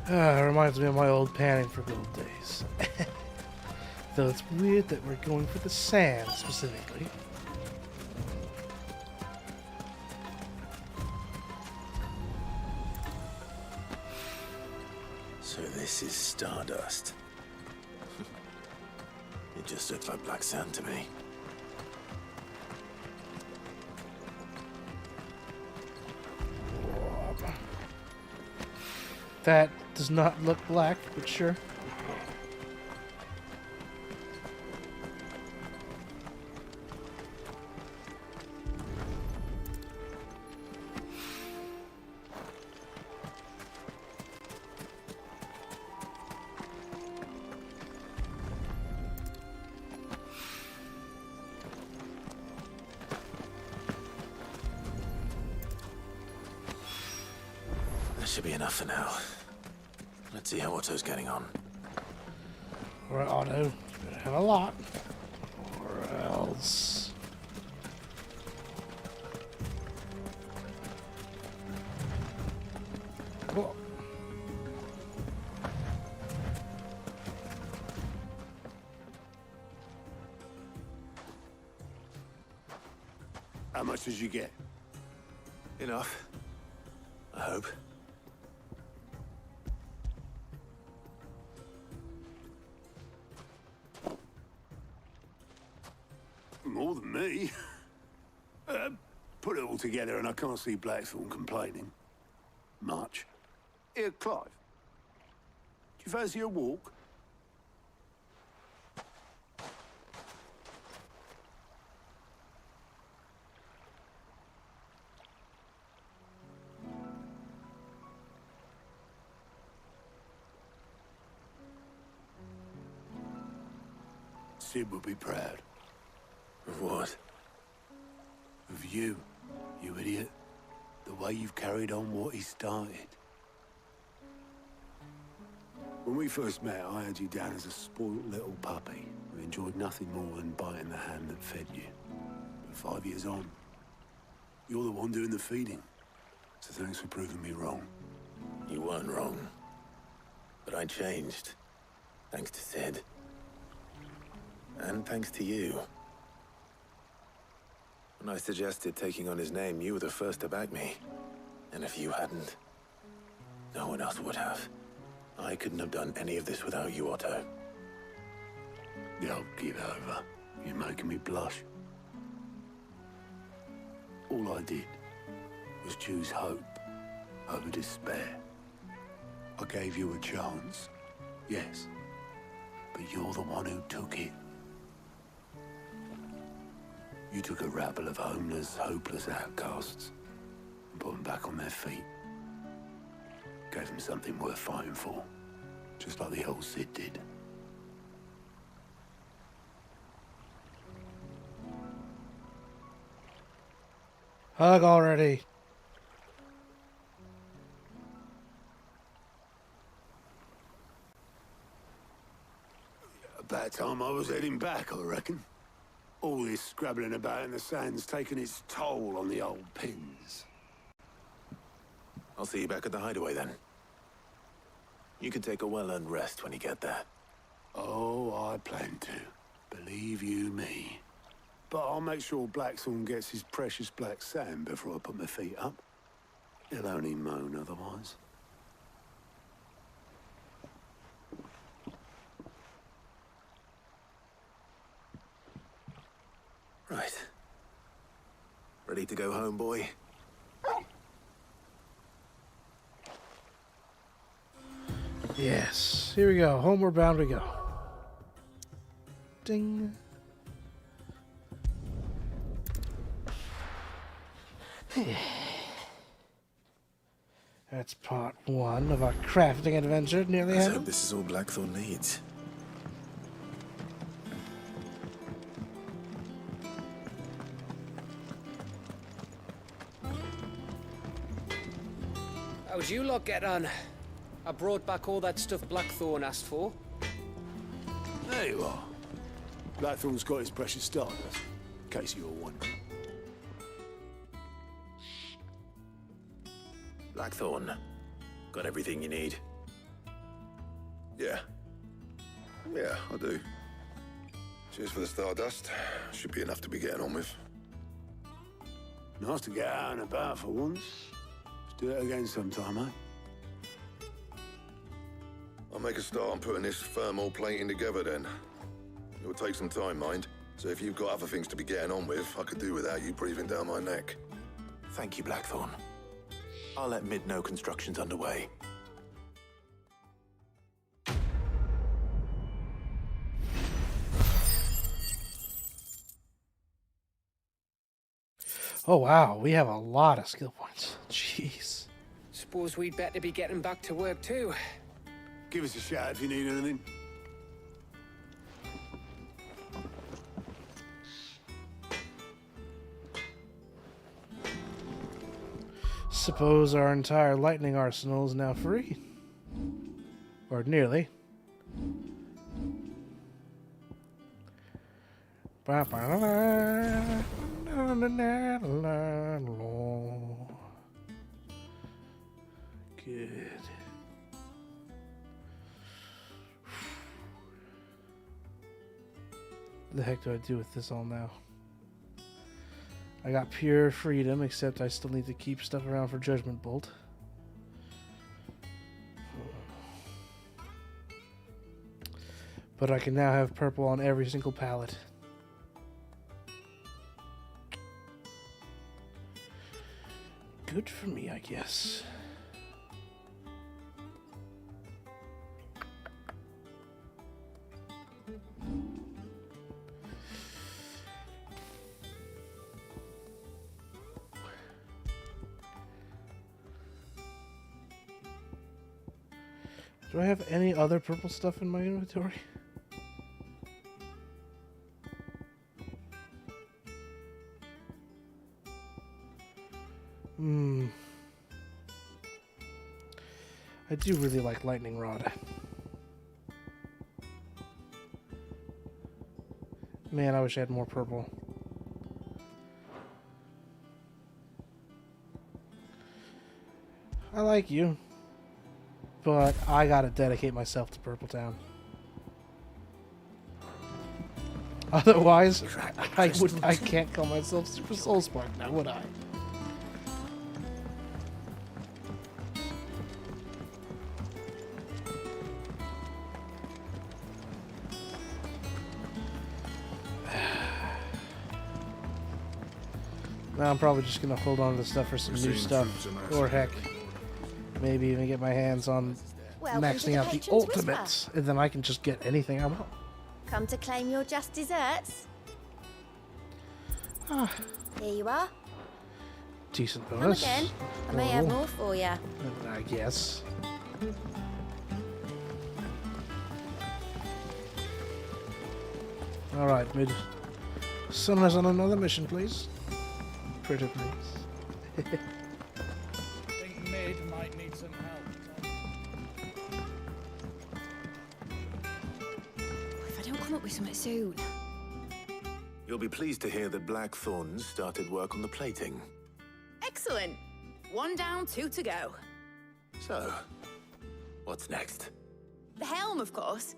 Reminds me of my old panning for gold days. Though it's weird that we're going for the sand specifically. So this is stardust. It just looks like black sand to me. That does not look black, but sure. That should be enough for now. Let's see how Otto's getting on. Or Otto. Better have a lot. Or else. Whoa. How much did you get? Enough. I hope. More than me. Put it all together and I can't see Blackthorn complaining. Much. Here, Clive. Do you fancy a walk? Sid would be proud. Of what? Of you, you idiot. The way you've carried on what he started. When we first met, I had you down as a spoiled little puppy who enjoyed nothing more than biting the hand that fed you. But 5 years on, you're the one doing the feeding. So thanks for proving me wrong. You weren't wrong. But I changed. Thanks to Sid. And thanks to you. When I suggested taking on his name, you were the first to back me. And if you hadn't, no one else would have. I couldn't have done any of this without you, Otto. Don't give over. You're making me blush. All I did was choose hope over despair. I gave you a chance, yes, but you're the one who took it. You took a rabble of homeless, hopeless outcasts and put them back on their feet. Gave them something worth fighting for, just like the old Sid did. Hug already. About time I was heading back, I reckon. All this scrabbling about in the sand's taken its toll on the old pins. I'll see you back at the hideaway then. You can take a well-earned rest when you get there. Oh, I plan to. Believe you me. But I'll make sure Blackthorn gets his precious black sand before I put my feet up. He'll only moan otherwise. Right. Ready to go home, boy? Yes. Here we go. Homeward bound we go. Ding. That's part one of our crafting adventure. Nearly Let's had hope this is all Blackthorn needs. How's you lot get on? I brought back all that stuff Blackthorn asked for. There you are. Blackthorn's got his precious stardust, in case you were wondering. Blackthorn, got everything you need? Yeah. Yeah, I do. Cheers for the stardust. Should be enough to be getting on with. Nice to get out and about for once. Let's do it again sometime, eh? I'll make a start on putting this thermal plating together then. It will take some time, mind. So if you've got other things to be getting on with, I could do without you breathing down my neck. Thank you, Blackthorn. I'll let Mid know construction's underway. Oh wow, we have a lot of skill points. Jeez. Suppose we'd better be getting back to work too. Give us a shout if you need anything. Suppose our entire lightning arsenal is now free. Or nearly. Good. What the heck do I do with this all now? I got pure freedom, except I still need to keep stuff around for Judgment Bolt. But I can now have purple on every single pallet. Good for me, I guess. Do I have any other purple stuff in my inventory? I do really like lightning rod. Man, I wish I had more purple. I like you, but I gotta dedicate myself to Purple Town. Otherwise, I can't call myself Super Soul Spark now, would I? Now I'm probably just gonna hold on to the stuff for some new stuff, or heck, maybe even get my hands on maxing out the ultimates, and then I can just get anything I want. Come to claim your just desserts? Ah. Here you are. Decent Come bonus. again. I may have more for you. I guess. Alright, Mid. Send us on another mission, please. Pretty please. I think Mid might need some help. If I don't come up with something soon. You'll be pleased to hear that Blackthorn started work on the plating. Excellent. 1 down, 2 to go. So, what's next? The helm, of course.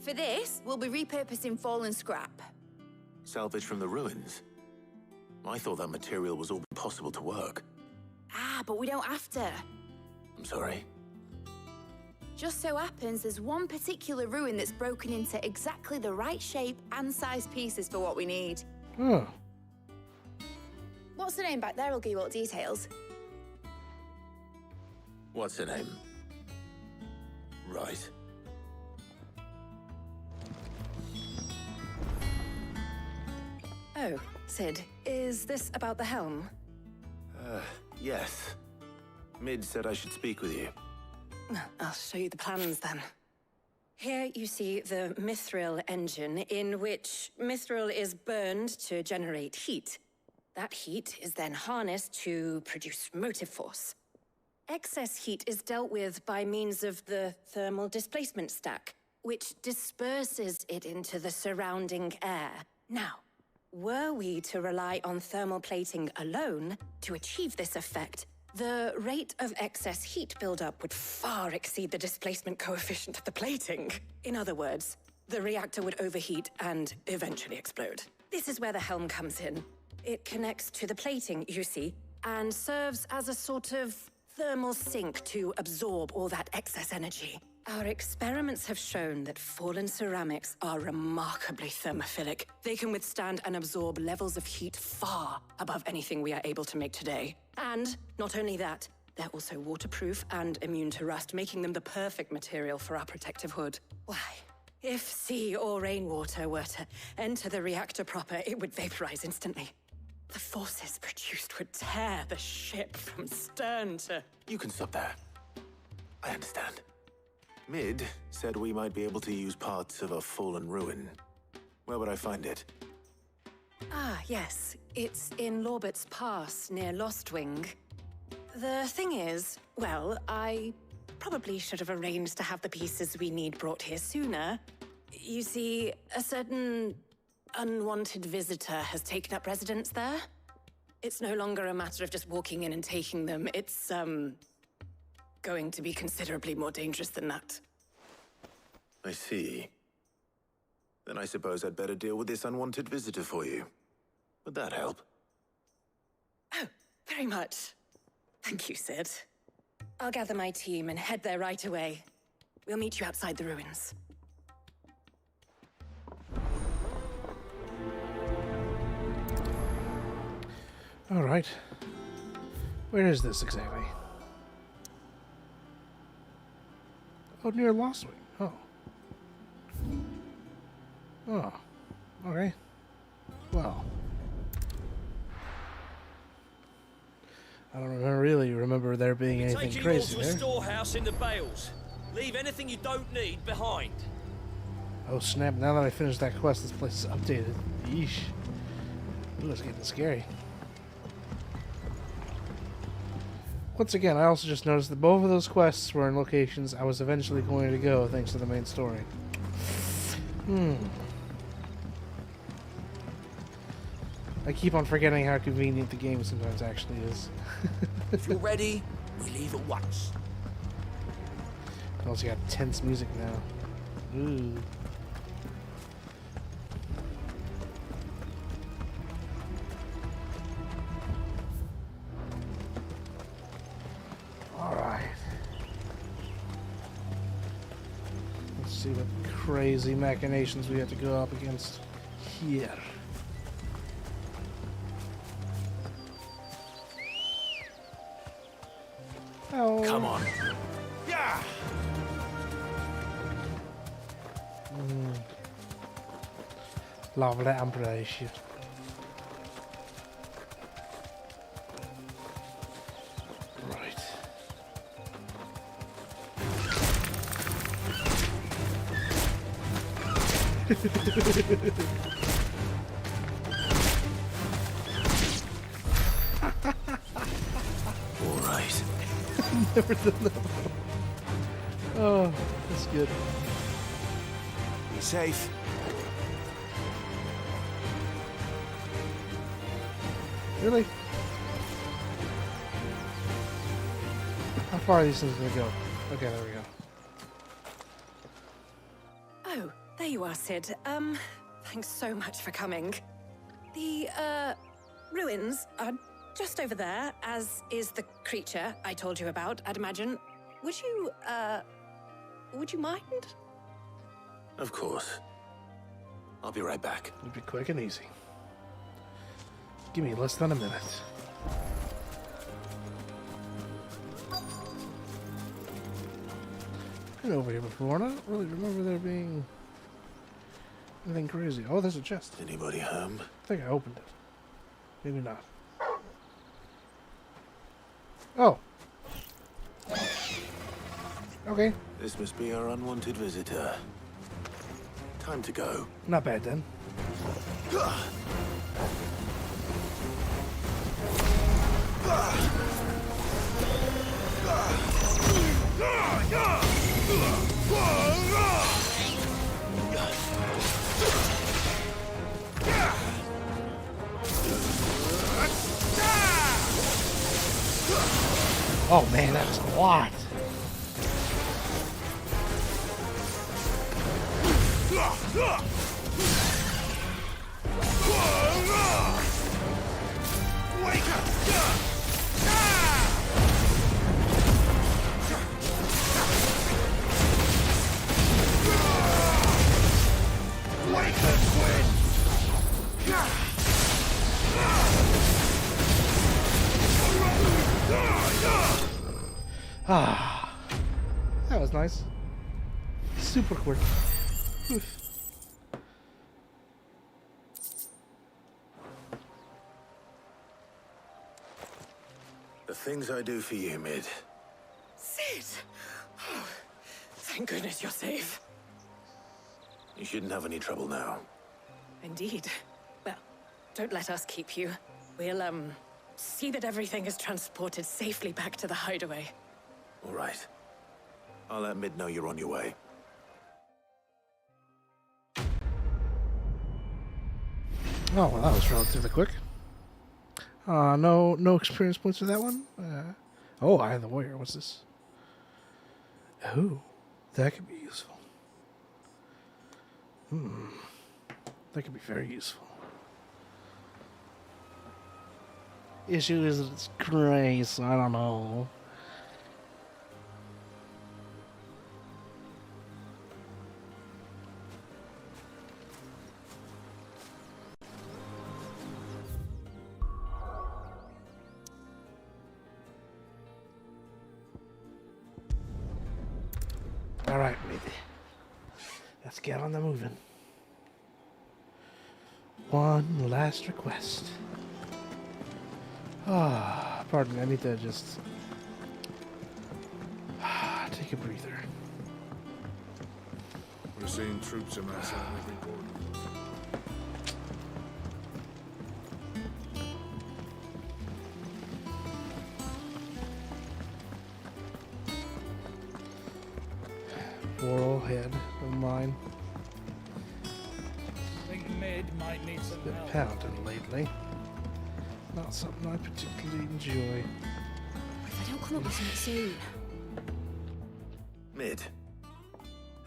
For this, we'll be repurposing fallen scrap. Salvage from the ruins? I thought that material was all possible to work. Ah, but we don't have to. I'm sorry. Just so happens there's one particular ruin that's broken into exactly the right shape and size pieces for what we need. Huh. What's the name back there? I'll give you all details. What's her name? Right. Oh, Sid, is this about the helm? Yes. Mid said I should speak with you. I'll show you the plans then. Here you see the mithril engine, in which mithril is burned to generate heat. That heat is then harnessed to produce motive force. Excess heat is dealt with by means of the thermal displacement stack, which disperses it into the surrounding air. Now, were we to rely on thermal plating alone to achieve this effect, the rate of excess heat buildup would far exceed the displacement coefficient of the plating. In other words, the reactor would overheat and eventually explode. This is where the helm comes in. It connects to the plating, you see, and serves as a sort of thermal sink to absorb all that excess energy. Our experiments have shown that fallen ceramics are remarkably thermophilic. They can withstand and absorb levels of heat far above anything we are able to make today. And not only that, they're also waterproof and immune to rust, making them the perfect material for our protective hood. Why, if sea or rainwater were to enter the reactor proper, it would vaporize instantly. The forces produced would tear the ship from stern to... You can stop there. I understand. Mid said we might be able to use parts of a fallen ruin. Where would I find it? Ah, yes. It's in Lorbert's Pass, near Lostwing. The thing is, well, I probably should have arranged to have the pieces we need brought here sooner. You see, a certain unwanted visitor has taken up residence there. It's no longer a matter of just walking in and taking them. It's, going to be considerably more dangerous than that. I see. Then I suppose I'd better deal with this unwanted visitor for you. Would that help? Oh, very much. Thank you, Sid. I'll gather my team and head there right away. We'll meet you outside the ruins. All right. Where is this exactly? Oh, near Lostwing. Oh. Oh. Okay. Well. I don't really remember there being anything Take crazy you all to a there. storehouse in the bales. Leave anything you don't need behind. Oh snap, now that I finished that quest, this place is updated. Yeesh. Ooh, it's getting scary. Once again, I also just noticed that both of those quests were in locations I was eventually going to go thanks to the main story. I keep on forgetting how convenient the game sometimes actually is. If you're ready, we leave at once. I also got tense music now. Ooh. Alright. Let's see what crazy machinations we have to go up against here. Oh. Come on. Yeah. Lovely embrace. Right. All right. Never done that before. Oh, that's good. Be safe. Really? How far are these things gonna go? Okay, there we go. Oh, there you are, Sid. Thanks so much for coming. The, ruins are just over there, as is the creature I told you about, I'd imagine. Would you mind? Of course. I'll be right back. It'll be quick and easy. Give me less than a minute. Been over here before, and I don't really remember there being anything crazy. Oh, there's a chest. Anybody home? I think I opened it. Maybe not. Oh. Okay. This must be our unwanted visitor. Time to go. Not bad then. Oh man, that's a lot. Ah, that was nice. Super quick. Oof. The things I do for you, Mid. Sid! Oh, thank goodness you're safe. You shouldn't have any trouble now. Indeed. Well, don't let us keep you. We'll, see that everything is transported safely back to the hideaway. All right. I'll let Mid know you're on your way. Oh, well, that was relatively quick. No experience points for that one. Oh, Eye of the Warrior. What's this? Oh, that could be useful. That could be very useful. Issue is it's gray, so I don't know. All right, maybe. Let's get on the moving. One last request. Ah, pardon me. I need to just take a breather. We're seeing troops amass on every border. Poor old head of mine. I think Mid might need some Been help. pounding lately. Not something I particularly enjoy. If I don't come up with something soon. Mid.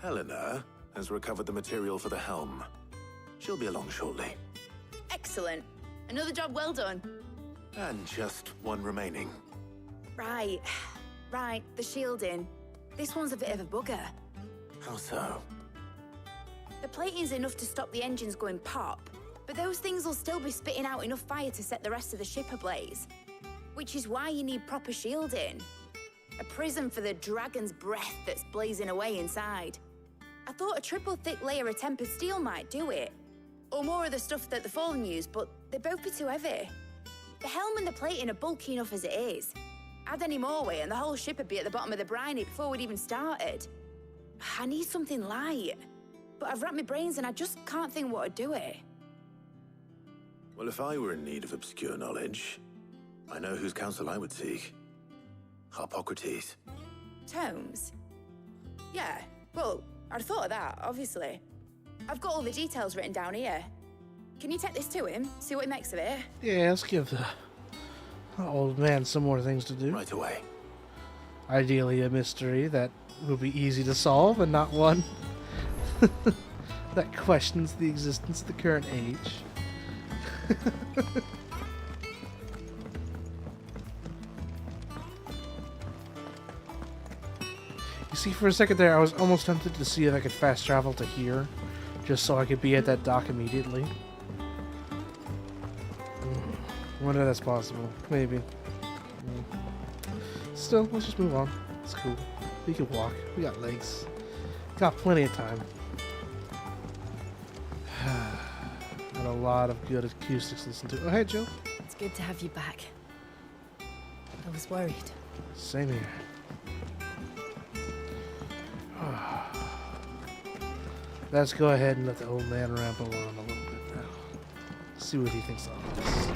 Helena has recovered the material for the helm. She'll be along shortly. Excellent. Another job well done. And just one remaining. Right. Right, the shielding. This one's a bit of a bugger. How so? The plating's enough to stop the engines going pop, but those things will still be spitting out enough fire to set the rest of the ship ablaze. Which is why you need proper shielding. A prism for the dragon's breath that's blazing away inside. I thought a triple thick layer of tempered steel might do it. Or more of the stuff that the Fallen use, but they'd both be too heavy. The helm and the plating are bulky enough as it is. Add any more weight and the whole ship would be at the bottom of the briny before we'd even started. I need something light. But I've racked my brains and I just can't think what would do it. Well, if I were in need of obscure knowledge, I know whose counsel I would seek. Harpocrates. Tomes? Yeah, well, I'd thought of that, obviously. I've got all the details written down here. Can you take this to him, see what he makes of it? Yeah, let's give the old man some more things to do. Right away. Ideally, a mystery that will be easy to solve and not one that questions the existence of the current age. You see, for a second there, I was almost tempted to see if I could fast travel to here, just so I could be at that dock immediately. Wonder if that's possible. Maybe. Still, let's just move on. It's cool. We can walk. We got legs. Got plenty of time. Got a lot of good acoustics to listen to. Oh, hey, Jill. It's good to have you back. I was worried. Same here. Let's go ahead and let the old man ramble on a little bit now. See what he thinks of this.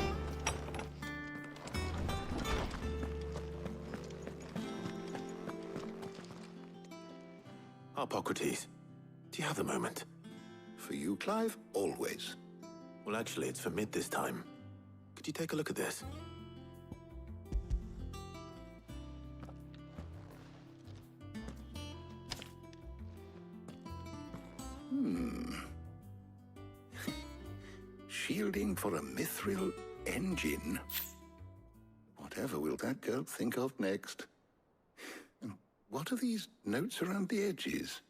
Harpocrates, do you have a moment? For you, Clive? Always. Well, actually, it's for Mid this time. Could you take a look at this? Shielding for a mithril engine. Whatever will that girl think of next? And what are these notes around the edges?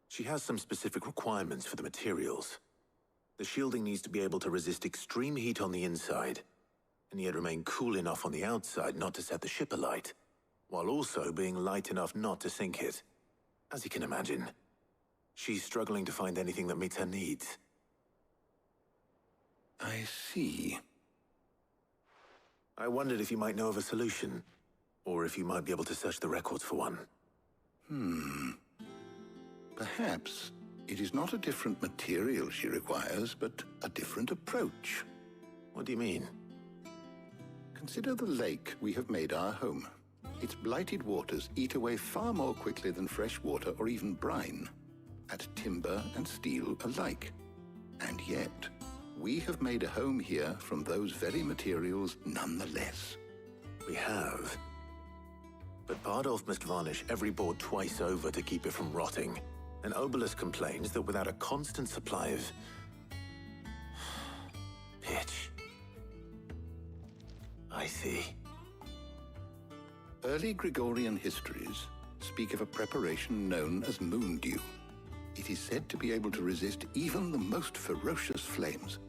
She has some specific requirements for the materials. The shielding needs to be able to resist extreme heat on the inside, and yet remain cool enough on the outside not to set the ship alight. while also being light enough not to sink it. As you can imagine, she's struggling to find anything that meets her needs. I see. I wondered if you might know of a solution, or if you might be able to search the records for one. Perhaps it is not a different material she requires, but a different approach. What do you mean? Consider the lake we have made our home. Its blighted waters eat away far more quickly than fresh water or even brine, at timber and steel alike. And yet, we have made a home here from those very materials nonetheless. We have. But Bardolph must varnish every board twice over to keep it from rotting. And Obelisk complains that without a constant supply of pitch. I see. Early Gregorian histories speak of a preparation known as moon dew. It is said to be able to resist even the most ferocious flames.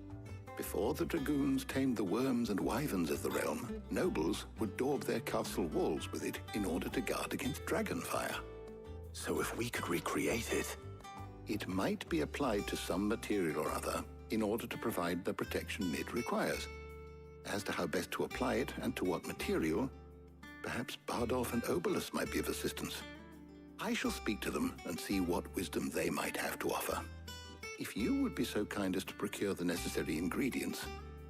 Before the dragoons tamed the worms and wyverns of the realm, nobles would daub their castle walls with it in order to guard against dragon fire. So if we could recreate it... It might be applied to some material or other in order to provide the protection Mid requires. As to how best to apply it and to what material, perhaps Bardolph and Obelisk might be of assistance. I shall speak to them and see what wisdom they might have to offer. If you would be so kind as to procure the necessary ingredients,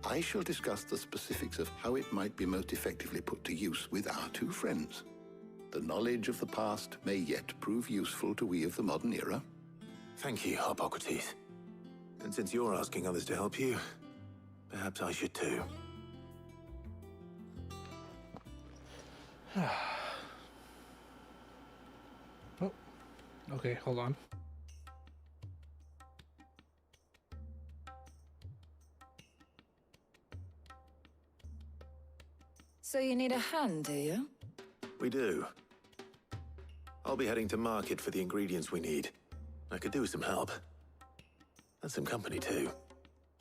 I shall discuss the specifics of how it might be most effectively put to use with our two friends. The knowledge of the past may yet prove useful to we of the modern era. Thank you, Hippocrates. And since you're asking others to help you, perhaps I should too. Oh, okay, hold on. So you need a hand, do you? We do. I'll be heading to market for the ingredients we need. I could do with some help. And some company too.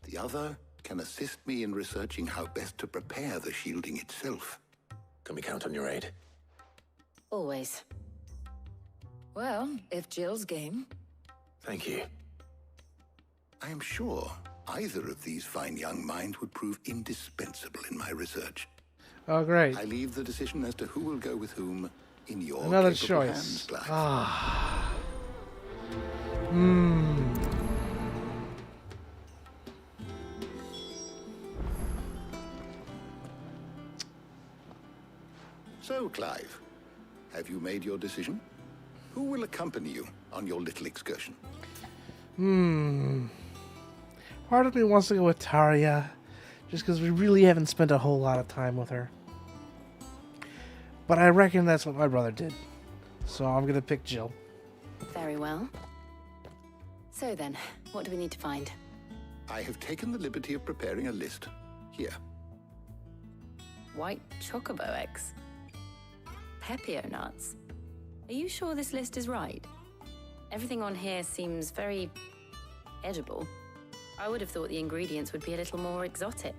The other can assist me in researching how best to prepare the shielding itself. Can we count on your aid? Always. Well, if Jill's game. Thank you. I am sure either of these fine young minds would prove indispensable in my research. Oh, great. I leave the decision as to who will go with whom in your another capable choice. hands, Clive. Ah. So, Clive, have you made your decision? Who will accompany you on your little excursion? Part of me wants to go with Tarja, just because we really haven't spent a whole lot of time with her. But I reckon that's what my brother did. So I'm going to pick Jill. Very well. So then, what do we need to find? I have taken the liberty of preparing a list. Here. White chocobo eggs. Pepio nuts. Are you sure this list is right? Everything on here seems very edible. I would have thought the ingredients would be a little more exotic.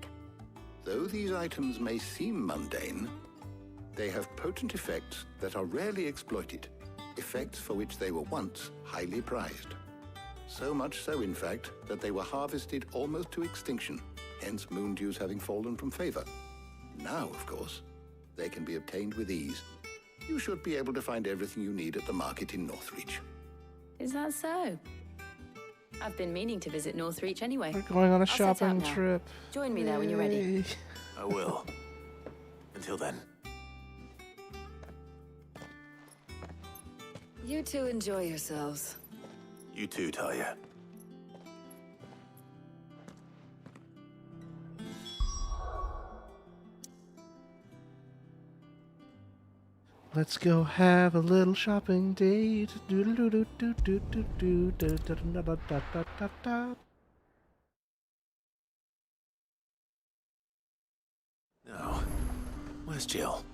Though these items may seem mundane, they have potent effects that are rarely exploited, effects for which they were once highly prized. So much so, in fact, that they were harvested almost to extinction, hence moon dews having fallen from favor. Now, of course, they can be obtained with ease. You should be able to find everything you need at the market in Northreach. Is that so? I've been meaning to visit Northreach anyway. We're going on a I'll set out shopping now. trip. Join me there when you're ready. Yay. I will. Until then. You two enjoy yourselves. You too, Tarja. Let's go have a little shopping date. Now, where's Jill?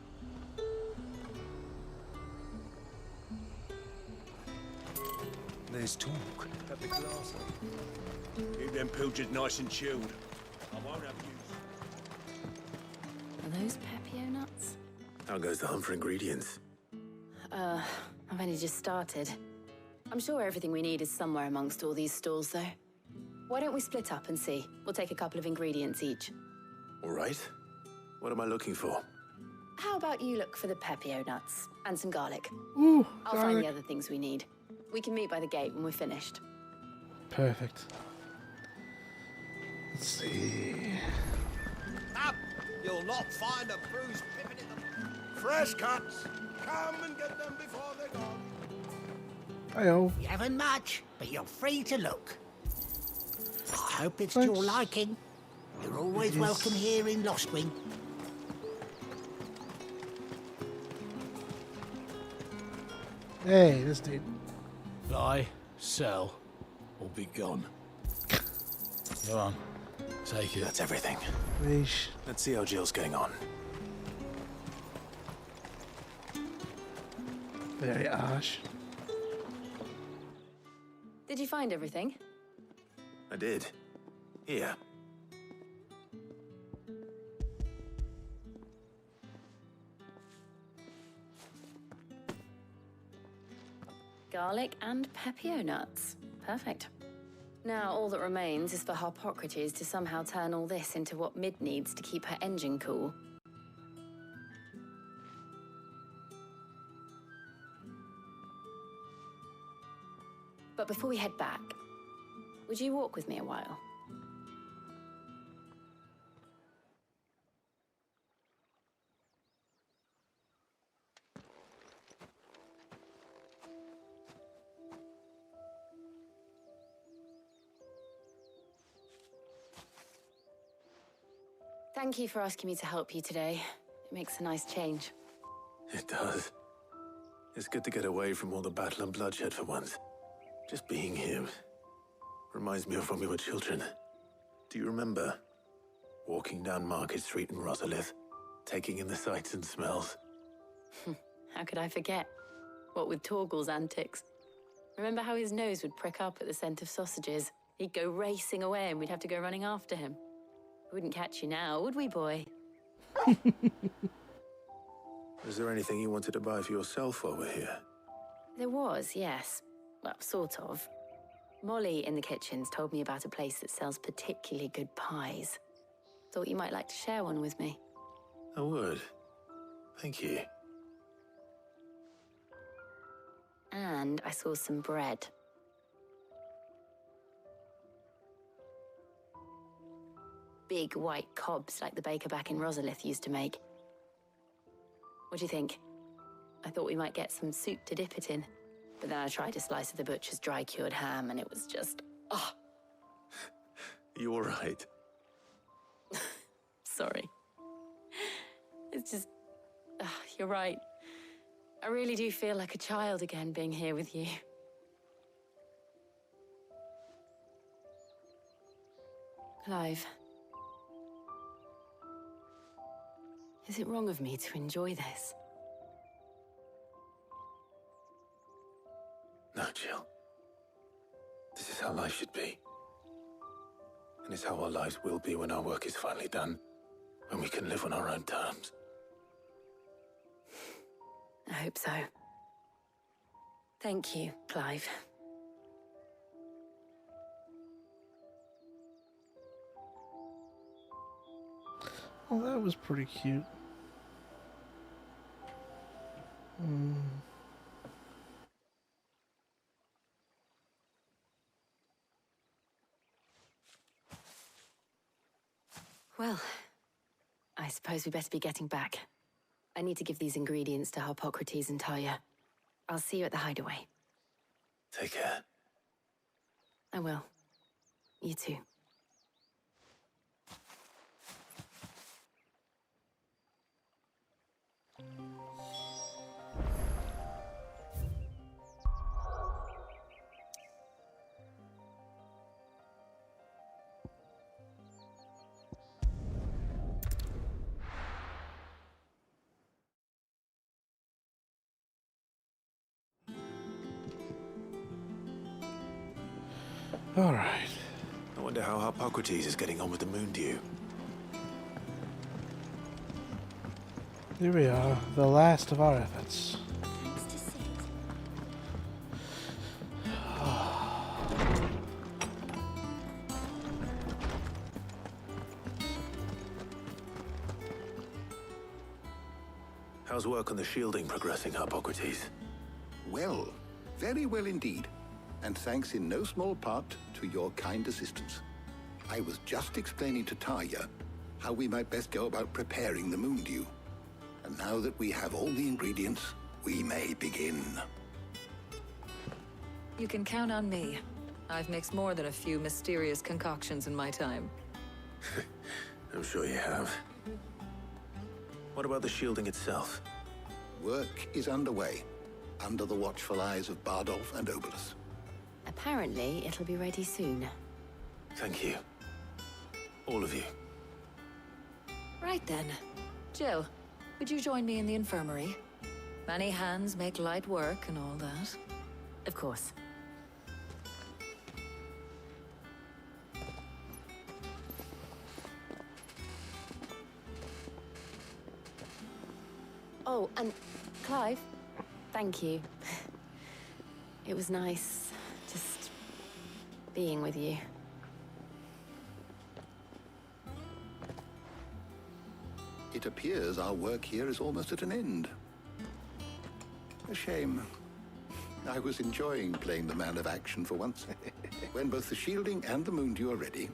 There's talk. At the glass. Keep them pilchards nice and chilled. I won't have use. Are those Pepio nuts? How goes the hunt for ingredients? I've only just started. I'm sure everything we need is somewhere amongst all these stalls, though. Why don't we split up and see? We'll take a couple of ingredients each. All right. What am I looking for? How about you look for the pepio nuts and some garlic? Ooh, I'll find the other things we need. We can meet by the gate when we're finished. Perfect. Let's see. Up! You'll not find a bruised pippin in the... Fresh cuts! Come and get them before they're gone. Hi-oh. You haven't much, but you're free to look. I hope it's to Thanks. your liking. You're always Yes. welcome here in Lostwing. Hey, this dude. Buy, sell, or be gone. Go on, take it. That's everything. Leash. Let's see how Jill's getting on. Very harsh. Did you find everything? I did. Here. Garlic and pepio nuts. Perfect. Now, all that remains is for Harpocrates to somehow turn all this into what Mid needs to keep her engine cool. But before we head back, would you walk with me a while? Thank you for asking me to help you today. It makes a nice change. It does. It's good to get away from all the battle and bloodshed for once. Just being here reminds me of when we were children. Do you remember? Walking down Market Street in Rosalith, taking in the sights and smells. How could I forget? What with Torgal's antics. Remember how his nose would prick up at the scent of sausages? He'd go racing away and we'd have to go running after him. We wouldn't catch you now, would we, boy? Was there anything you wanted to buy for yourself while we're here? There was, yes. Well, sort of. Molly in the kitchens told me about a place that sells particularly good pies. Thought you might like to share one with me. I would. Thank you. And I saw some bread. Big white cobs like the baker back in Rosalith used to make. What do you think? I thought we might get some soup to dip it in. But then I tried a slice of the butcher's dry-cured ham and it was just... oh, You're right. sorry. It's just... you're right. I really do feel like a child again being here with you. Clive. Is it wrong of me to enjoy this? No, Jill. This is how life should be. And it's how our lives will be when our work is finally done. When we can live on our own terms. I hope so. Thank you, Clive. Well, that was pretty cute. Well, I suppose we better be getting back. I need to give these ingredients to Harpocrates and Talia. I'll see you at the hideaway. Take care. I will. You too. All right. I wonder how Harpocrates is getting on with the moon dew. Here we are, the last of our efforts. Thanks to How's work on the shielding progressing, Hippocrates? Well, very well indeed. And thanks in no small part to your kind assistance. I was just explaining to Tarja how we might best go about preparing the moon dew. And now that we have all the ingredients, we may begin. You can count on me. I've mixed more than a few mysterious concoctions in my time. I'm sure you have. What about the shielding itself? Work is underway, under the watchful eyes of Bardolph and Obolus. Apparently, it'll be ready soon. Thank you. All of you. Right then. Jill, would you join me in the infirmary? Many hands make light work and all that. Of course. Oh, and Clive, thank you. It was nice just being with you. It appears our work here is almost at an end. A shame. I was enjoying playing the man of action for once. When both the shielding and the moon dew are ready,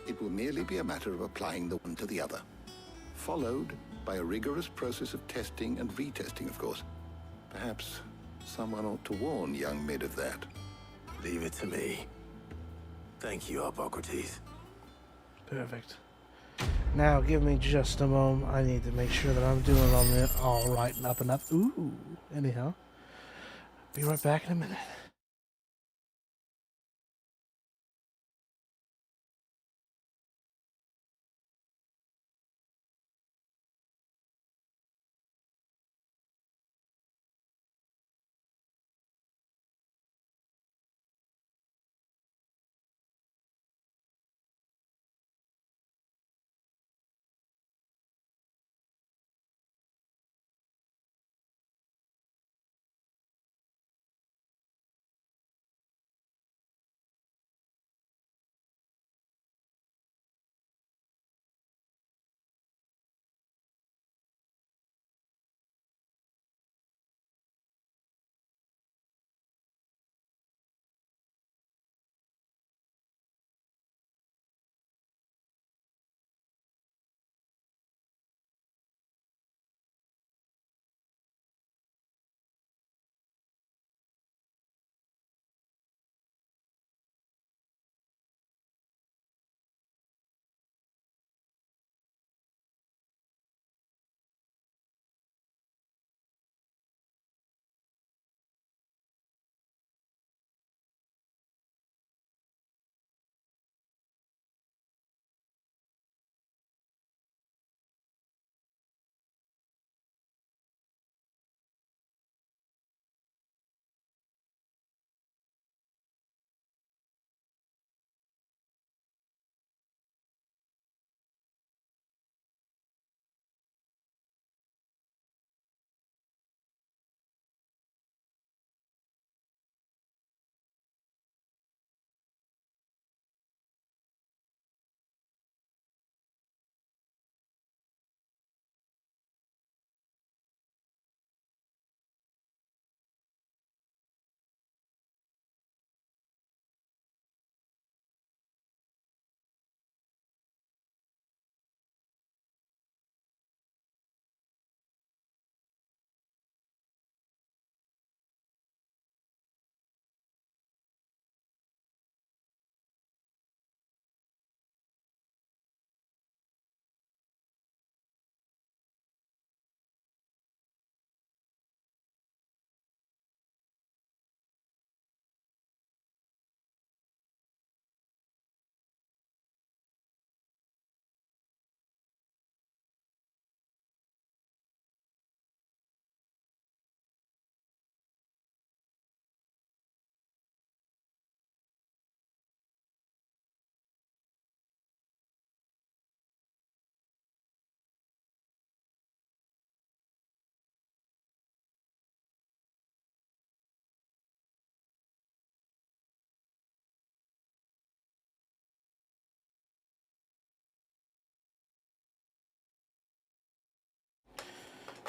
it will merely be a matter of applying the one to the other. Followed by a rigorous process of testing and retesting, of course. Perhaps someone ought to warn young Mid of that. Leave it to me. Thank you, Hippocrates. Perfect. Now, give me just a moment. I need to make sure that I'm doing all right and up and up. Ooh. Anyhow, be right back in a minute.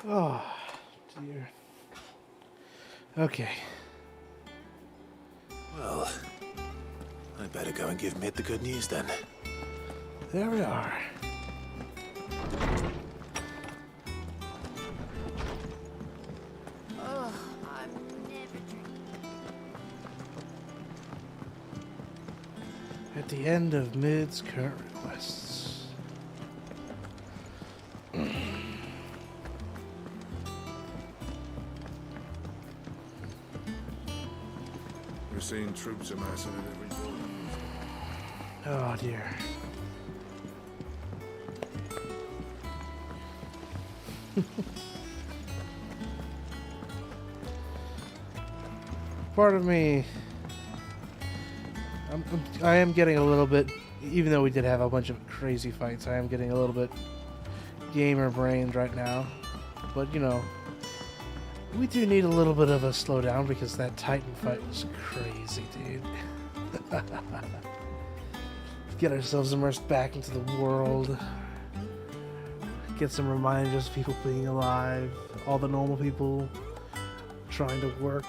Oh, dear. Okay. Well, I'd better go and give Mid the good news then. There we are. Oh, I'm never drinking. At the end of Mid's current requests. We're seeing troops amassing at every door. Oh dear. Part of me, I am getting a little bit, even though we did have a bunch of crazy fights, I am getting a little bit gamer brained right now. But you know, we do need a little bit of a slowdown because that Titan fight was crazy, dude. Get ourselves immersed back into the world. Get some reminders of people being alive. All the normal people trying to work.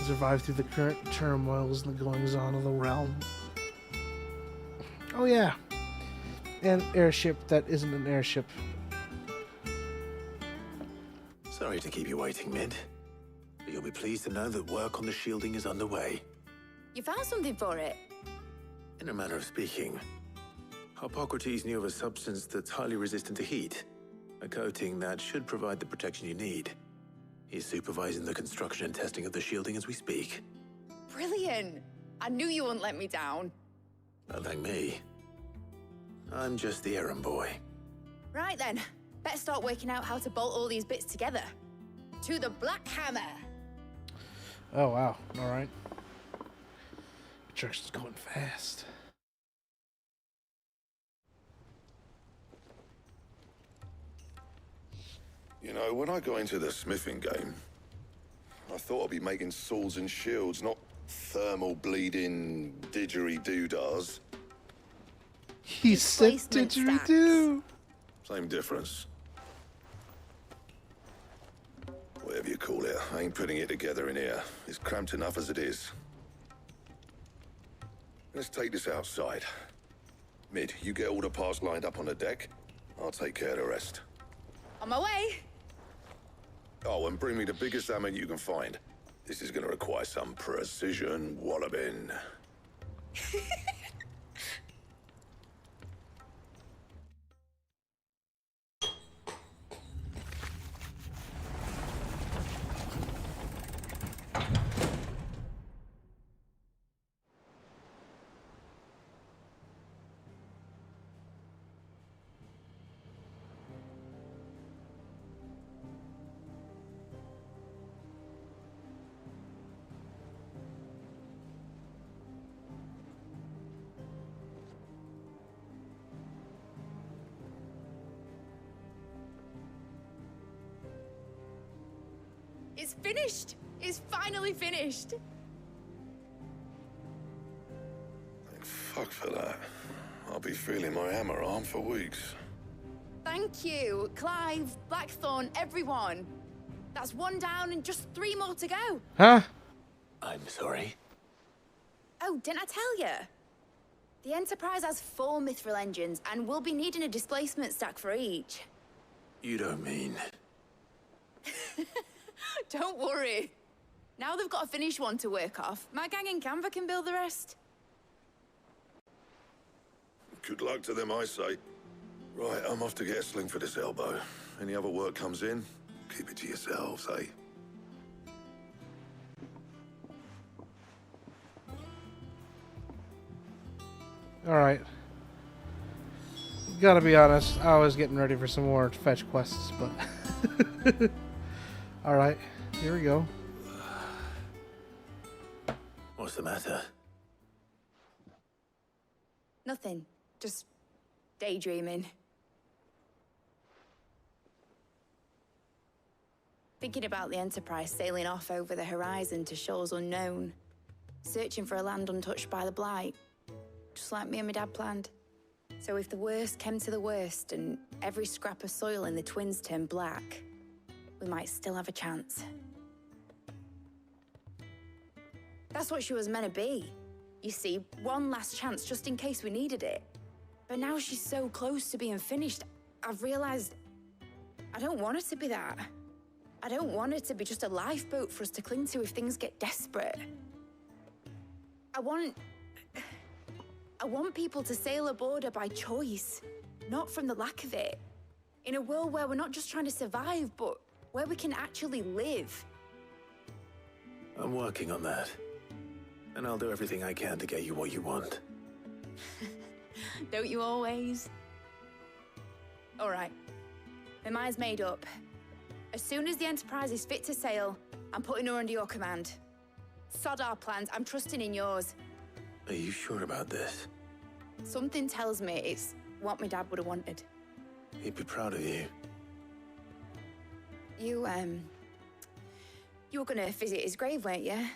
Survive through the current turmoils and the goings-on of the realm. Oh yeah. An airship that isn't an airship. Sorry to keep you waiting, Mid. But you'll be pleased to know that work on the shielding is underway. You found something for it? In a manner of speaking, Hippocrates knew of a substance that's highly resistant to heat. A coating that should provide the protection you need. He's supervising the construction and testing of the shielding as we speak. Brilliant! I knew you wouldn't let me down. Don't thank me. I'm just the errand boy. Right then, better start working out how to bolt all these bits together. To the Black Hammer! Oh wow, alright. Construction's going fast. You know, when I got into the smithing game, I thought I'd be making swords and shields, not thermal bleeding didgeridoo-dahs. He said didgeridoo! Same difference. Whatever you call it, I ain't putting it together in here. It's cramped enough as it is. Let's take this outside. Mid, you get all the parts lined up on the deck. I'll take care of the rest. On my way! Oh, and bring me the biggest hammer you can find. This is gonna require some precision walloping. It's finished! It's finally finished! Thank fuck for that. I'll be feeling my hammer arm for weeks. Thank you, Clive, Blackthorn, everyone. That's one down and just 3 more to go. Huh? I'm sorry. Oh, didn't I tell you? The Enterprise has 4 mithril engines and we'll be needing a displacement stack for each. You don't mean... Don't worry. Now they've got a finished one to work off. My gang in Canva can build the rest. Good luck to them, I say. Right, I'm off to get a sling for this elbow. Any other work comes in, keep it to yourselves, eh? Alright. Gotta be honest, I was getting ready for some more fetch quests, but... Alright, here we go. What's the matter? Nothing. Just daydreaming. Thinking about the Enterprise sailing off over the horizon to shores unknown. Searching for a land untouched by the Blight. Just like me and my dad planned. So if the worst came to the worst and every scrap of soil in the Twins turned black, we we might still have a chance. That's what she was meant to be. You see, one last chance just in case we needed it. But now she's so close to being finished, I've realized I don't want her to be that. I don't want her to be just a lifeboat for us to cling to if things get desperate. I want people to sail aboard her by choice, not from the lack of it. In a world where we're not just trying to survive, but where we can actually live. I'm working on that. And I'll do everything I can to get you what you want. Don't you always? All right. My mind's made up. As soon as the Enterprise is fit to sail, I'm putting her under your command. Sod our plans, I'm trusting in yours. Are you sure about this? Something tells me it's what my dad would have wanted. He'd be proud of you. You were gonna visit his grave, weren't you?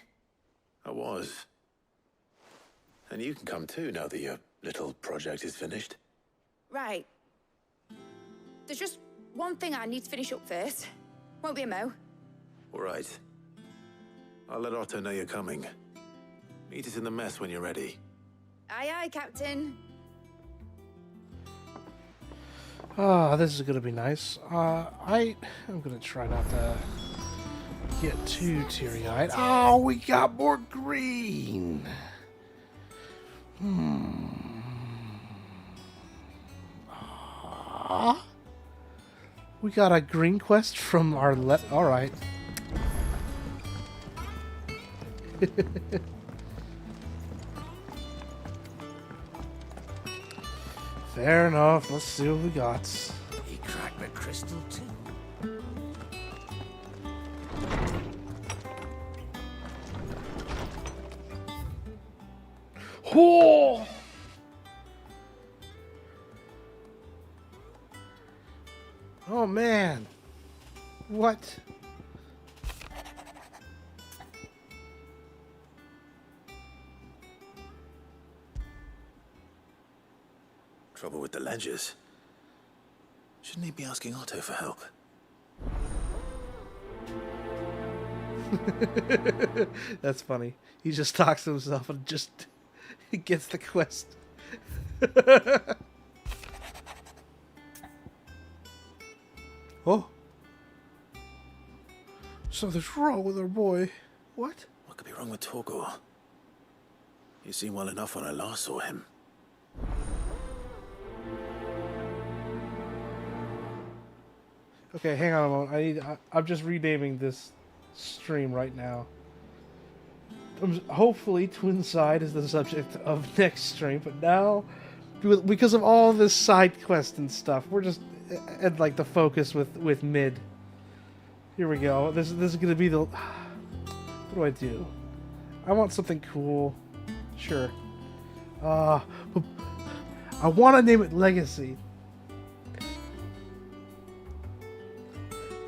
I was. And you can come too now that your little project is finished. Right. There's just one thing I need to finish up first. Won't be a mo. All right. I'll let Otto know you're coming. Meet us in the mess when you're ready. Aye, aye, Captain. Ah, this is gonna be nice. I'm gonna try not to get too teary-eyed. Oh, we got more green. We got a green quest from our all right. Fair enough. Let's see what we got. He cracked the crystal too. Oh! Oh man. What? Trouble with the ledgers. Shouldn't he be asking Otto for help? That's funny. He just talks to himself and just gets the quest. Oh. Something's wrong with our boy. What? What could be wrong with Torgor? He seemed well enough when I last saw him. Okay, hang on a moment. I'm just renaming this stream right now. Hopefully, Twinside is the subject of next stream, but now, because of all this side quest and stuff, we're just at like the focus with mid. Here we go. This is gonna be the. What do I do? I want something cool. Sure. I want to name it Legacy.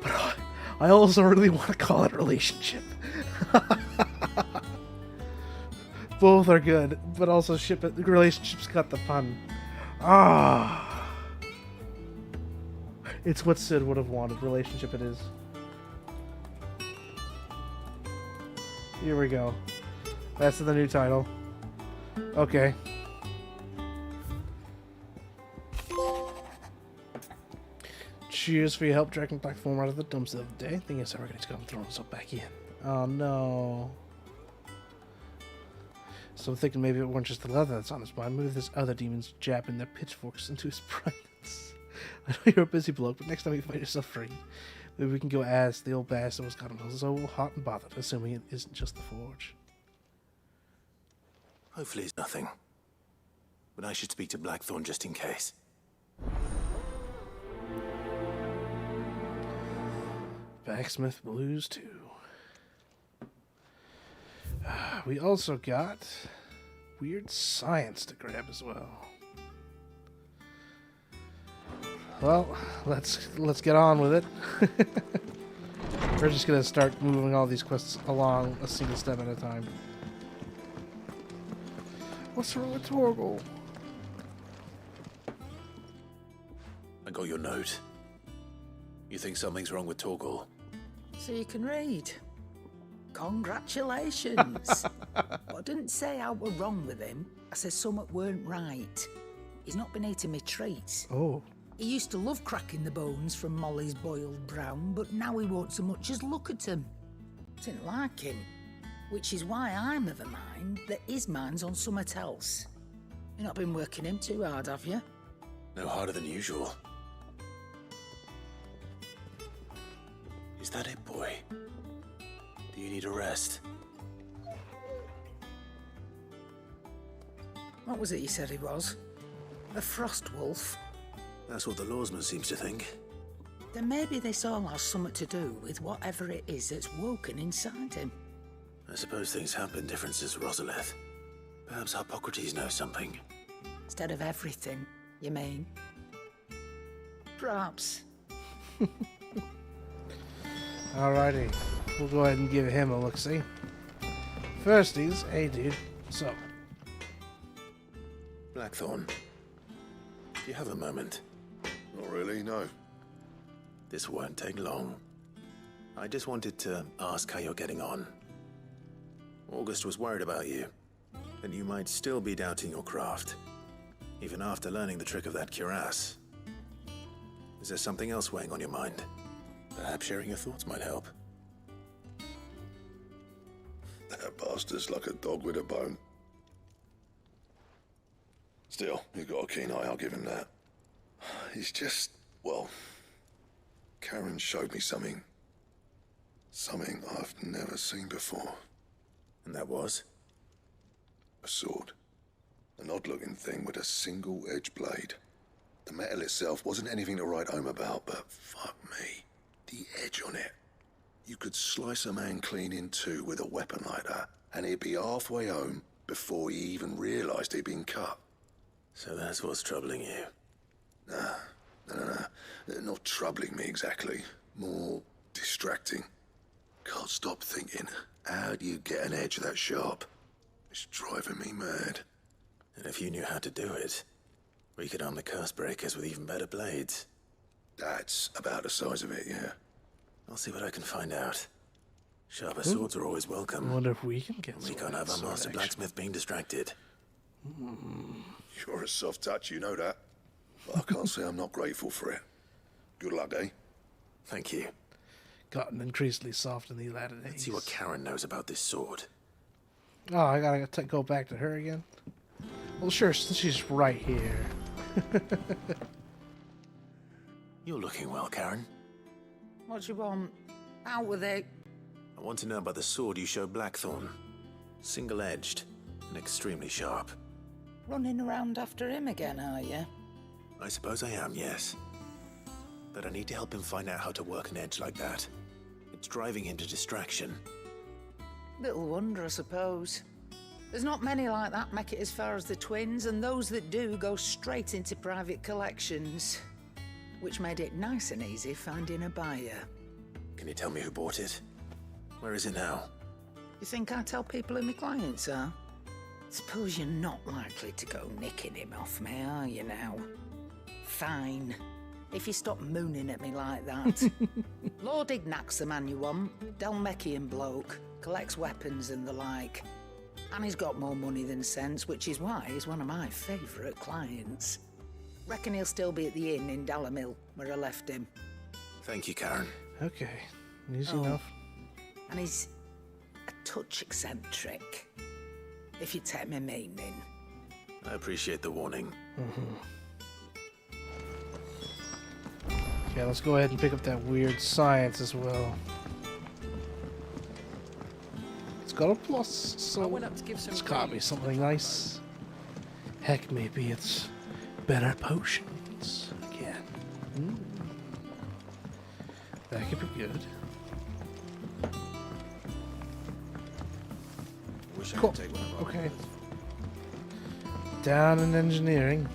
But I also really want to call it Relationship. Both are good, but also Relationship's got the pun. It's what Sid would have wanted. Relationship it is. Here we go. That's the new title. Okay. Cheers for your help dragging platform out of the dumps the other day. Thing is, we're going to come throw himself back in. Oh no. So I'm thinking maybe it weren't just the leather that's on his mind. Maybe there's other demons jabbing their pitchforks into his privates. I know you're a busy bloke, but next time you find yourself free, maybe we can go ask the old bastard what's got him so hot and bothered, assuming it isn't just the forge. Hopefully it's nothing. But I should speak to Blackthorn just in case. Backsmith Blues 2. We also got Weird Science to grab as well. Well, let's get on with it. We're just gonna start moving all these quests along a single step at a time. What's wrong with Torgal? I got your note. You think something's wrong with Torgal? So you can read. Congratulations. But I didn't say I were wrong with him. I said something weren't right. He's not been eating me treats. Oh. He used to love cracking the bones from Molly's boiled brown, but now he won't so much as look at them. Didn't like him. Which is why I'm of a mind that his mind's on something else. You've not been working him too hard, have you? No harder than usual. Is that it, boy? Do you need a rest? What was it you said he was? A frost wolf? That's what the lawsman seems to think. Then maybe this all has something to do with whatever it is that's woken inside him. I suppose things have been different since Rosalith. Perhaps Hippocrates knows something. Instead of everything, you mean? Perhaps. Alrighty. We'll go ahead and give him a look-see. Firsties, hey dude, what's up? Blackthorn, do you have a moment? Not really, no. This won't take long. I just wanted to ask how you're getting on. August was worried about you, that you might still be doubting your craft, even after learning the trick of that cuirass. Is there something else weighing on your mind? Perhaps sharing your thoughts might help. That bastard's like a dog with a bone. Still, you've got a keen eye, I'll give him that. He's just, well, Karen showed me something. Something I've never seen before. And that was? A sword. An odd-looking thing with a single-edged blade. The metal itself wasn't anything to write home about, but fuck me. The edge on it. You could slice a man clean in two with a weapon like that, and he'd be halfway home before he even realised he'd been cut. So that's what's troubling you? Nah. Not troubling me exactly. More distracting. Can't stop thinking, how do you get an edge that sharp? It's driving me mad. And if you knew how to do it, we could arm the curse breakers with even better blades. That's about the size of it, yeah. I'll see what I can find out. Sharper swords are always welcome. I wonder if we can get We can't have our master blacksmith being distracted. You're a soft touch, you know that. But I can't say I'm not grateful for it. Good luck, eh? Thank you. Gotten increasingly soft in the latter days. Let's see what Karen knows about this sword. Oh, I gotta go back to her again? Well, sure, since she's right here. You're looking well, Karen. What do you want? Out with it. I want to know about the sword you showed Blackthorn. Single-edged and extremely sharp. Running around after him again, are you? I suppose I am, yes. But I need to help him find out how to work an edge like that. It's driving him to distraction. Little wonder, I suppose. There's not many like that make it as far as the twins, and those that do go straight into private collections. Which made it nice and easy finding a buyer. Can you tell me who bought it? Where is it now? You think I tell people who my clients are? Suppose you're not likely to go nicking him off me, are you now? Fine. If you stop mooning at me like that. Lord Ignac's the man you want. Dalmekian bloke. Collects weapons and the like. And he's got more money than sense, which is why he's one of my favourite clients. Reckon he'll still be at the inn in Dalamil, where I left him. Thank you, Karen. Okay. Easy enough. And he's a touch eccentric. If you take my meaning. I appreciate the warning. Okay, let's go ahead and pick up that weird science as well. It's got a plus, so it's gotta be something nice. Heck, maybe it's better potions again. That could be good. Wish I Cool. could take one of our Okay. Down in engineering.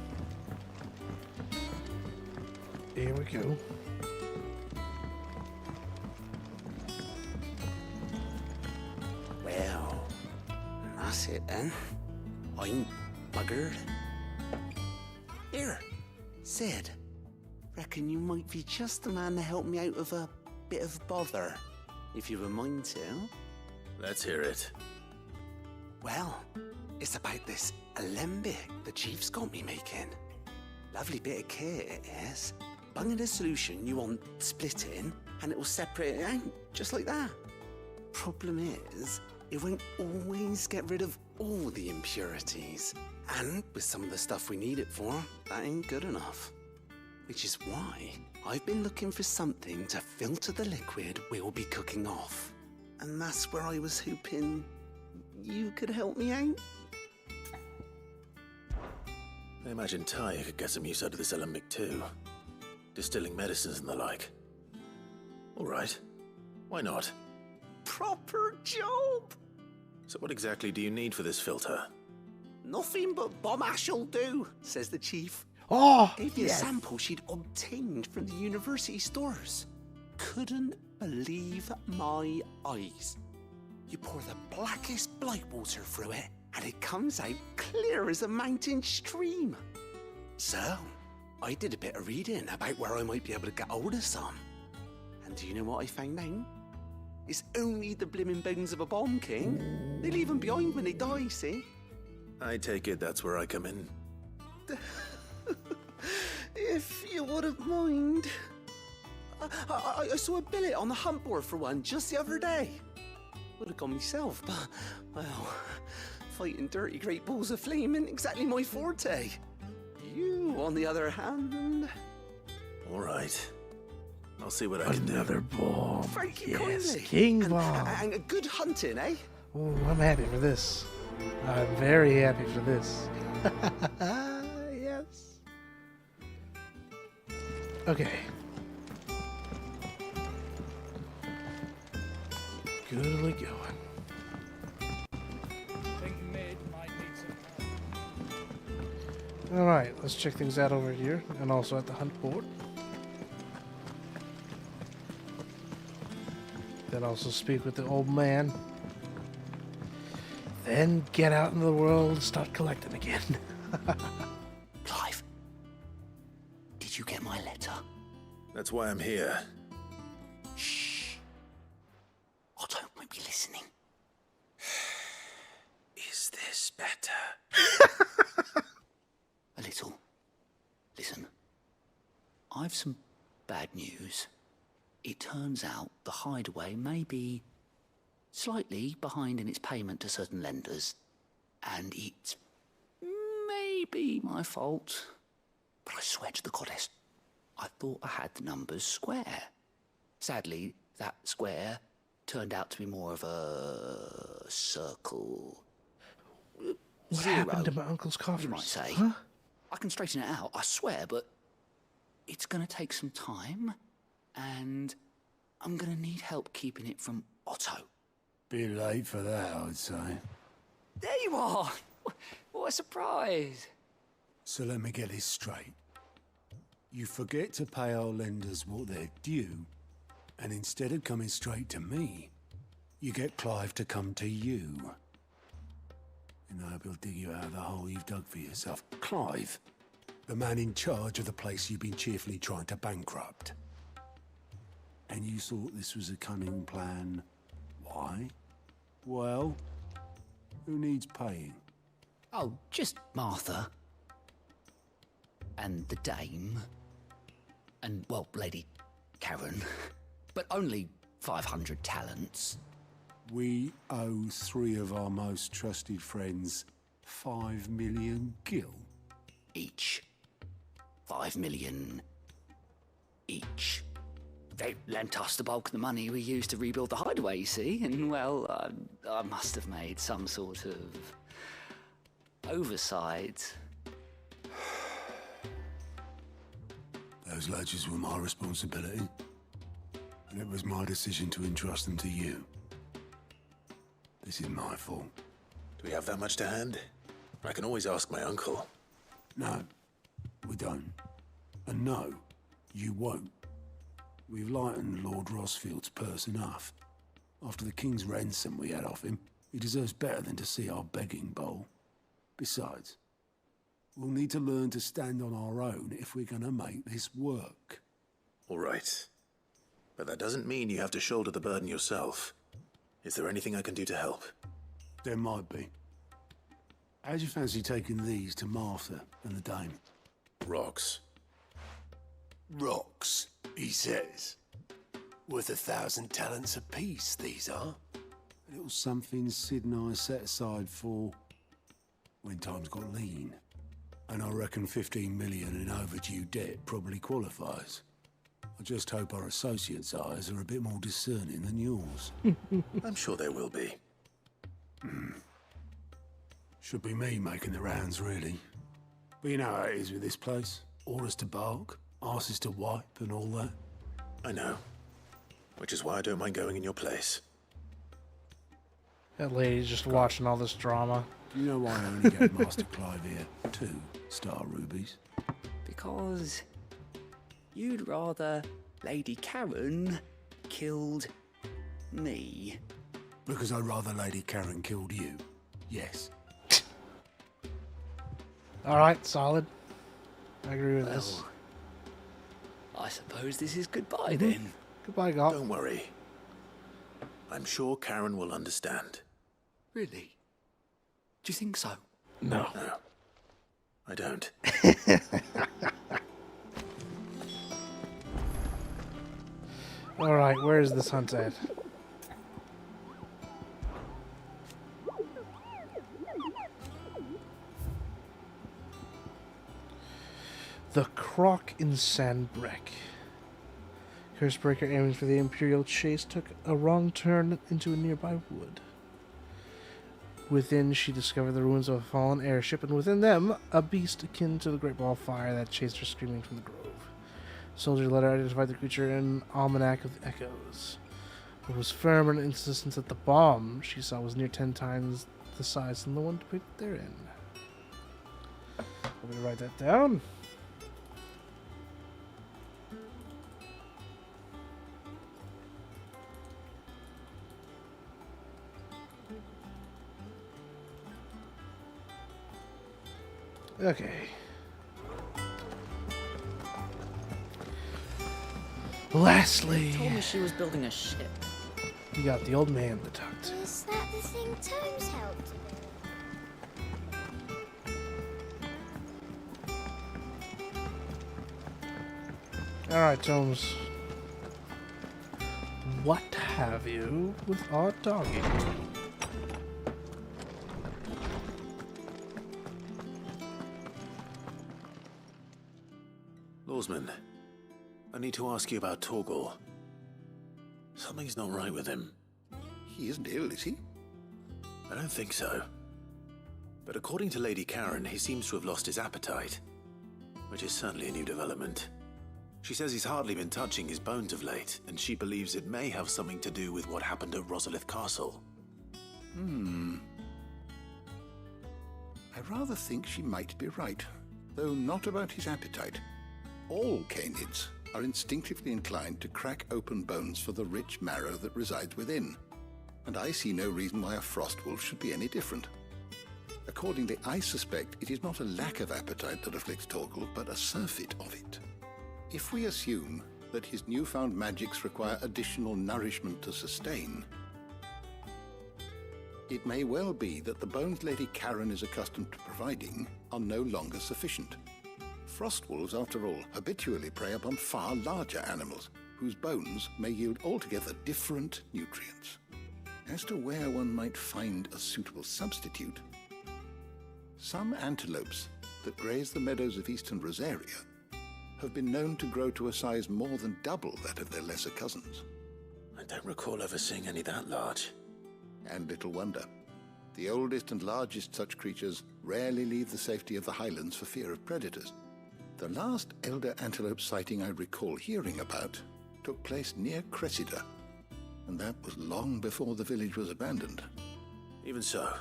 Here we go. Well, that's it then. I'm buggered. Here, Sid. Reckon you might be just the man to help me out of a bit of bother. if you've a mind to. Let's hear it. Well, it's about this alembic the chief's got me making. Lovely bit of kit it is. Bung in a solution you want splitting, and it will separate it out, just like that. Problem is, it won't always get rid of all the impurities. And with some of the stuff we need it for, that ain't good enough. Which is why I've been looking for something to filter the liquid we'll be cooking off. And that's where I was hoping you could help me out. I imagine Ty could get some use out of this alembic too. Distilling medicines and the like. All right. Why not? Proper job! So what exactly do you need for this filter? Nothing but bomb ash'll do, says the chief. Oh, Gave me a sample she'd obtained from the university stores. Couldn't believe my eyes. You pour the blackest blight water through it, and it comes out clear as a mountain stream. So, I did a bit of reading about where I might be able to get hold of some. And do you know what I found out? It's only the blimmin' bones of a bomb king. They leave them behind when they die, see? I take it that's where I come in. If you wouldn't mind. I saw a billet on the hunt board for one just the other day. Would have gone myself, but, well, fighting dirty great balls of flame isn't exactly my forte. You, on the other hand... All right. I'll see what I can do. Another bomb. Thank you Yes, kindly. King Bomb. And good hunting, eh? Oh, I'm happy for this. I'm very happy for this. Yes. Okay. Goodly going. Alright, let's check things out over here and also at the hunt board. Then also speak with the old man. Then get out into the world and start collecting again. Clive, did you get my letter? That's why I'm here. Shh. Otto might be listening. Is this better? A little. Listen. I've some bad news. It turns out the hideaway may be slightly behind in its payment to certain lenders, and it's maybe my fault. But I swear to the goddess, I thought I had the numbers square. Sadly, that square turned out to be more of a circle. What Zero, happened to my uncle's coffers? you might say. Huh? I can straighten it out, I swear, but it's going to take some time, and I'm going to need help keeping it from Otto. Bit late for that, I'd say. There you are! What a surprise! So let me get this straight. You forget to pay our lenders what they're due, and instead of coming straight to me, you get Clive to come to you. And I hope he'll dig you out of the hole you've dug for yourself. Clive, the man in charge of the place you've been cheerfully trying to bankrupt. And you thought this was a cunning plan. Why? Well, who needs paying? Oh, just Martha. And the dame. And, well, Lady Karen. But only 500 talents. We owe 3 of our most trusted friends 5 million gil. Each. 5 million each. They lent us the bulk of the money we used to rebuild the hideaway, you see, and, well, I must have made some sort of oversight. Those ledgers were my responsibility, and it was my decision to entrust them to you. This is my fault. Do we have that much to hand? I can always ask my uncle. No, we don't. And no, you won't. We've lightened Lord Rosfield's purse enough. After the king's ransom we had off him, he deserves better than to see our begging bowl. Besides, we'll need to learn to stand on our own if we're gonna make this work. All right. But that doesn't mean you have to shoulder the burden yourself. Is there anything I can do to help? There might be. How'd you fancy taking these to Martha and the dame? Rocks. Rocks, he says. Worth 1,000 talents apiece, these are. A little something Sid and I set aside for when times got lean. And I reckon 15 million in overdue debt probably qualifies. I just hope our associates' eyes are a bit more discerning than yours. I'm sure they will be. Should be me making the rounds, really. But you know how it is with this place. Orders to bark, arses to wipe, and all that. I know. Which is why I don't mind going in your place. That lady's just watching all this drama. You know why I only gave Master Clive here 2 star rubies? Because you'd rather Lady Karen killed me. Because I'd rather Lady Karen killed you. Yes. Alright, solid. I agree with this. I suppose this is goodbye then. Goodbye, God. Don't worry. I'm sure Karen will understand. Really? Do you think so? No. No. I don't. Alright, where is this hunt at? The Croc in Sandbreck. Cursebreaker aiming for the Imperial chase took a wrong turn into a nearby wood. Within, she discovered the ruins of a fallen airship, and within them, a beast akin to the Great Ball of Fire that chased her screaming from the grove. Soldier let her identify the creature in an almanac of echoes. It was firm and insistent that the bomb she saw was near 10 times the size than the one depicted therein. Let me write that down. Okay. Lastly, Told me she was building a ship. you got the old man to talk to. Is that the thing Tomes helped with? Alright, Tomes. What have you with our doggy? Lawsman, I need to ask you about Torgal. Something's not right with him. He isn't ill, is he? I don't think so. But according to Lady Karen, he seems to have lost his appetite, which is certainly a new development. She says he's hardly been touching his bones of late, and she believes it may have something to do with what happened at Rosalith Castle. I rather think she might be right, though not about his appetite. All canids are instinctively inclined to crack open bones for the rich marrow that resides within, and I see no reason why a frostwolf should be any different. Accordingly, I suspect it is not a lack of appetite that afflicts Torgal, but a surfeit of it. If we assume that his newfound magics require additional nourishment to sustain, it may well be that the bones Lady Karen is accustomed to providing are no longer sufficient. Frostwolves, after all, habitually prey upon far larger animals, whose bones may yield altogether different nutrients. As to where one might find a suitable substitute, some antelopes that graze the meadows of eastern Rosaria have been known to grow to a size more than double that of their lesser cousins. I don't recall ever seeing any that large. And little wonder. The oldest and largest such creatures rarely leave the safety of the highlands for fear of predators. The last elder antelope sighting I recall hearing about took place near Cressida, and that was long before the village was abandoned. Even so,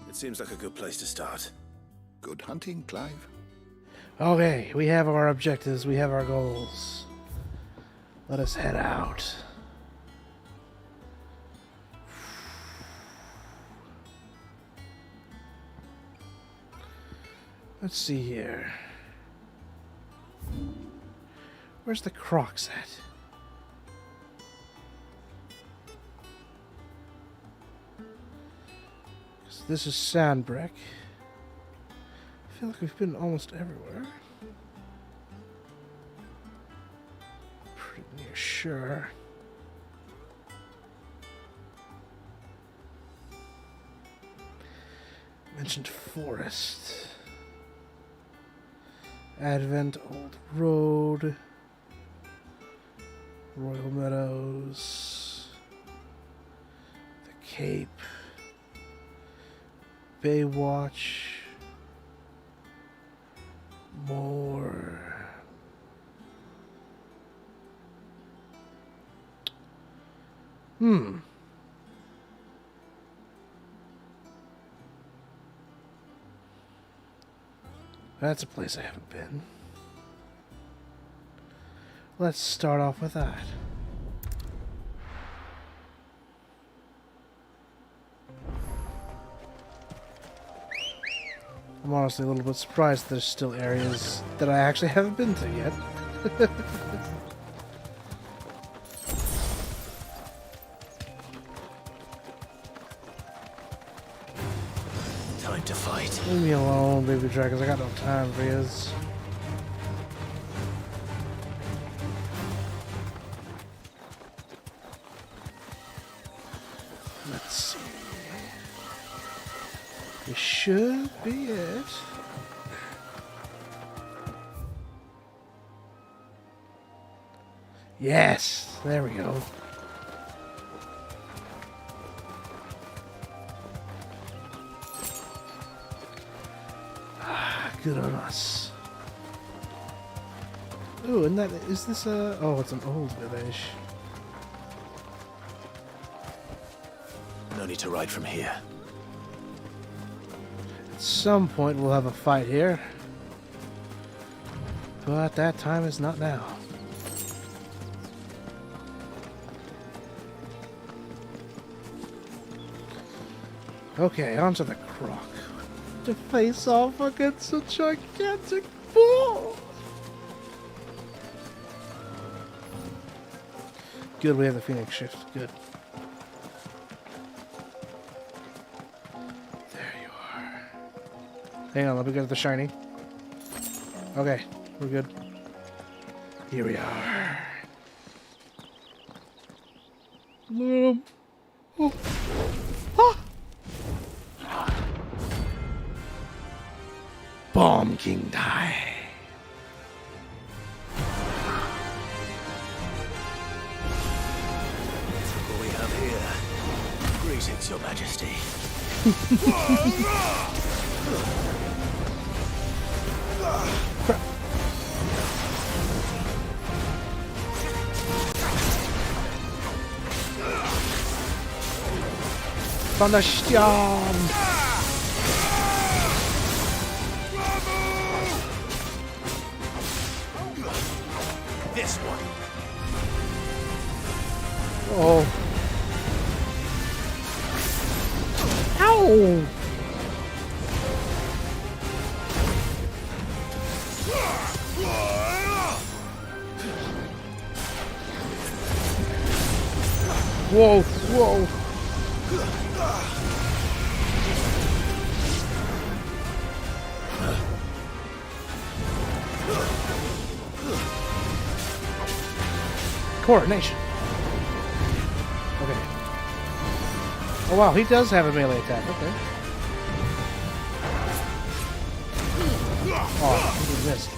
it seems like a good place to start. Good hunting, Clive. Okay, we have our objectives, we have our goals. Let us head out. Let's see here. Where's the Crocs at? So this is Sandbreck. I feel like we've been almost everywhere. Pretty near sure. Mentioned forest. Advent Old Road. Royal Meadows. The Cape. Baywatch. More. That's a place I haven't been. Let's start off with that. I'm honestly a little bit surprised there's still areas that I actually haven't been to yet. Time to fight. Leave me alone, baby dragons. I got no time for yous. Let's see. This should be it. Yes! There we go. Good on us. Oh, and that is this a? Oh, it's an old village. No need to ride from here. At some point, we'll have a fight here, but that time is not now. Okay, onto the croc. To face off against a gigantic bull. Good, we have the Phoenix shift. Good. There you are. Hang on, let me get the shiny. Okay, we're good. Here we are. Oh. Bomb King die. What we have here. Greetings, Your Majesty. Thunderstorm. This one. Oh. Ow! Whoa, whoa. Coordination. Okay. Oh wow, he does have a melee attack. Okay. Oh, he missed.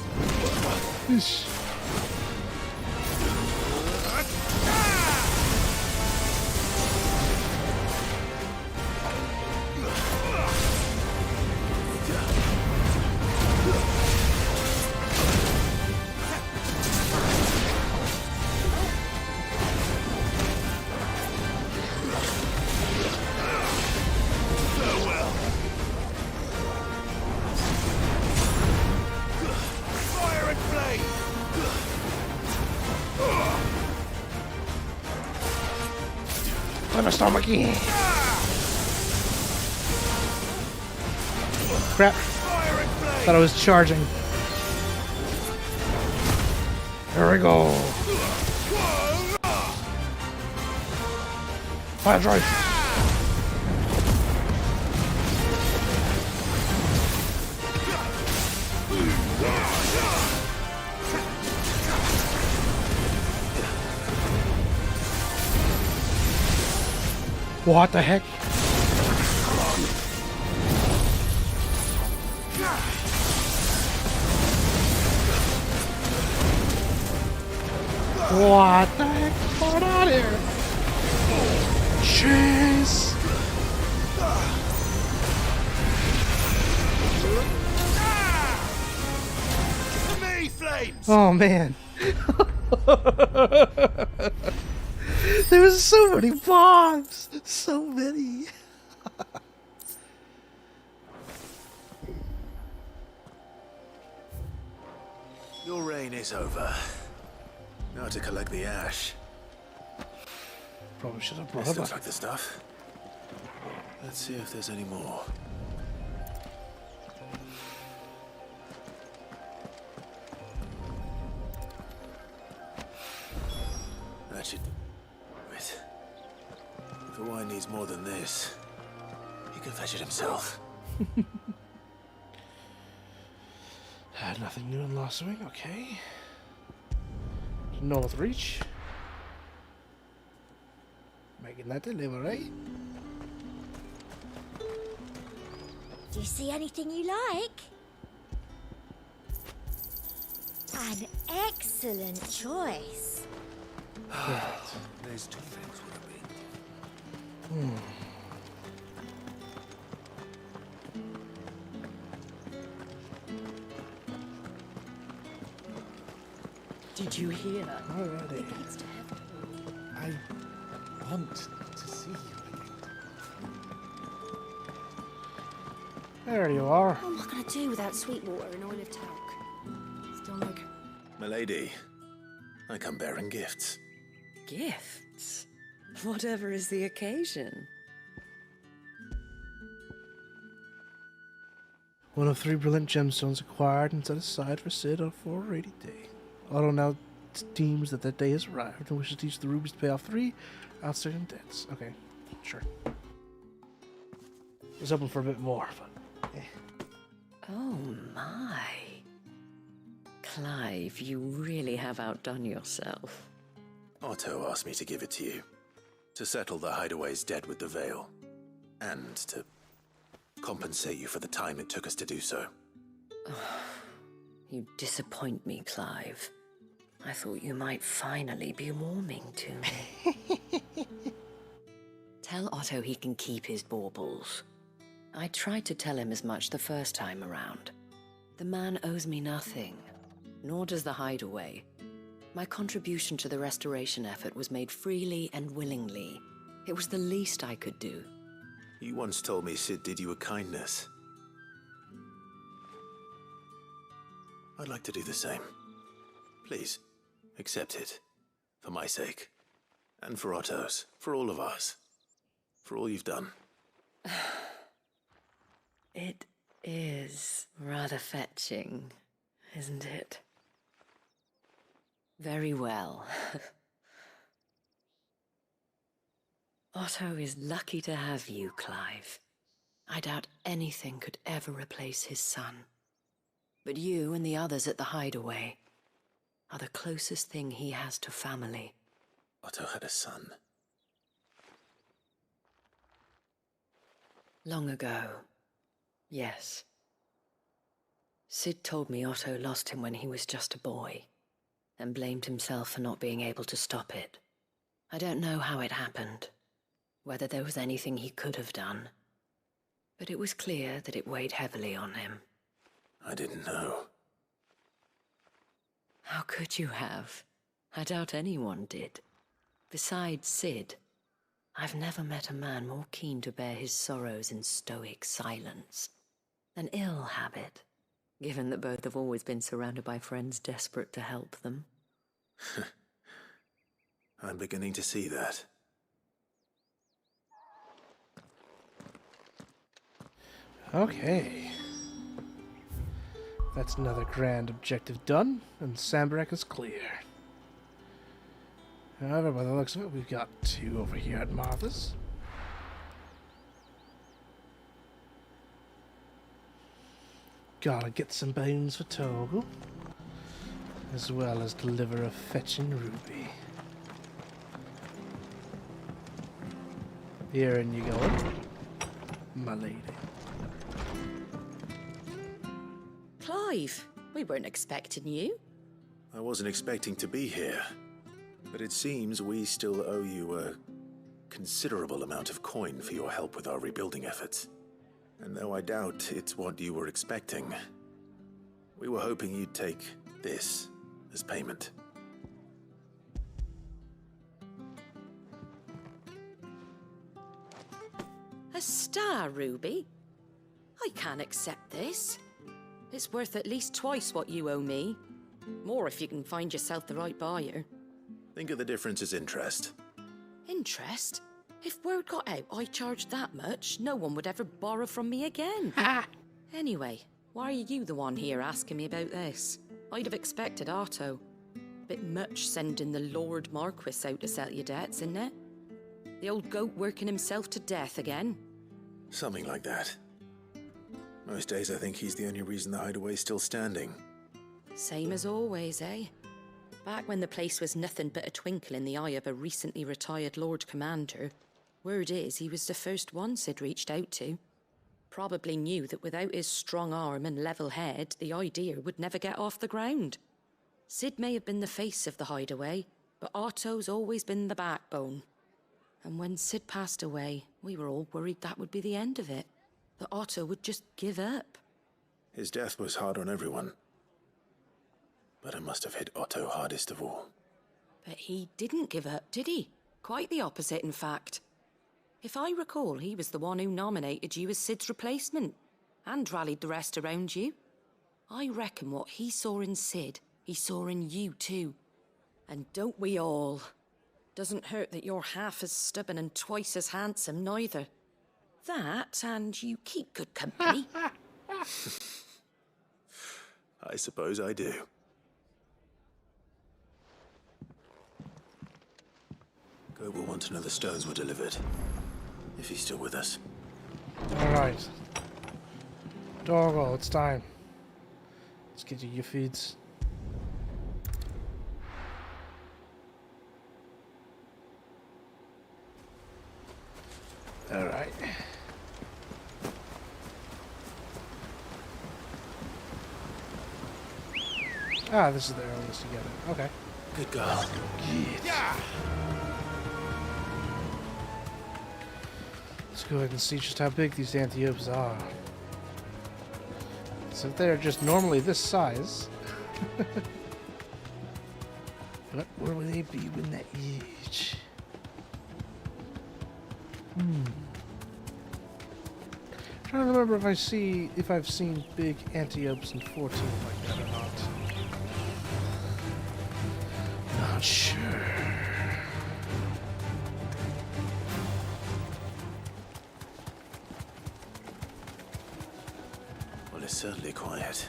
Eesh. Thunderstorm again. Crap. Thought I was charging. There we go. Fire drive. What the heck? What the heck? What's going on here? Jeez. To me, flames! Oh man. There was so many bombs. So many. Your reign is over. Now to collect the ash. Probably should have brought This it looks back. like the stuff. Let's see if there's any more. That should... Wait. If the wine needs more than this, he can fetch it himself. Nothing new in Lost Wing, okay. North Reach. Making that delivery. Do you see anything you like? An excellent choice. There's two things would have been. Did you hear? Alrighty. I want to see you again. There you are. What am I going to do without sweet water and oil of talc? Still like... Milady, I come bearing gifts. Gifts? Whatever is the occasion. One of 3 brilliant gemstones acquired and set aside for Sid on 480 day. Otto now deems that day has arrived and wishes to use the rubies to pay off 3 outstanding debts. Okay, sure. I was hoping for a bit more, but Oh my. Clive, you really have outdone yourself. Otto asked me to give it to you. To settle the Hideaway's debt with the Veil. And to compensate you for the time it took us to do so. You disappoint me, Clive. I thought you might finally be warming to me. Tell Otto he can keep his baubles. I tried to tell him as much the first time around. The man owes me nothing, nor does the Hideaway. My contribution to the restoration effort was made freely and willingly. It was the least I could do. You once told me Sid did you a kindness. I'd like to do the same. Please, accept it. For my sake. And for Otto's. For all of us. For all you've done. It is rather fetching, isn't it? Very well. Otto is lucky to have you, Clive. I doubt anything could ever replace his son. But you and the others at the Hideaway are the closest thing he has to family. Otto had a son. Long ago, yes. Sid told me Otto lost him when he was just a boy, and blamed himself for not being able to stop it. I don't know how it happened, whether there was anything he could have done, but it was clear that it weighed heavily on him. I didn't know. How could you have? I doubt anyone did. Besides Sid, I've never met a man more keen to bear his sorrows in stoic silence. An ill habit, given that both have always been surrounded by friends desperate to help them. I'm beginning to see that. okay. That's another grand objective done, and Sambarak is clear. However, by the looks of it, we've got 2 over here at Martha's. Gotta get some bones for Torgal, as well as deliver a fetching ruby. Here and you go, my lady. Clive, we weren't expecting you. I wasn't expecting to be here, but it seems we still owe you a considerable amount of coin for your help with our rebuilding efforts. And though I doubt it's what you were expecting, we were hoping you'd take this as payment. A star ruby? I can't accept this. It's worth at least twice what you owe me. More if you can find yourself the right buyer. Think of the difference as interest. Interest? If word got out I charged that much, no one would ever borrow from me again. Anyway, why are you the one here asking me about this? I'd have expected Otto. Bit much sending the Lord Marquis out to settle your debts, isn't it? The old goat working himself to death again? Something like that. Most days I think he's the only reason the hideaway's still standing. Same as always, eh? Back when the place was nothing but a twinkle in the eye of a recently retired Lord Commander, word is he was the first one Sid reached out to. Probably knew that without his strong arm and level head, the idea would never get off the ground. Sid may have been the face of the hideaway, but Otto's always been the backbone. And when Sid passed away, we were all worried that would be the end of it. That Otto would just give up. His death was hard on everyone. But it must have hit Otto hardest of all. But he didn't give up, did he? Quite the opposite, in fact. If I recall, he was the one who nominated you as Sid's replacement, and rallied the rest around you. I reckon what he saw in Sid, he saw in you too. And don't we all? Doesn't hurt that you're half as stubborn and twice as handsome, neither. That, and you keep good company. I suppose I do. Goat will want to know the stones were delivered, if he's still with us. Alright. Doggo, it's time. Let's get you your feeds. Alright. Ah, this is the earliest to get it. Okay. Good girl. Yeah. Let's go ahead and see just how big these anteopes are. So they're just normally this size. But where would they be when they're age? Trying to remember if I've seen big anteopes in 14 like that or not. Not sure. Well, it's certainly quiet.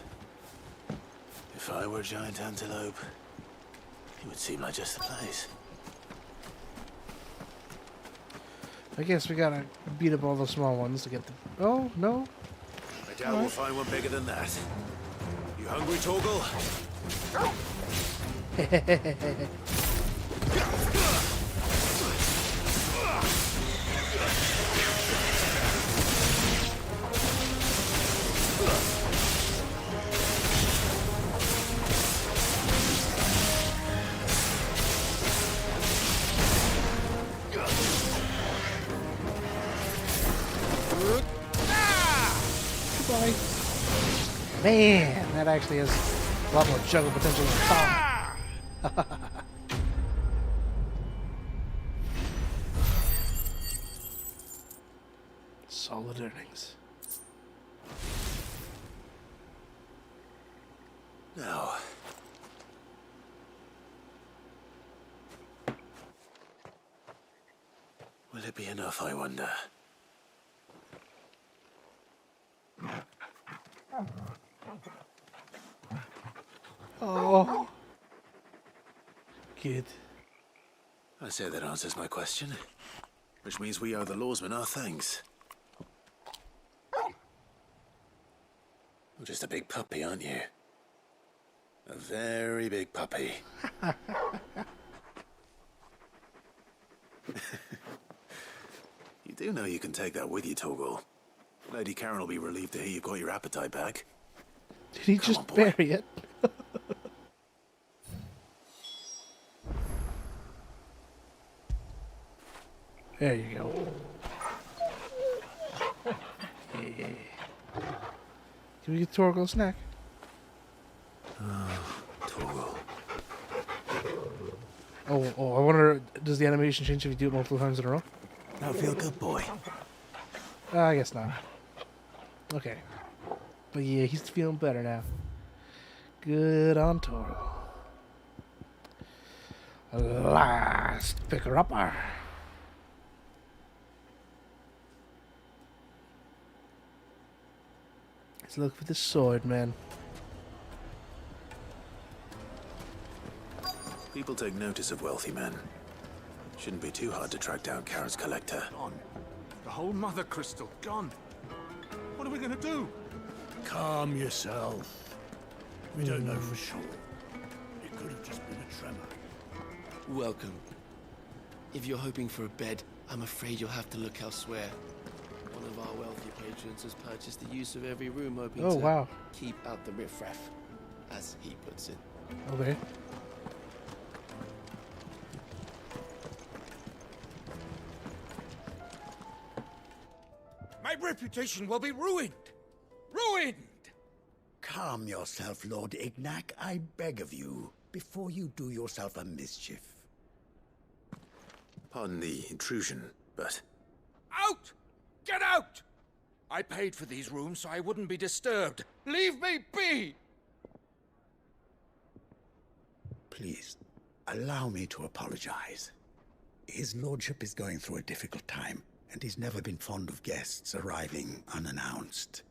If I were a giant antelope, it would seem like just the place. I guess we gotta beat up all the small ones to get the... Oh, no? I doubt we'll find one bigger than that. You hungry, Torgal? Goodbye. Man, that actually has a lot more juggle potential than Tom. Solid earnings. Now. Will it be enough, I wonder? Oh. Good. I say that answers my question. Which means we owe the lawsman our thanks. You're just a big puppy, aren't you? A very big puppy. You'd do know you can take that with you, Torgal. Lady Karen will be relieved to hear you've got your appetite back. Did he just bury it? There you go. Yeah. Can we get Torgal a snack? Torgal. Oh, I wonder, does the animation change if you do it multiple times in a row? Now feel good, boy. I guess not. Okay. But yeah, he's feeling better now. Good on Torgal. Last picker-upper. Let's look for the sword, man. People take notice of wealthy men. Shouldn't be too hard to track down Karen's collector. Gone. The whole mother crystal gone. What are we gonna do? Calm yourself. We don't know for sure. It could have just been a tremor. Welcome. If you're hoping for a bed, I'm afraid you'll have to look elsewhere. One of our wealthy patrons has purchased the use of every room, hoping to keep out the riffraff, as he puts it. Okay. My reputation will be ruined! Ruined! Calm yourself, Lord Ignac, I beg of you, before you do yourself a mischief. Pardon the intrusion, but... Out! Get out! I paid for these rooms so I wouldn't be disturbed. Leave me be! Please, allow me to apologize. His lordship is going through a difficult time, and he's never been fond of guests arriving unannounced.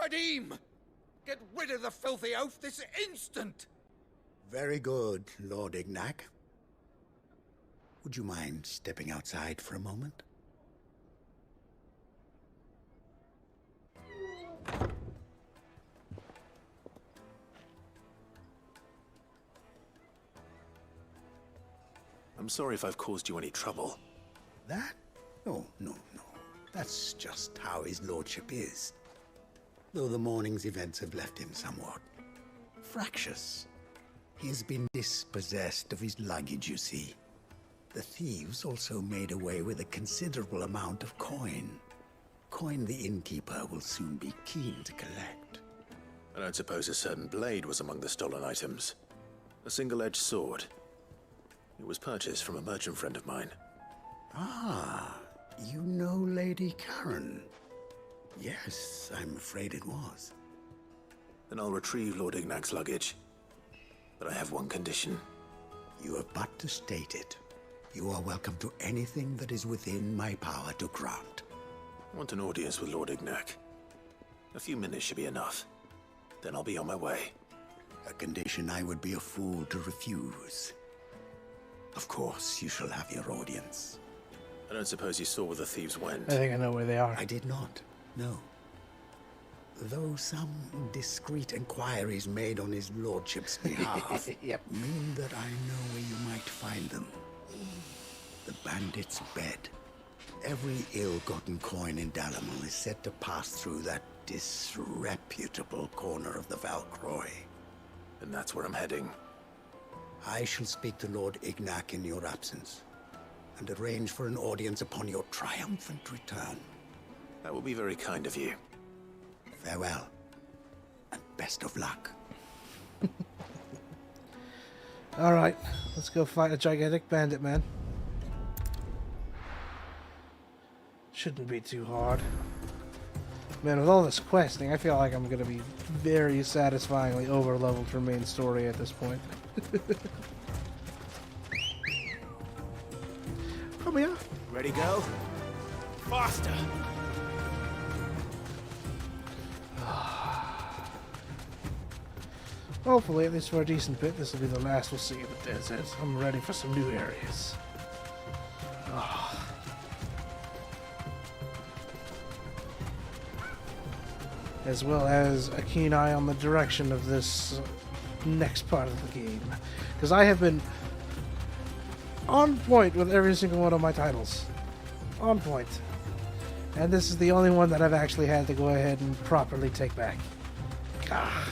Radim! Get rid of the filthy oaf this instant! Very good, Lord Ignac. Would you mind stepping outside for a moment? I'm sorry if I've caused you any trouble. That? No. That's just how his lordship is. Though the morning's events have left him somewhat fractious. He has been dispossessed of his luggage, you see. The thieves also made away with a considerable amount of coin. Coin the innkeeper will soon be keen to collect. I don't suppose a certain blade was among the stolen items. A single-edged sword. It was purchased from a merchant friend of mine. Ah, you know Lady Karen. Yes, I'm afraid it was. Then I'll retrieve Lord Ignac's luggage. But I have one condition. You have but to state it. You are welcome to anything that is within my power to grant. I want an audience with Lord Ignac. A few minutes should be enough. Then I'll be on my way. A condition I would be a fool to refuse. Of course, you shall have your audience. I don't suppose you saw where the thieves went. I think I know where they are. I did not, no. Though some discreet inquiries made on his lordship's behalf mean that I know where you might find them. The bandit's bed. Every ill-gotten coin in Dalamil is said to pass through that disreputable corner of the Valcroy. And that's where I'm heading. I shall speak to Lord Ignac in your absence, and arrange for an audience upon your triumphant return. That will be very kind of you. Farewell, and best of luck. Alright, let's go fight a gigantic bandit, man. Shouldn't be too hard. Man, with all this questing, I feel like I'm going to be very satisfyingly over-leveled for main story at this point. Come here. Ready, go? Faster! Hopefully, at least for a decent bit, this will be the last we'll see of the desert. I'm ready for some new areas. As well as a keen eye on the direction of this next part of the game. Because I have been on point with every single one of my titles. On point. And this is the only one that I've actually had to go ahead and properly take back. Ah.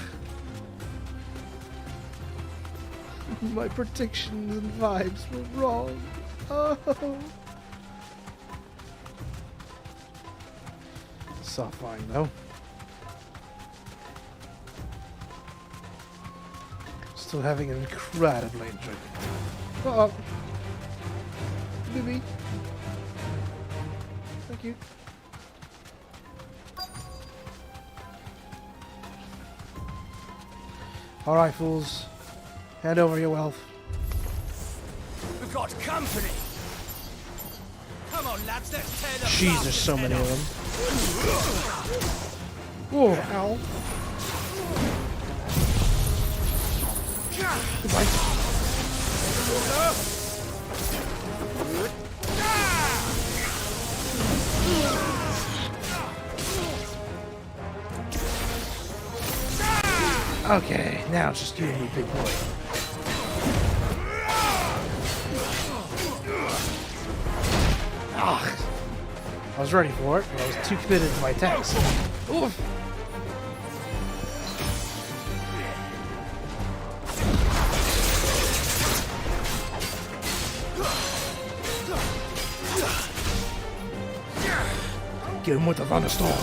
My predictions and vibes were wrong. Oh. Soft-flying though. Still having an incredibly enjoyable time. Uh-oh. Maybe. Thank you. Alright, fools. Hand over your wealth. We've got company. Come on, lads, let's tear the Jeez, there's so many of them. Whoa, ow. Goodbye. Okay, now it's just you and me, big boy. Ah, I was ready for it, but I was too committed to my attacks. Oof. Get him with the thunderstorm.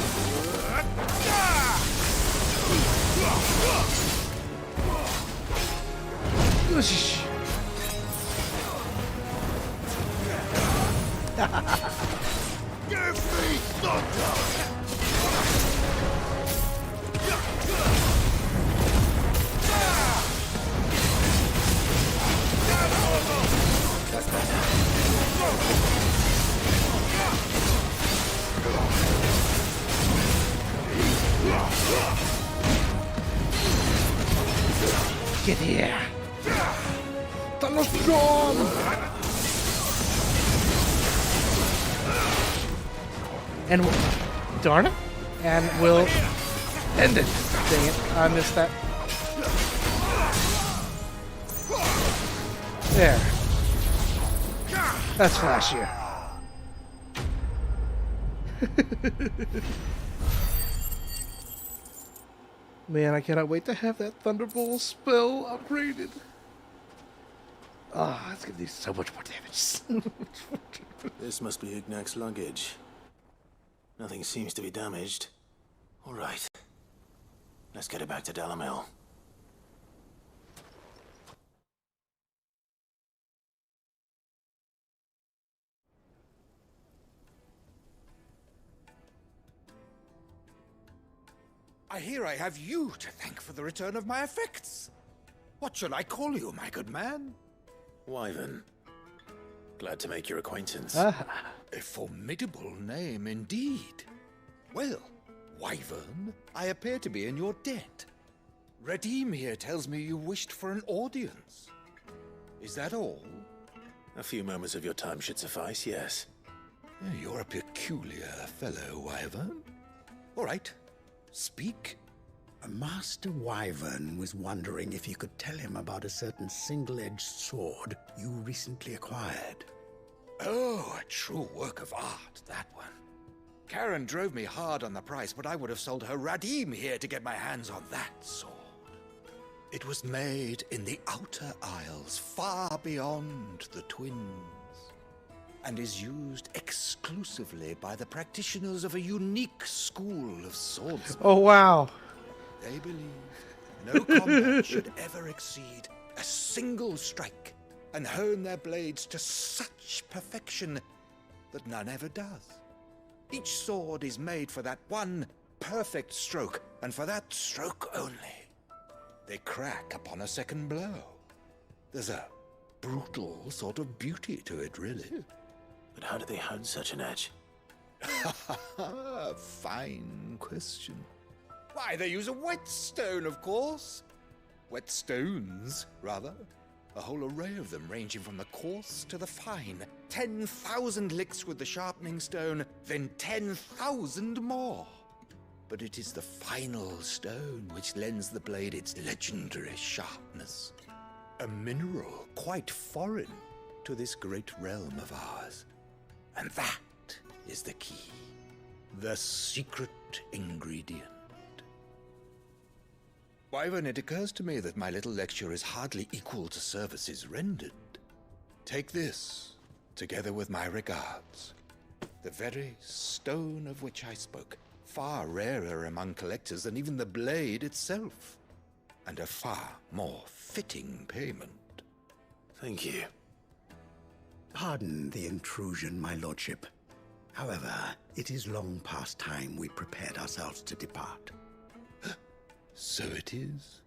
Give me thunder! Get here! Thunderstorm! And darn it! And we'll end it. Dang it! I missed that. There. That's flashier. Man, I cannot wait to have that Thunderbolt spell upgraded. Ah, it's gonna do so much more damage. This must be Ignac's luggage. Nothing seems to be damaged. All right. Let's get it back to Dalamil. I hear I have you to thank for the return of my effects. What shall I call you, my good man? Wyvern. Glad to make your acquaintance. A formidable name indeed. Well, Wyvern, I appear to be in your debt. Redeem here tells me you wished for an audience. Is that all? A few moments of your time should suffice, yes. You're a peculiar fellow, Wyvern. All right. Speak. Master Wyvern was wondering if you could tell him about a certain single-edged sword you recently acquired. Oh, a true work of art, that one. Karen drove me hard on the price, but I would have sold her Radim here to get my hands on that sword. It was made in the Outer Isles, far beyond the Twins, and is used exclusively by the practitioners of a unique school of swordsmen. Oh, wow. They believe no combat should ever exceed a single strike and hone their blades to such perfection that none ever does. Each sword is made for that one perfect stroke, and for that stroke only. They crack upon a second blow. There's a brutal sort of beauty to it, really. But how do they hone such an edge? Fine question. Why, they use a whetstone, of course. Whetstones, rather. A whole array of them, ranging from the coarse to the fine. 10,000 licks with the sharpening stone, then 10,000 more. But it is the final stone which lends the blade its legendary sharpness. A mineral quite foreign to this great realm of ours. And that is the key. The secret ingredient. Wyvern, it occurs to me that my little lecture is hardly equal to services rendered. Take this, together with my regards. The very stone of which I spoke, far rarer among collectors than even the blade itself, and a far more fitting payment. Thank you. Pardon the intrusion, my lordship. However, it is long past time we prepared ourselves to depart. So it is.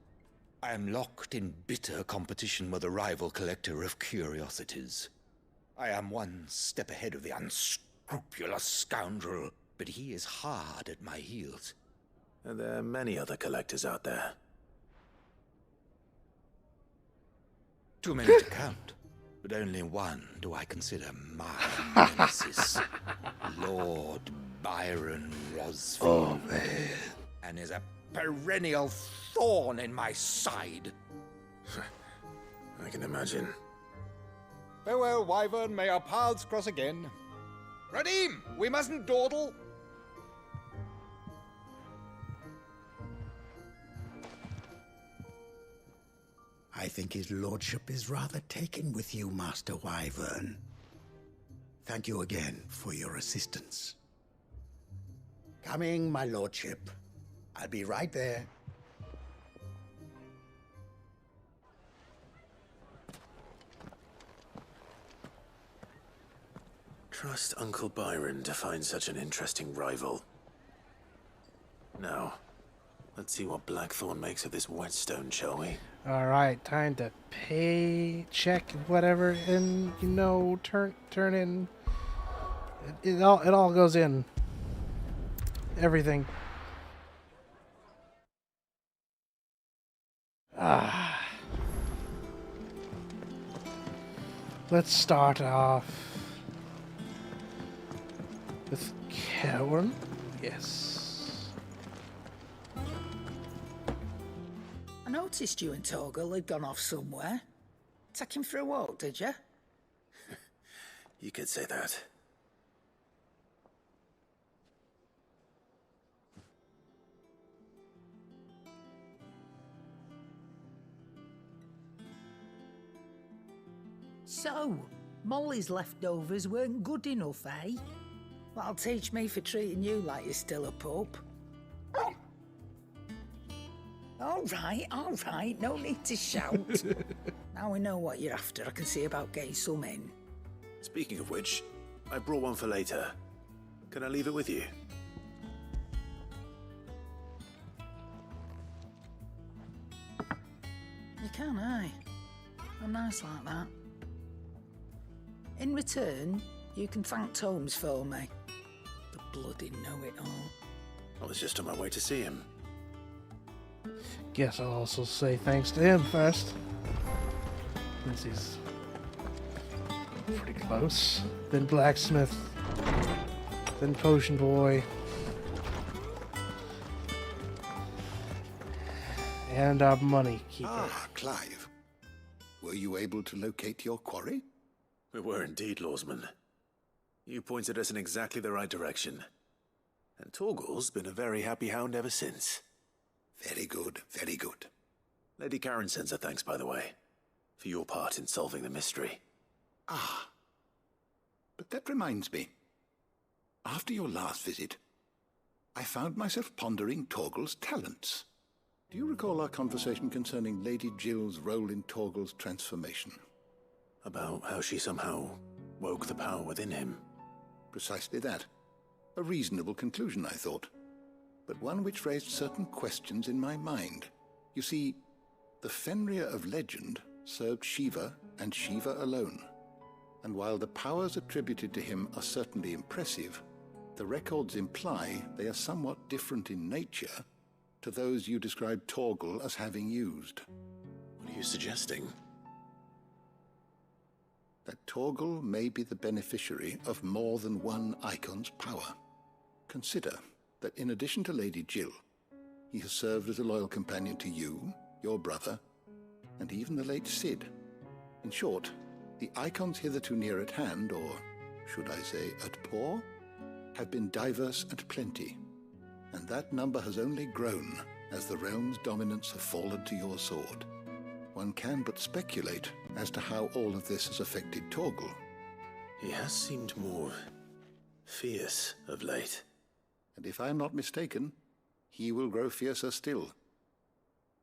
I am locked in bitter competition with a rival collector of curiosities. I am one step ahead of the unscrupulous scoundrel, but he is hard at my heels. And there are many other collectors out there. Too many to count, but only one do I consider my nemesis. Lord Byron Rosfield. Oh, man. And is a perennial thorn in my side. I can imagine. Farewell, Wyvern. May our paths cross again. Radim, we mustn't dawdle. I think his lordship is rather taken with you, Master Wyvern. Thank you again for your assistance. Coming, my lordship. I'll be right there. Trust Uncle Byron to find such an interesting rival. Now, let's see what Blackthorn makes of this whetstone, shall we? Alright, time to pay, check, whatever, and, you know, turn in. It all goes in. Everything. Let's start off with Cowan. Yes. I noticed you and Torgal had gone off somewhere. Take him for a walk, did you? You could say that. So, Molly's leftovers weren't good enough, eh? That'll teach me for treating you like you're still a pup. All right, no need to shout. Now we know what you're after, I can see about getting some in. Speaking of which, I brought one for later. Can I leave it with you? You can, aye. I'm nice like that. In return, you can thank Tomes for me. The bloody know-it-all. I was just on my way to see him. Guess I'll also say thanks to him first. Since he's pretty close. Then Blacksmith. Then Potion Boy. And our money keeper. Ah, Clive. Were you able to locate your quarry? We were indeed, Lawsman. You pointed us in exactly the right direction. And Torgal's been a very happy hound ever since. Very good, very good. Lady Karen sends her thanks, by the way, for your part in solving the mystery. Ah. But that reminds me. After your last visit, I found myself pondering Torgal's talents. Do you recall our conversation concerning Lady Jill's role in Torgal's transformation? About how she somehow woke the power within him. Precisely that. A reasonable conclusion, I thought. But one which raised certain questions in my mind. You see, the Fenrir of legend served Shiva and Shiva alone. And while the powers attributed to him are certainly impressive, the records imply they are somewhat different in nature to those you described Torgal as having used. What are you suggesting? That Torgal may be the beneficiary of more than one icon's power. Consider that in addition to Lady Jill, he has served as a loyal companion to you, your brother, and even the late Cid. In short, the icons hitherto near at hand, or should I say at paw, have been diverse and plenty, and that number has only grown as the realm's dominance have fallen to your sword. One can but speculate as to how all of this has affected Torgal. He has seemed more fierce of late. And if I am not mistaken, he will grow fiercer still.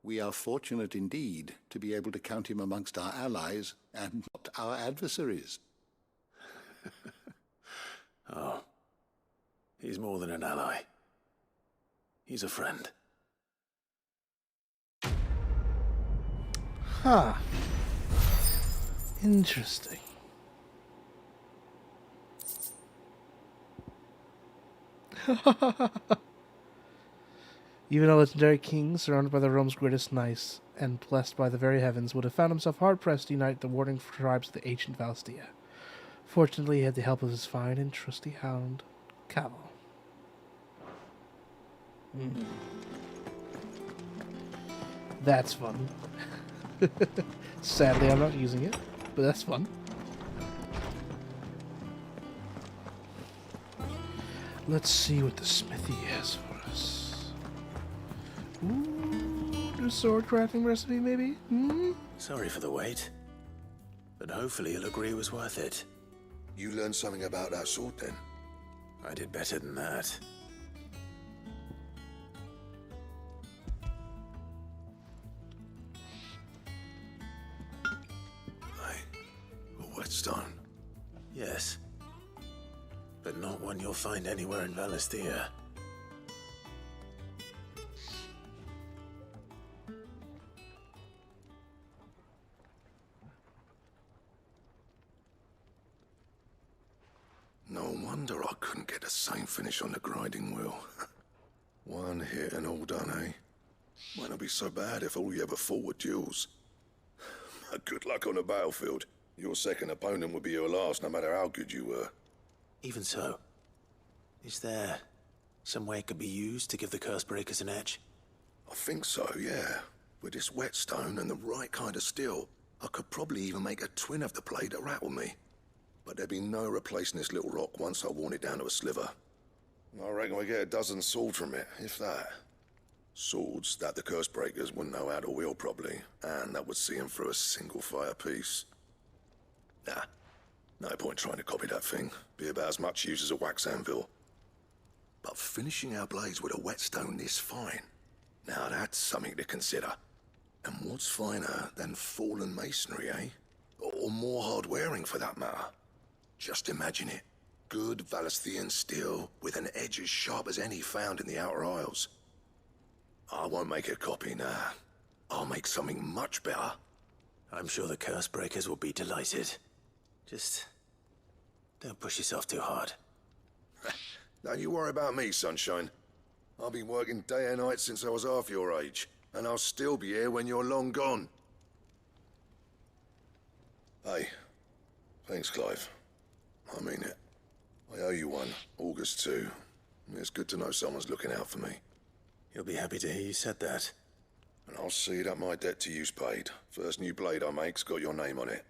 We are fortunate indeed to be able to count him amongst our allies and not our adversaries. Oh, he's more than an ally. He's a friend. Huh. Interesting. Even a legendary king, surrounded by the realm's greatest knights, and blessed by the very heavens, would have found himself hard-pressed to unite the warring tribes of the ancient Valstia. Fortunately, he had the help of his fine and trusty hound, Caval. That's fun. Sadly, I'm not using it, but that's fun. Let's see what the smithy has for us. Ooh, a sword crafting recipe, maybe? Sorry for the wait, but hopefully you'll agree it was worth it. You learned something about that sword, then? I did better than that. A whetstone? Yes. But not one you'll find anywhere in Valestia. No wonder I couldn't get the same finish on the grinding wheel. One hit and all done, eh? Might not be so bad if all you ever fought were duels. Good luck on the battlefield. Your second opponent would be your last, no matter how good you were. Even so, is there some way it could be used to give the curse breakers an edge? I think so, yeah. With this whetstone and the right kind of steel, I could probably even make a twin of the blade that rattled me. But there'd be no replacing this little rock once I worn it down to a sliver. I reckon we get a dozen swords from it, if that. Swords that the curse breakers wouldn't know how to wield properly, and that would see them through a single fire piece. Nah, no point trying to copy that thing. Be about as much use as a wax anvil. But finishing our blades with a whetstone this fine, now that's something to consider. And what's finer than fallen masonry, eh? Or more hard-wearing, for that matter. Just imagine it. Good Valesthian steel with an edge as sharp as any found in the Outer Isles. I won't make a copy, nah. I'll make something much better. I'm sure the curse breakers will be delighted. Just don't push yourself too hard. Don't you worry about me, sunshine. I've been working day and night since I was half your age, and I'll still be here when you're long gone. Hey, thanks, Clive. I mean it. I owe you one, August too. It's good to know someone's looking out for me. You'll be happy to hear you said that. And I'll see that my debt to you's paid. First new blade I make's got your name on it.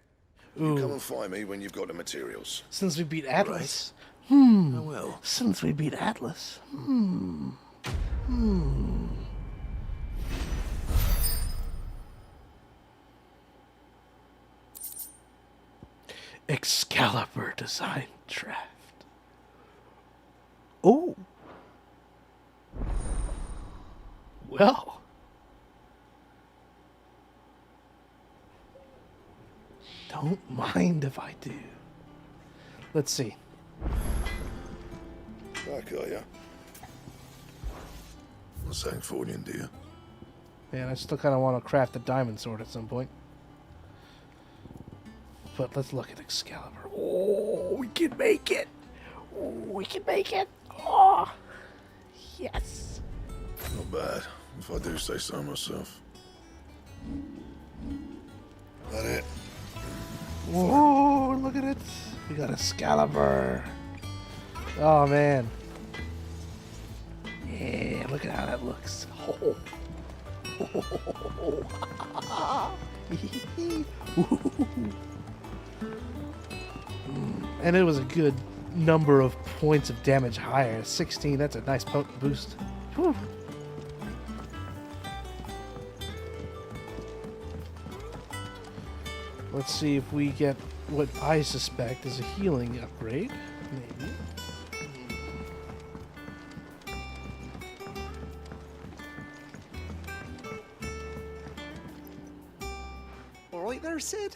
Ooh. You come and find me when you've got the materials. Since we beat Atlas. Right. I will. Since we beat Atlas. Excalibur design draft. Oh. Well. Don't mind if I do. Let's see. Back, are ya? Not saying fortune, do you? Man, I still kind of want to craft a diamond sword at some point. But let's look at Excalibur. Oh, we can make it. Oh, we can make it. Oh, yes. Not bad, if I do say so myself. That it? Whoa, look at it. We got Excalibur. Oh, man. Yeah, look at how that looks. Oh. And it was a good number of points of damage higher. 16, that's a nice potent boost. Whew. Let's see if we get what I suspect is a healing upgrade. Maybe. All right there, Sid?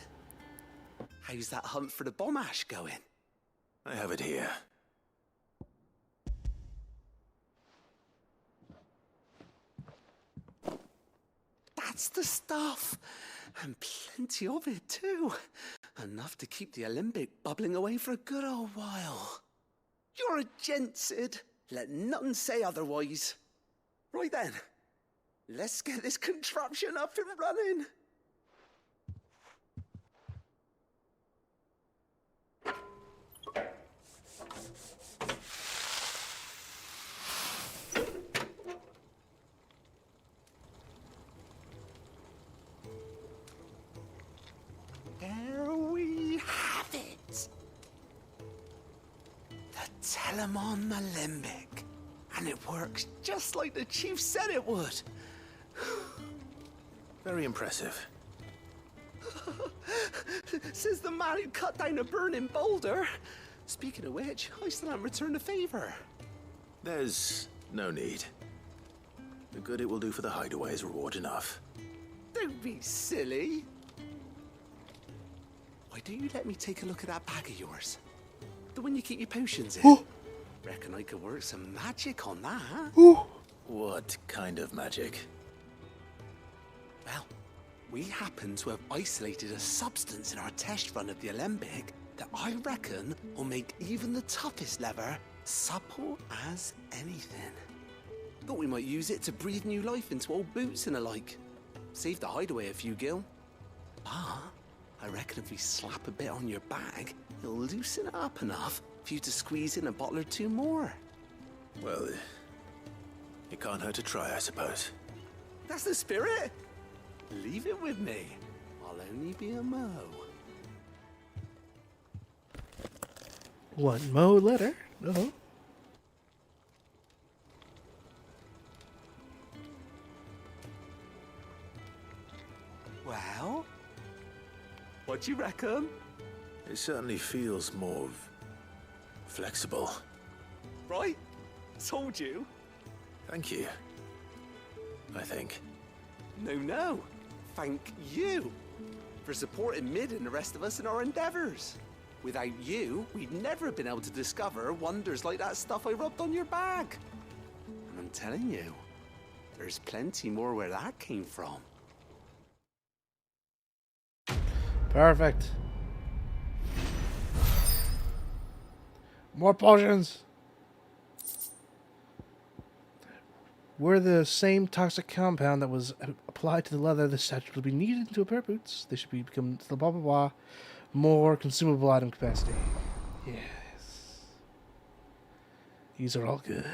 How's that hunt for the bomb ash going? I have it here. That's the stuff. And plenty of it, too. Enough to keep the alembic bubbling away for a good old while. You're a gent, Sid. Let nothing say otherwise. Right then, let's get this contraption up and running. There we have it. The Telemon Alembic. And it works just like the chief said it would. Very impressive. Says the man who cut down a burning boulder. Speaking of which, I still haven't returned the favor. There's no need. The good it will do for the hideaway is reward enough. Don't be silly. Why don't you let me take a look at that bag of yours? The one you keep your potions in. Reckon I could work some magic on that. What kind of magic? Well, we happen to have isolated a substance in our test run of the alembic that I reckon will make even the toughest leather supple as anything. Thought we might use it to breathe new life into old boots and the like. Save the hideaway a few gil. Ah, I reckon if we slap a bit on your bag, it'll loosen it up enough for you to squeeze in a bottle or two more. Well, it can't hurt to try, I suppose. That's the spirit. Leave it with me. I'll only be a mo. One mo letter. Uh-huh. Well, what do you reckon? It certainly feels more flexible. Right? Told you. Thank you. I think. No. Thank you for supporting Mid and the rest of us in our endeavors. Without you, we'd never have been able to discover wonders like that stuff I rubbed on your bag. And I'm telling you, there's plenty more where that came from. Perfect. More potions. Were the same toxic compound that was applied to the leather, the statute will be kneaded into a pair of boots. They should become blah blah blah. More consumable item capacity. Yes. These are all good.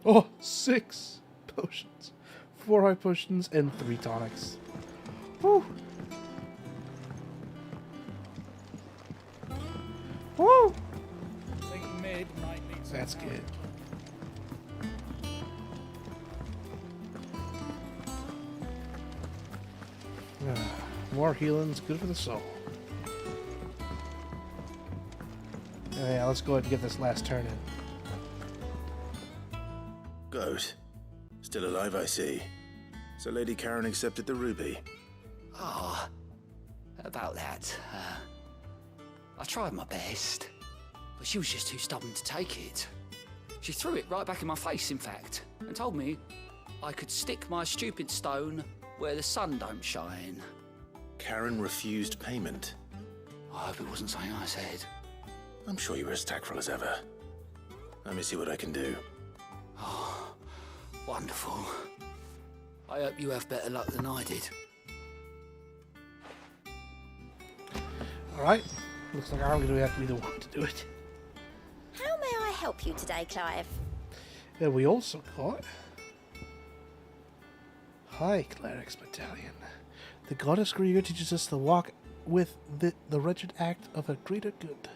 Oh, 6 potions. 4 high potions and 3 tonics. Woo! Woo! That's good. More healing's good for the soul. Yeah, let's go ahead and get this last turn in. Goat. Still alive, I see. So Lady Karen accepted the ruby. Ah, about that. I tried my best, but she was just too stubborn to take it. She threw it right back in my face, in fact, and told me I could stick my stupid stone where the sun don't shine. Karen refused payment. I hope it wasn't something I said. I'm sure you were as tactful as ever. Let me see what I can do. Oh, wonderful. I hope you have better luck than I did. Alright. Looks like I'm going to have to be the one to do it. How may I help you today, Clive? And we also got High Clerics Battalion. The goddess Grieger teaches us to walk with the wretched act of a greater good.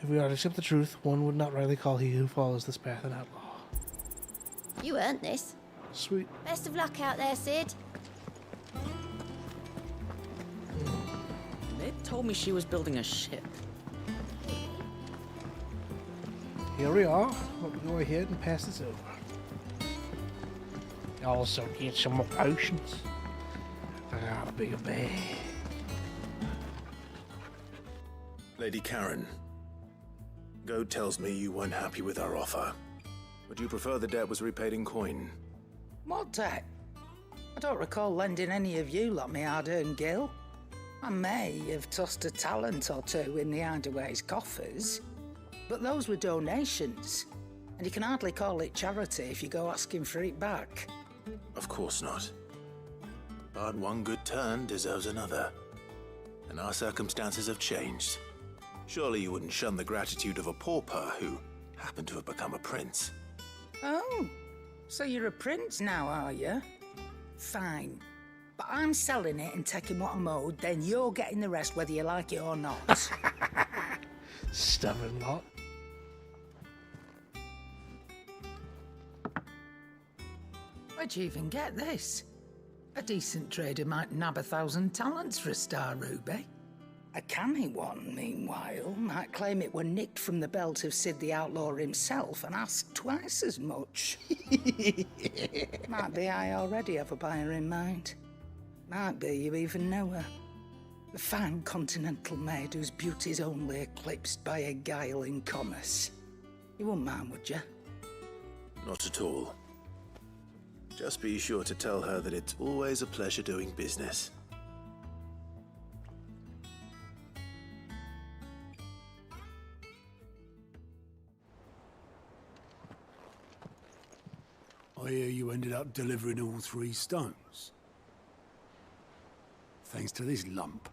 If we are to accept the truth, one would not rightly call he who follows this path an outlaw. You earned this. Sweet. Best of luck out there, Sid. They told me she was building a ship. Here we are. Let me go ahead and pass this over. Also get some more potions. I got a bigger bag. Lady Karen, Goad tells me you weren't happy with our offer. Would you prefer the debt was repaid in coin? What debt? I don't recall lending any of you lot me hard-earned gil. I may have tossed a talent or two in the Hideaway's coffers, but those were donations, and you can hardly call it charity if you go asking for it back. Of course not. But one good turn deserves another. And our circumstances have changed. Surely you wouldn't shun the gratitude of a pauper who happened to have become a prince. Oh, so you're a prince now, are you? Fine. But I'm selling it and taking what I'm owed, then you're getting the rest whether you like it or not. Stubborn lot. Where'd you even get this? A decent trader might nab 1,000 talents for a star ruby. A canny one, meanwhile, might claim it were nicked from the belt of Sid the Outlaw himself and ask twice as much. Might be I already have a buyer in mind. Might be you even know her. A fine continental maid whose beauty's only eclipsed by a guile in commerce. You wouldn't mind, would you? Not at all. Just be sure to tell her that it's always a pleasure doing business. I hear you ended up delivering all 3 stones. Thanks to this lump.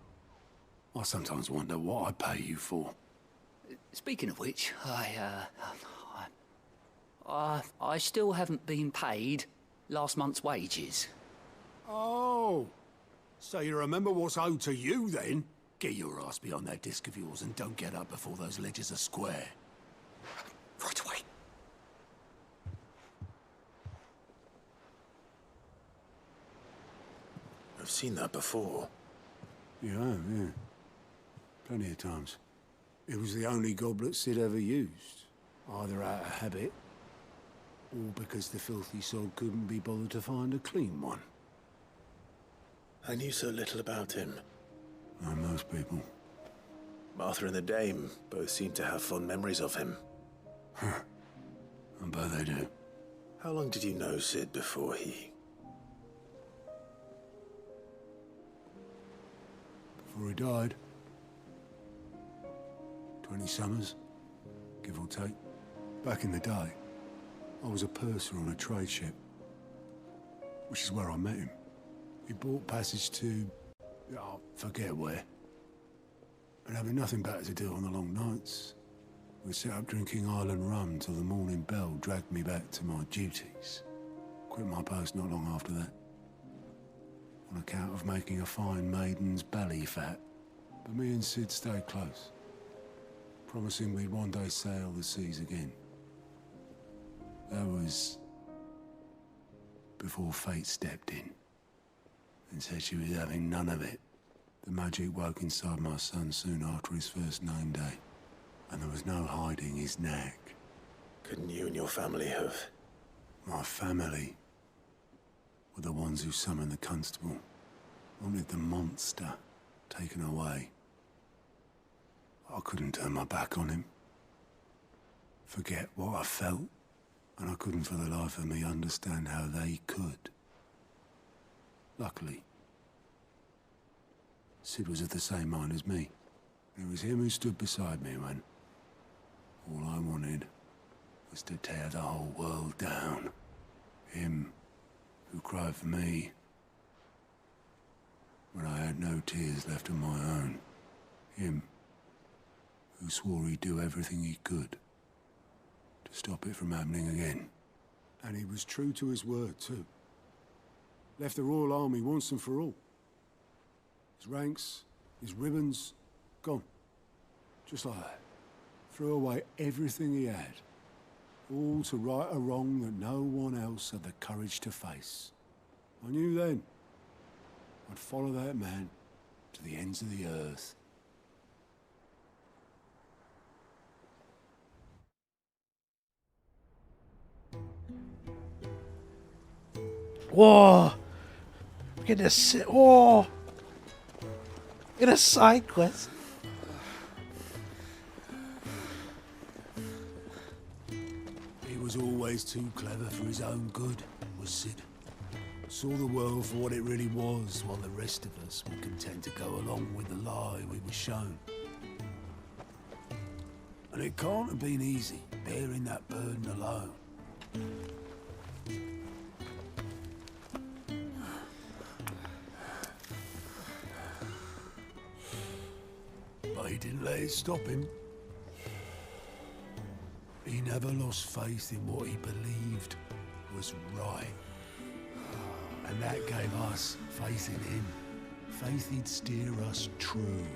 I sometimes wonder what I pay you for. Speaking of which, I still haven't been paid last month's wages. Oh, so you remember what's owed to you then? Get your ass behind that disc of yours and don't get up before those ledgers are square. Right away. I've seen that before. You have, yeah. Plenty of times. It was the only goblet Sid ever used. Either out of habit, or because the filthy sod couldn't be bothered to find a clean one. I knew so little about him. Like most people. Martha and the Dame both seem to have fond memories of him. I bet they do. How long did you know Sid before he... Before he died. 20 summers, give or take. Back in the day, I was a purser on a trade ship, which is where I met him. He bought passage to... oh, forget where. And having nothing better to do on the long nights, we set up drinking island rum till the morning bell dragged me back to my duties. Quit my post not long after that. On account of making a fine maiden's belly fat. But me and Sid stayed close, promising we'd one day sail the seas again. That was before fate stepped in and said she was having none of it. The magic woke inside my son soon after his first name day, and there was no hiding his knack. Couldn't you and your family have... My family were the ones who summoned the constable, wanted the monster taken away. I couldn't turn my back on him, forget what I felt, and I couldn't for the life of me understand how they could. Luckily, Sid was of the same mind as me. It was him who stood beside me when all I wanted was to tear the whole world down. Him who cried for me when I had no tears left of my own. Him who swore he'd do everything he could to stop it from happening again. And he was true to his word, too. Left the Royal Army once and for all. his ranks, his ribbons, gone. Just like that. Threw away everything he had. All to right a wrong that no one else had the courage to face. I knew then I'd follow that man to the ends of the earth. Whoa! Get a whoa! Get a side quest. He was always too clever for his own good, was Sid. Saw the world for what it really was, while the rest of us were content to go along with the lie we were shown. And it can't have been easy, bearing that burden alone. But he didn't let it stop him. He never lost faith in what he believed was right. And that gave us faith in him. Faith he'd steer us true.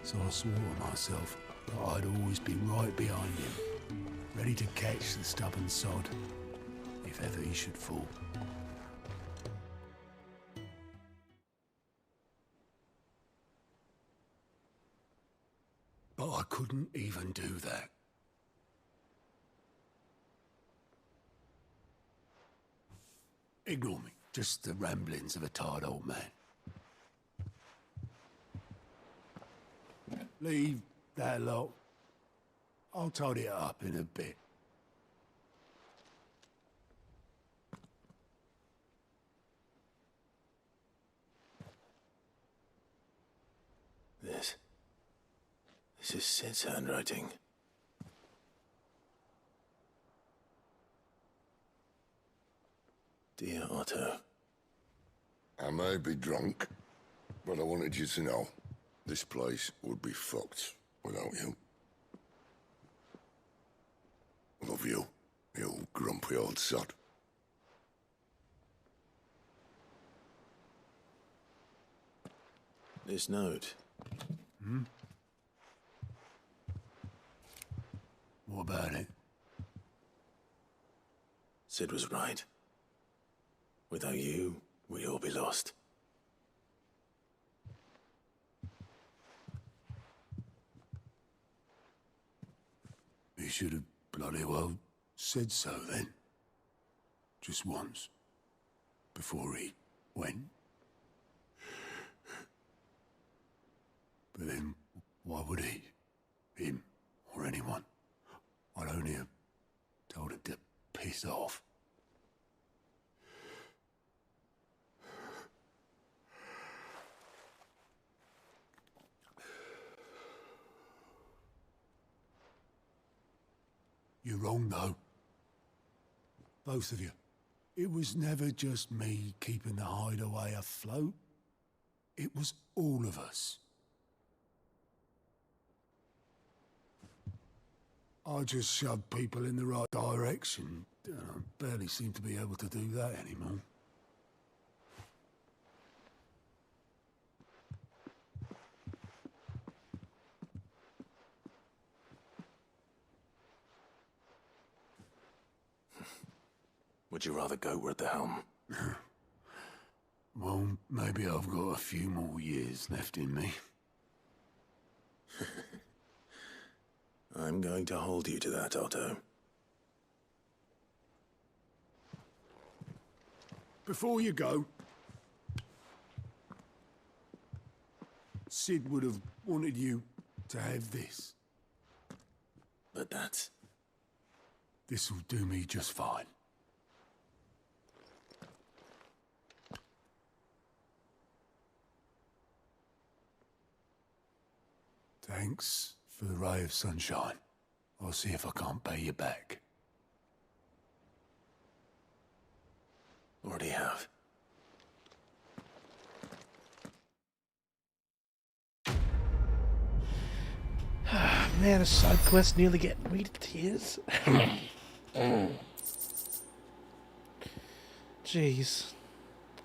So I swore to myself that I'd always be right behind him, ready to catch the stubborn sod, if ever he should fall. But I couldn't even do that. Ignore me. Just the ramblings of a tired old man. Leave that lot. I'll tidy it up in a bit. This is Sid's handwriting. Dear Otto. I may be drunk, but I wanted you to know this place would be fucked without you. Love you, you grumpy old sod. This note. Hmm? What about it? Sid was right. Without you, we'd all be lost. He should have bloody well said so then. Just once. Before he went. But then, why would he? Him, or anyone? I'd only have told him to piss off. You're wrong, though. Both of you. It was never just me keeping the hideaway afloat. It was all of us. I just shoved people in the right direction. I barely seem to be able to do that anymore. Would you rather go at the helm? Well, maybe I've got a few more years left in me. I'm going to hold you to that, Otto. Before you go, Sid would have wanted you to have this. But that's... This'll do me just fine. Thanks for the ray of sunshine. I'll see if I can't pay you back. Already have. Man, a side quest nearly getting me to tears. Jeez.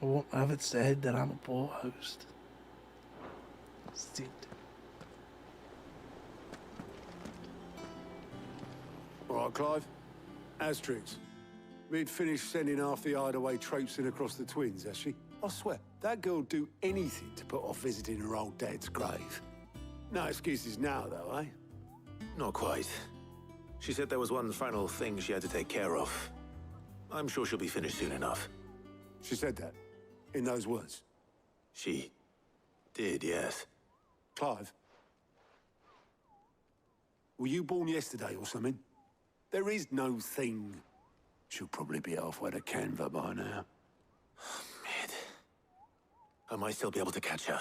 I won't have it said that I'm a poor host. Sid. All right, Clive. Asterix. We'd finished sending half the hideaway traipsing across the twins, has she? I swear, that girl'd do anything to put off visiting her old dad's grave. No excuses now, though, eh? Not quite. She said there was one final thing she had to take care of. I'm sure she'll be finished soon enough. She said that? In those words? She did, yes. Clive? Were you born yesterday or something? There is no thing. She'll probably be halfway to Canva by now. Mid. I might still be able to catch her.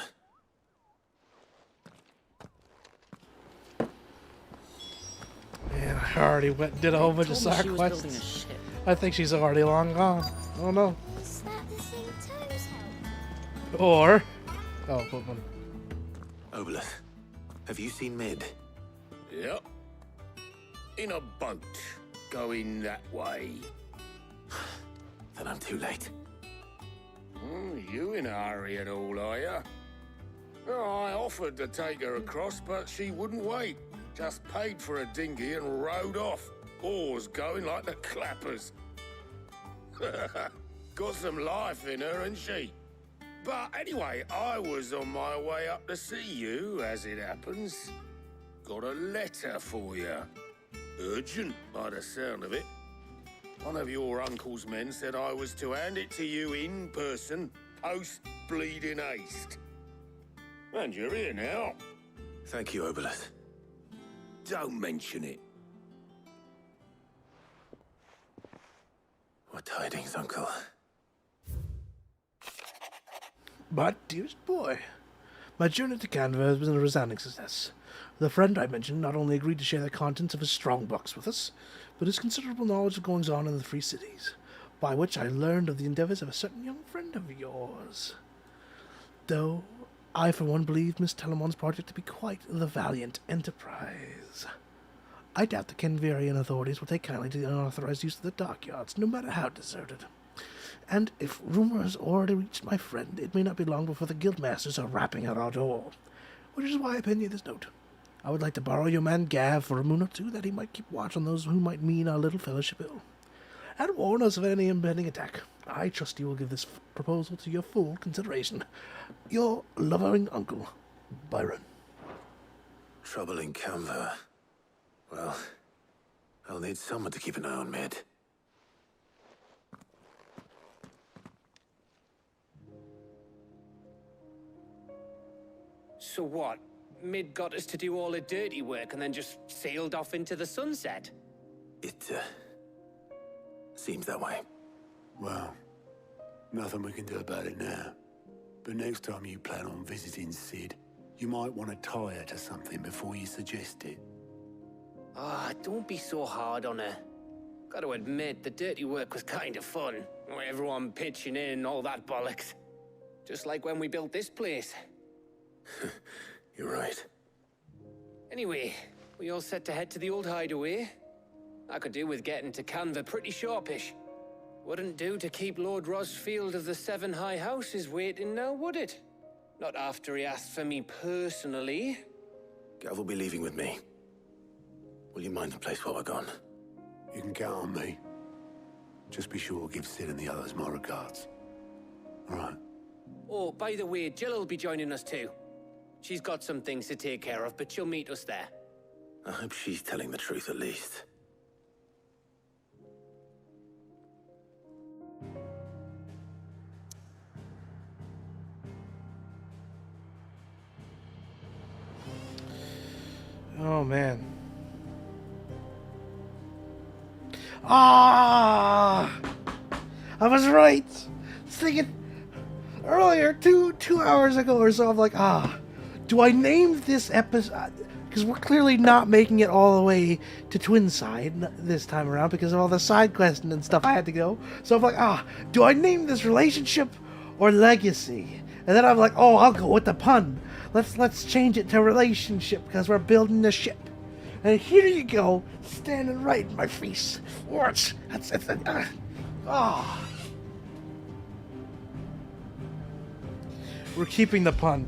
Man, I already went and did a whole bunch of side quests. I think she's already long gone. Oh no. Is that the thing Toes helped? Or... Oh, what one? Obelith, have you seen Mid? Yep. In a boat, going that way. Then I'm too late. You in a hurry at all, are you? Oh, I offered to take her across, but she wouldn't wait. Just paid for a dinghy and rowed off. Oars going like the clappers. Got some life in her, ain't she? But anyway, I was on my way up to see you, as it happens. Got a letter for you. Urgent, by the sound of it. One of your uncle's men said I was to hand it to you in person, post-bleeding haste. And you're here now. Thank you, Obelith. Don't mention it. What tidings, Uncle? My dearest boy, my journey to Canva has been a resounding success. The friend I mentioned not only agreed to share the contents of his strong box with us, but his considerable knowledge of goings-on in the Free Cities, by which I learned of the endeavours of a certain young friend of yours. Though I, for one, believe Miss Telemon's project to be quite the valiant enterprise. I doubt the Kenverian authorities will take kindly to the unauthorized use of the dockyards, no matter how deserted. And if rumor has already reached my friend, it may not be long before the guildmasters are rapping at our door, which is why I pen you this note. I would like to borrow your man Gav for a moon or two, that he might keep watch on those who might mean our little fellowship ill, and warn us of any impending attack. I trust you will give this proposal to your full consideration. Your loving uncle, Byron. Trouble in Canva. Well, I'll need someone to keep an eye on Mid. So what? Mid got us to do all the dirty work and then just sailed off into the sunset? It, seems that way. Well, nothing we can do about it now. But next time you plan on visiting Sid, you might want to tie her to something before you suggest it. Ah, don't be so hard on her. Got to admit, the dirty work was kind of fun. Everyone pitching in and all that bollocks. Just like when we built this place. You're right. Anyway, we all set to head to the old hideaway. I could do with getting to Canva pretty sharpish. Wouldn't do to keep Lord Rosfield of the Seven High Houses waiting now, would it? Not after he asked for me personally. Gav will be leaving with me. Will you mind the place while we're gone? You can count on me. Just be sure to give Sid and the others my regards. All right. Oh, by the way, Jill will be joining us too. She's got some things to take care of, but she'll meet us there. I hope she's telling the truth at least. Oh, man. Ah! I was right! I was thinking earlier, two hours ago or so, I'm like, do I name this episode? Because we're clearly not making it all the way to Twinside this time around because of all the side questing and stuff I had to go. So I'm like, do I name this relationship or legacy? And then I'm like, oh, I'll go with the pun. Let's change it to relationship because we're building the ship. And here you go, standing right in my face. What? We're keeping the pun.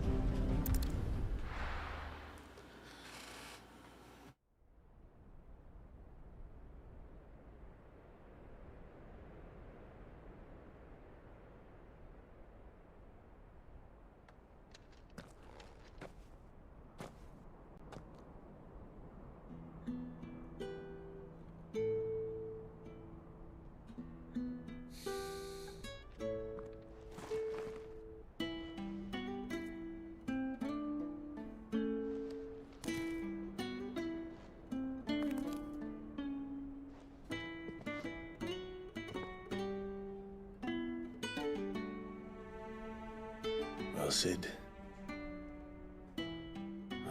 Sid.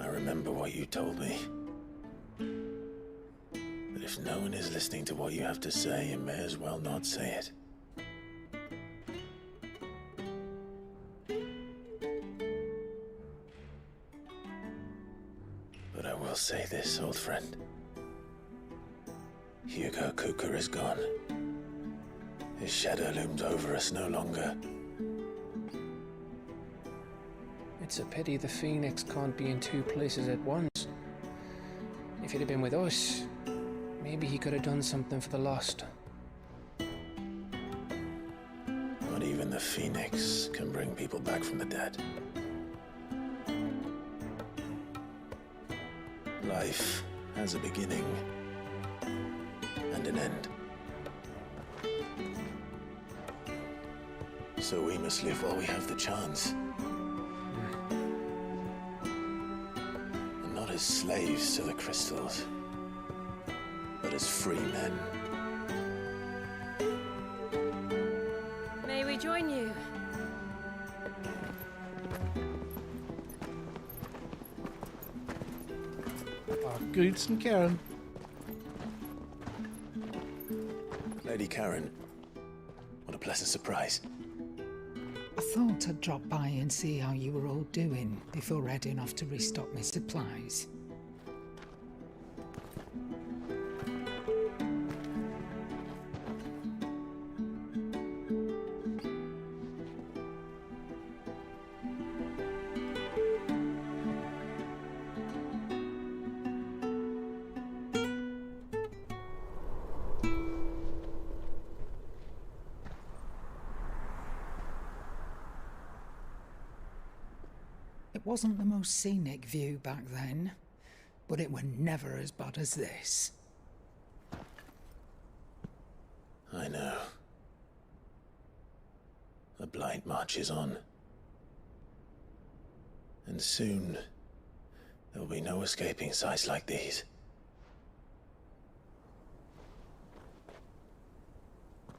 I remember what you told me. That if no one is listening to what you have to say, you may as well not say it. But I will say this, old friend. Hugo Kuka is gone. His shadow looms over us no longer. It's a pity the Phoenix can't be in two places at once. If he'd have been with us, maybe he could have done something for the lost. Not even the Phoenix can bring people back from the dead. Life has a beginning and an end. So we must live while we have the chance. And not as slaves to the crystals, but as free men. May we join you? Goots and Karen. Lady Karen, what a pleasant surprise. I thought I'd drop by and see how you were all doing before heading off to restock my supplies. It wasn't the most scenic view back then, but it were never as bad as this. I know. The Blight marches on. And soon, there will be no escaping sights like these.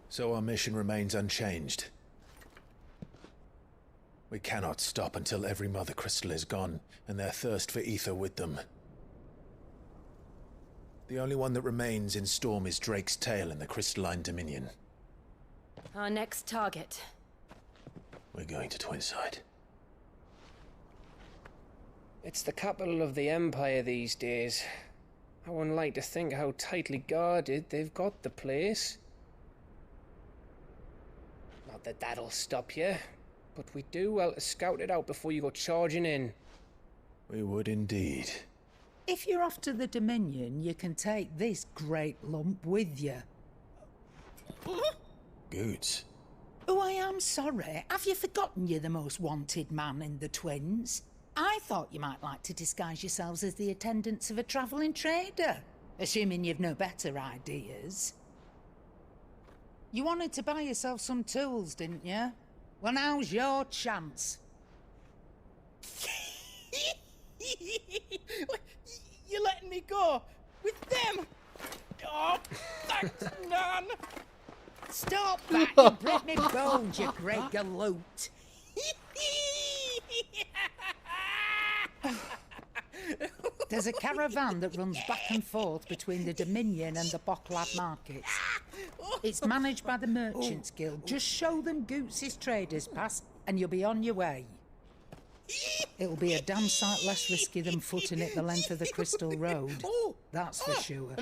So our mission remains unchanged. We cannot stop until every Mother Crystal is gone, and their thirst for ether with them. The only one that remains in Storm is Drake's Tail in the Crystalline Dominion. Our next target. We're going to Twinside. It's the capital of the Empire these days. I wouldn't like to think how tightly guarded they've got the place. Not that that'll stop you, but we do well to scout it out before you go charging in. We would indeed. If you're off to the Dominion, you can take this great lump with you. Goods. Oh, I am sorry. Have you forgotten you're the most wanted man in the Twins? I thought you might like to disguise yourselves as the attendants of a travelling trader, assuming you've no better ideas. You wanted to buy yourself some tools, didn't you? Well, now's your chance. You're letting me go with them? Oh, thanks, Nan. Stop that, you break me bones, you great galoot. There's a caravan that runs back and forth between the Dominion and the Bocklad markets. It's managed by the Merchants Guild. Just show them Goots' traders pass and you'll be on your way. It'll be a damn sight less risky than footing it the length of the Crystal Road. That's for sure.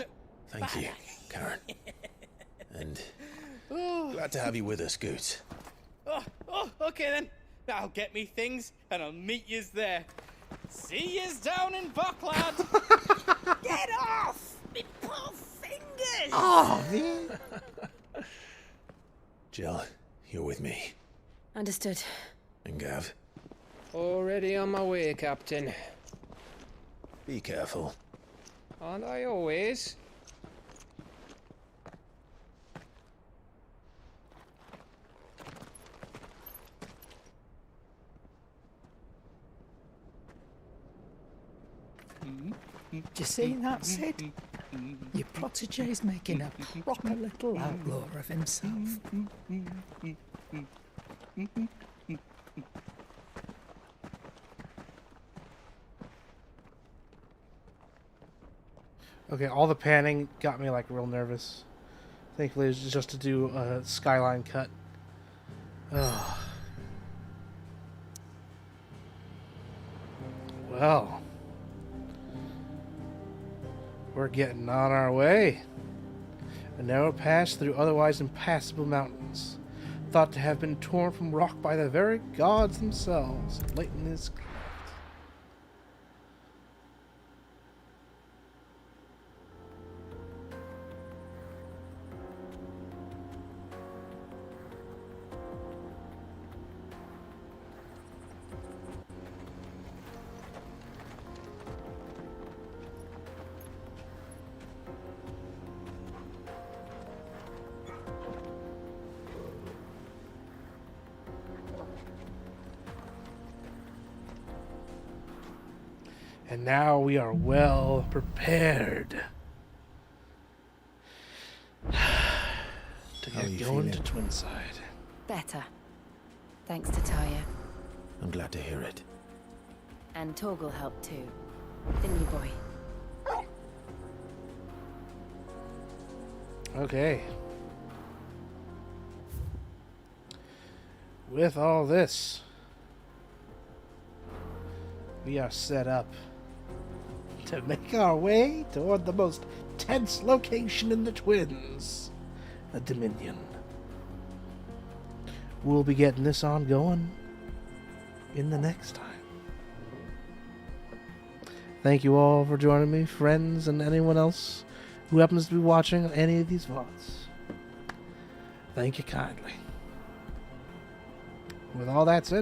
Thank you, Karen. And glad to have you with us, Goots. Okay then. I'll get me things and I'll meet yous there. See yous down in Bocklad. Get off! Me poor fingers! Oh, man. Jill, you're with me. Understood. And Gav? Already on my way, Captain. Be careful. Aren't I always? Do you see that, Sid? Your protege's making a proper little outlaw of himself. Okay, all the panning got me like real nervous. Thankfully, it was just to do a skyline cut. Ugh. Well, we're getting on our way. A narrow pass through otherwise impassable mountains, thought to have been torn from rock by the very gods themselves, late in this cleft. And now we are well prepared to get going to Twinside. Better. Thanks to Taya. I'm glad to hear it. And Torgal helped too. Didn't you, boy? Okay. With all this, we are set up to make our way toward the most tense location in the Twins, the Dominion. We'll be getting this on going in the next time. Thank you all for joining me, friends, and anyone else who happens to be watching any of these VODs. Thank you kindly. With all that said,